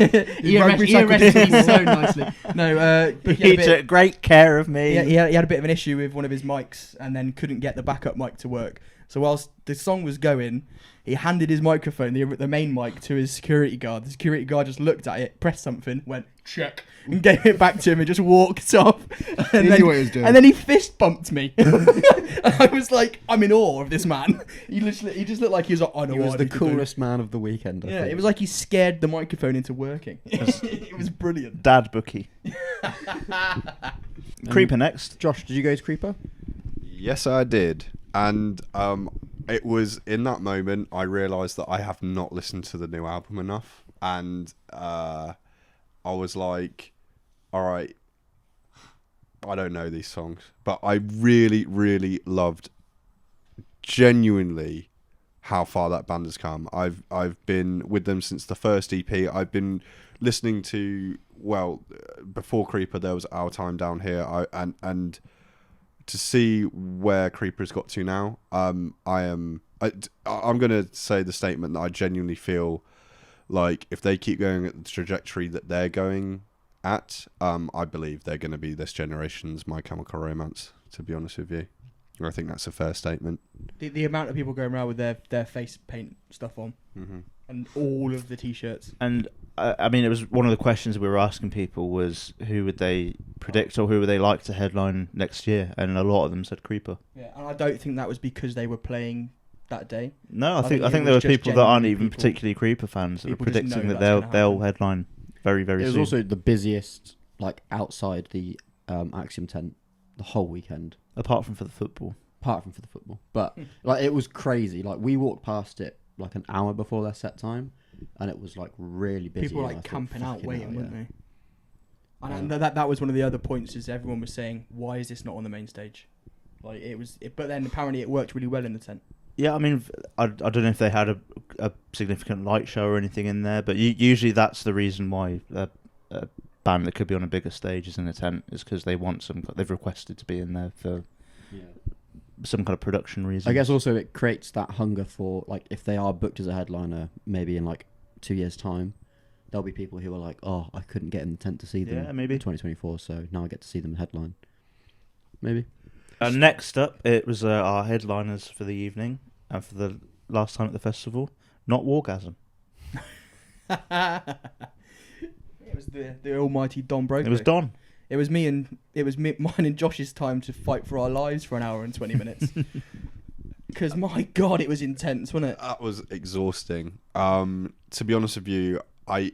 Speaker 2: he arrested me so nicely. No,
Speaker 5: He took great care of me.
Speaker 2: he had a bit of an issue with one of his mics and then couldn't get the backup mic to work. So whilst the song was going, he handed his microphone, the main mic, to his security guard. The security guard just looked at it, pressed something, went, check, and gave it back to him and just walked off. And
Speaker 3: He knew what he was doing.
Speaker 2: And then he fist bumped me. And I was like, I'm in awe of this man. He just looked like he was like, I know
Speaker 1: He
Speaker 2: what
Speaker 1: was
Speaker 2: I
Speaker 1: the
Speaker 2: need to do.
Speaker 1: coolest man of the weekend. I
Speaker 2: Yeah,
Speaker 1: think.
Speaker 2: it was like he scared the microphone into working. It was brilliant.
Speaker 5: Dad Bookie. Creeper next.
Speaker 1: Josh, did you go to Creeper?
Speaker 4: Yes, I did. And it was in that moment I realised that I have not listened to the new album enough. And I was like, all right, I don't know these songs. But I really, really loved genuinely how far that band has come. I've been with them since the first EP. I've been listening to, before Creeper there was Our Time Down Here. And to see where Creeper's got to now, I'm going to say the statement that I genuinely feel like if they keep going at the trajectory that they're going at, I believe they're going to be this generation's My Chemical Romance, to be honest with you. I think that's a fair statement.
Speaker 2: The amount of people going around with their face paint stuff on, and all of the t-shirts.
Speaker 5: And I mean, it was one of the questions we were asking people was who would they predict or who would they like to headline next year, and a lot of them said Creeper.
Speaker 2: Yeah, and I don't think that was because they were playing that day.
Speaker 5: No, I
Speaker 2: I
Speaker 5: think
Speaker 2: think it
Speaker 5: there were
Speaker 2: was just
Speaker 5: people that aren't
Speaker 2: genuinely
Speaker 5: even
Speaker 2: people-
Speaker 5: particularly Creeper fans that were
Speaker 2: people just
Speaker 5: predicting
Speaker 2: know
Speaker 5: that
Speaker 2: that's
Speaker 5: they'll
Speaker 2: gonna happen.
Speaker 5: headline very, very
Speaker 1: It was
Speaker 5: soon.
Speaker 1: also the busiest, like outside the Axiom tent, the whole weekend,
Speaker 5: Apart from for the football.
Speaker 1: apart from for the football. But like it was crazy. Like we walked past it like an hour before their set time, and it was like really busy.
Speaker 2: People were
Speaker 1: and I
Speaker 2: like
Speaker 1: thought,
Speaker 2: camping out
Speaker 1: "Fucking
Speaker 2: waiting,
Speaker 1: hell,
Speaker 2: weren't
Speaker 1: yeah."
Speaker 2: they? And that was one of the other points is everyone was saying, why is this not on the main stage? Like but then apparently it worked really well in the tent.
Speaker 5: Yeah, I mean, I don't know if they had a significant light show or anything in there, but usually that's the reason why a band that could be on a bigger stage is in a tent, is because they've requested to be in there for some kind of production reason.
Speaker 1: I guess also it creates that hunger for, like, if they are booked as a headliner, maybe in like 2 years' time, there'll be people who are like, oh, I couldn't get in the tent to see them
Speaker 5: maybe
Speaker 1: in 2024, so now I get to see them headline. Maybe.
Speaker 5: Next up, it was our headliners for the evening and for the last time at the festival, Not Wargasm.
Speaker 2: It was the almighty Don Broco.
Speaker 5: It was Don.
Speaker 2: It was mine and Josh's time to fight for our lives for an hour and 20 minutes. Because my God, it was intense, wasn't it?
Speaker 4: That was exhausting. To be honest with you,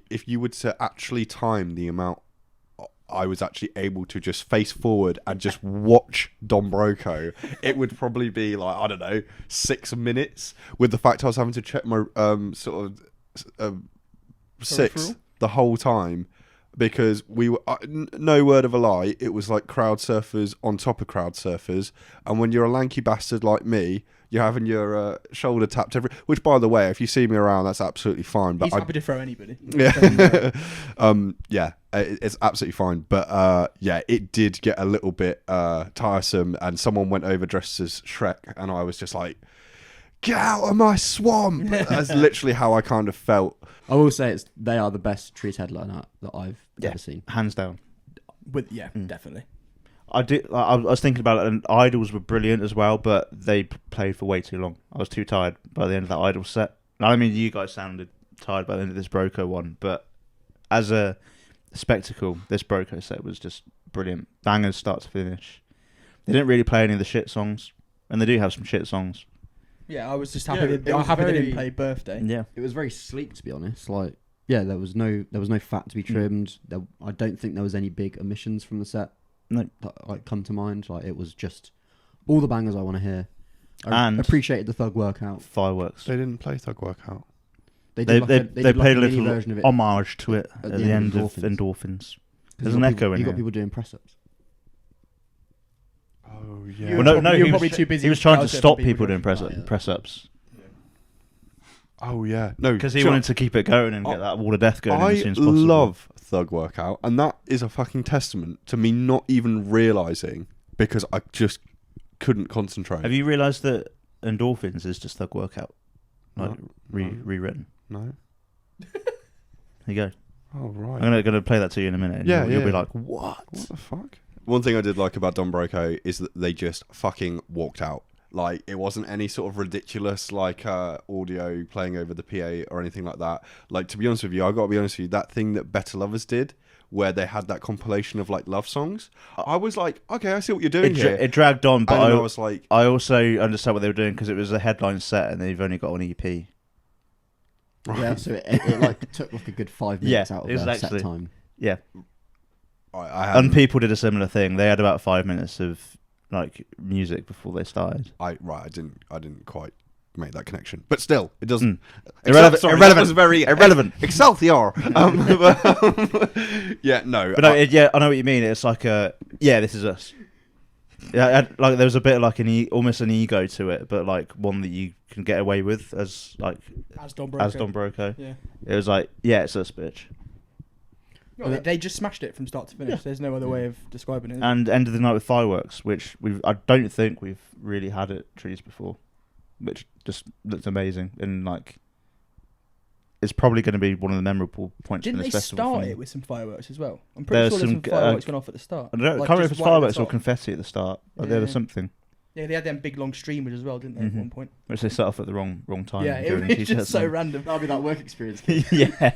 Speaker 4: if you were to actually time the amount I was actually able to just face forward and just watch Don Broco, it would probably be like, I don't know, 6 minutes, with the fact I was having to check my six the whole time, because we were, no word of a lie, it was like crowd surfers on top of crowd surfers, and when you're a lanky bastard like me, you're having your shoulder tapped which, by the way, if you see me around, that's absolutely fine. But
Speaker 2: He's happy to throw anybody.
Speaker 4: Yeah, it's absolutely fine. But yeah, it did get a little bit tiresome, and someone went over dressed as Shrek, and I was just like, "Get out of my swamp!" That's literally how I kind of felt.
Speaker 1: I will say they are the best Trees headliner that I've ever seen.
Speaker 5: Hands down.
Speaker 2: Definitely.
Speaker 5: I was thinking about it, and Idols were brilliant as well, but they played for way too long. I was too tired by the end of that Idol set. I mean, you guys sounded tired by the end of this Broco one, but as a spectacle, this Broco set was just brilliant. Bangers start to finish. They didn't really play any of the shit songs, and they do have some shit songs.
Speaker 2: Yeah, I was just happy.
Speaker 1: Yeah,
Speaker 2: They didn't play Birthday.
Speaker 5: Yeah,
Speaker 1: It was very sleek, to be honest. Like, yeah, there was no fat to be trimmed. I don't think there was any big omissions from the set.
Speaker 5: No.
Speaker 1: That, like, come to mind. Like, it was just all the bangers I want to hear.
Speaker 5: And
Speaker 1: appreciated the Thug Workout.
Speaker 5: Fireworks.
Speaker 4: They didn't play Thug Workout.
Speaker 5: They
Speaker 1: did
Speaker 5: played a
Speaker 1: mini
Speaker 5: little
Speaker 1: version of it
Speaker 5: homage to it
Speaker 1: at
Speaker 5: at the end of Endorphins. There's an echo in
Speaker 1: You got
Speaker 5: here.
Speaker 1: people doing press ups.
Speaker 4: Oh
Speaker 2: You
Speaker 4: yeah.
Speaker 2: were
Speaker 5: Well,
Speaker 2: you were
Speaker 5: he
Speaker 2: probably
Speaker 5: was-
Speaker 2: too busy.
Speaker 5: He was trying to
Speaker 2: crowd surfing
Speaker 5: stop people doing
Speaker 1: yeah.
Speaker 5: press ups
Speaker 4: Oh yeah. No,
Speaker 5: because he wanted to keep it going and get that wall of death going as soon as possible.
Speaker 4: love Thug Workout, and that is a fucking testament to me not even realising, because I just couldn't concentrate.
Speaker 5: Have you realised that Endorphins is just Thug Workout? like rewritten.
Speaker 4: No.
Speaker 5: There you go.
Speaker 4: Oh right.
Speaker 5: I'm gonna play that to you in a minute. And you'll be like, what?
Speaker 4: What the fuck? One thing I did like about Don Broco is that they just fucking walked out. Like, it wasn't any sort of ridiculous, like, audio playing over the PA or anything like that. Like, to be honest with you, I got to be honest with you, that thing that Better Lovers did, where they had that compilation of, like, love songs, I was like, okay, I see what you're doing here.
Speaker 5: It dragged on, but
Speaker 4: I was like...
Speaker 5: I also understand what they were doing, because it was a headline set, and they've only got an EP.
Speaker 1: Right. Yeah, so it like took like a good 5 minutes out of their set time.
Speaker 5: Yeah.
Speaker 4: And
Speaker 5: people did a similar thing. They had about 5 minutes of like music before they started.
Speaker 4: I didn't quite make that connection, but still, it doesn't.
Speaker 5: Irrelevant.
Speaker 4: That was very
Speaker 5: irrelevant.
Speaker 4: Excelsior. Yeah, no.
Speaker 5: But I know what you mean. It's like this is us. Yeah, like there was a bit of like almost an ego to it, but like one that you can get away with as Don Broco.
Speaker 2: Yeah.
Speaker 5: It was like, yeah, it's us, bitch.
Speaker 2: No, they just smashed it from start to finish. Yeah. There's no other way of describing it.
Speaker 5: And ended the night with fireworks, which I don't think we've really had at Trees before, which just looked amazing. And like, it's probably going to be one of the memorable points in this festival.
Speaker 2: Didn't they start it with some fireworks as well? I'm pretty sure there's some fireworks going off at the start.
Speaker 5: I can't remember if it's fireworks or confetti at the start.
Speaker 2: Yeah.
Speaker 5: There was something.
Speaker 2: Yeah, they had them big long streamers as well, didn't they, at one point?
Speaker 5: Which they set off at the wrong time.
Speaker 2: Yeah, it was just so random.
Speaker 1: That'll be that work experience.
Speaker 5: Yeah.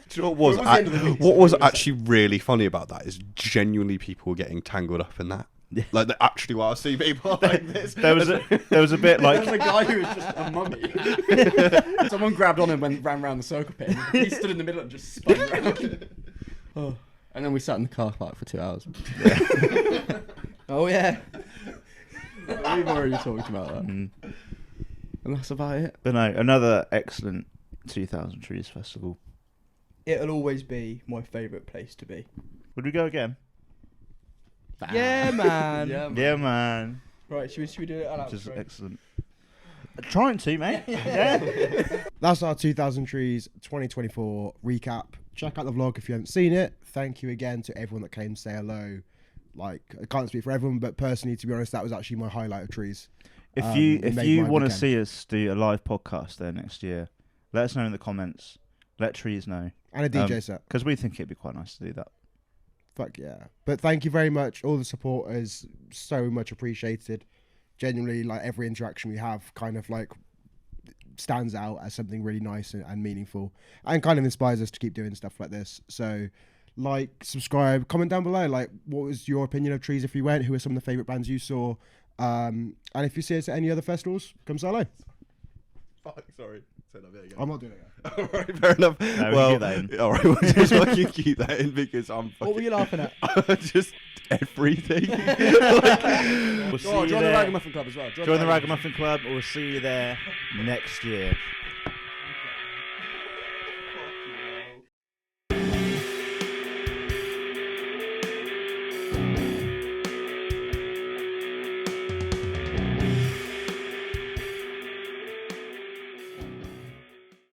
Speaker 4: Do you know what was actually really funny about that is genuinely people were getting tangled up in that. Yeah. Like, actually, while I see people like this,
Speaker 5: there was a bit like
Speaker 1: there was a guy who was just a mummy. Someone grabbed on him and ran around the circle pit. And he stood in the middle and just spun around. Oh. And then we sat in the car park for 2 hours.
Speaker 2: Yeah. Oh yeah.
Speaker 1: We've already talked about that. And that's about it.
Speaker 5: But no, another excellent 2000 Trees Festival.
Speaker 2: It'll always be my favourite place to be.
Speaker 5: Would we go again?
Speaker 2: Yeah, man.
Speaker 5: Yeah, man.
Speaker 2: Right, should we do it?
Speaker 5: Which is excellent. Trying to, mate. Yeah.
Speaker 3: That's our 2000 Trees 2024 recap. Check out the vlog if you haven't seen it. Thank you again to everyone that came to say hello. Like, I can't speak for everyone, but personally, to be honest, that was actually my highlight of Trees.
Speaker 5: If you want to see us do a live podcast there next year, let us know in the comments. Let Trees know.
Speaker 3: And a DJ set.
Speaker 5: Because we think it'd be quite nice to do that.
Speaker 3: Fuck yeah. But thank you very much. All the support is so much appreciated. Genuinely, like, every interaction we have kind of like stands out as something really nice and meaningful, and kind of inspires us to keep doing stuff like this. So, like, subscribe, comment down below, like, what was your opinion of Trees if you went? Who are some of the favourite bands you saw? And if you see us at any other festivals, come say hello.
Speaker 4: Fuck, sorry. Say that bit again.
Speaker 3: I'm not doing it.
Speaker 4: All right, fair enough.
Speaker 5: No,
Speaker 4: well,
Speaker 5: keep that in.
Speaker 4: All right, we'll just fucking keep that in because I'm fucking...
Speaker 2: What were you laughing at?
Speaker 4: Just everything.
Speaker 5: We'll see
Speaker 1: join
Speaker 5: you
Speaker 1: the
Speaker 5: there.
Speaker 1: Ragamuffin Club as well.
Speaker 5: Join the Ragamuffin Club. We'll see you there next year.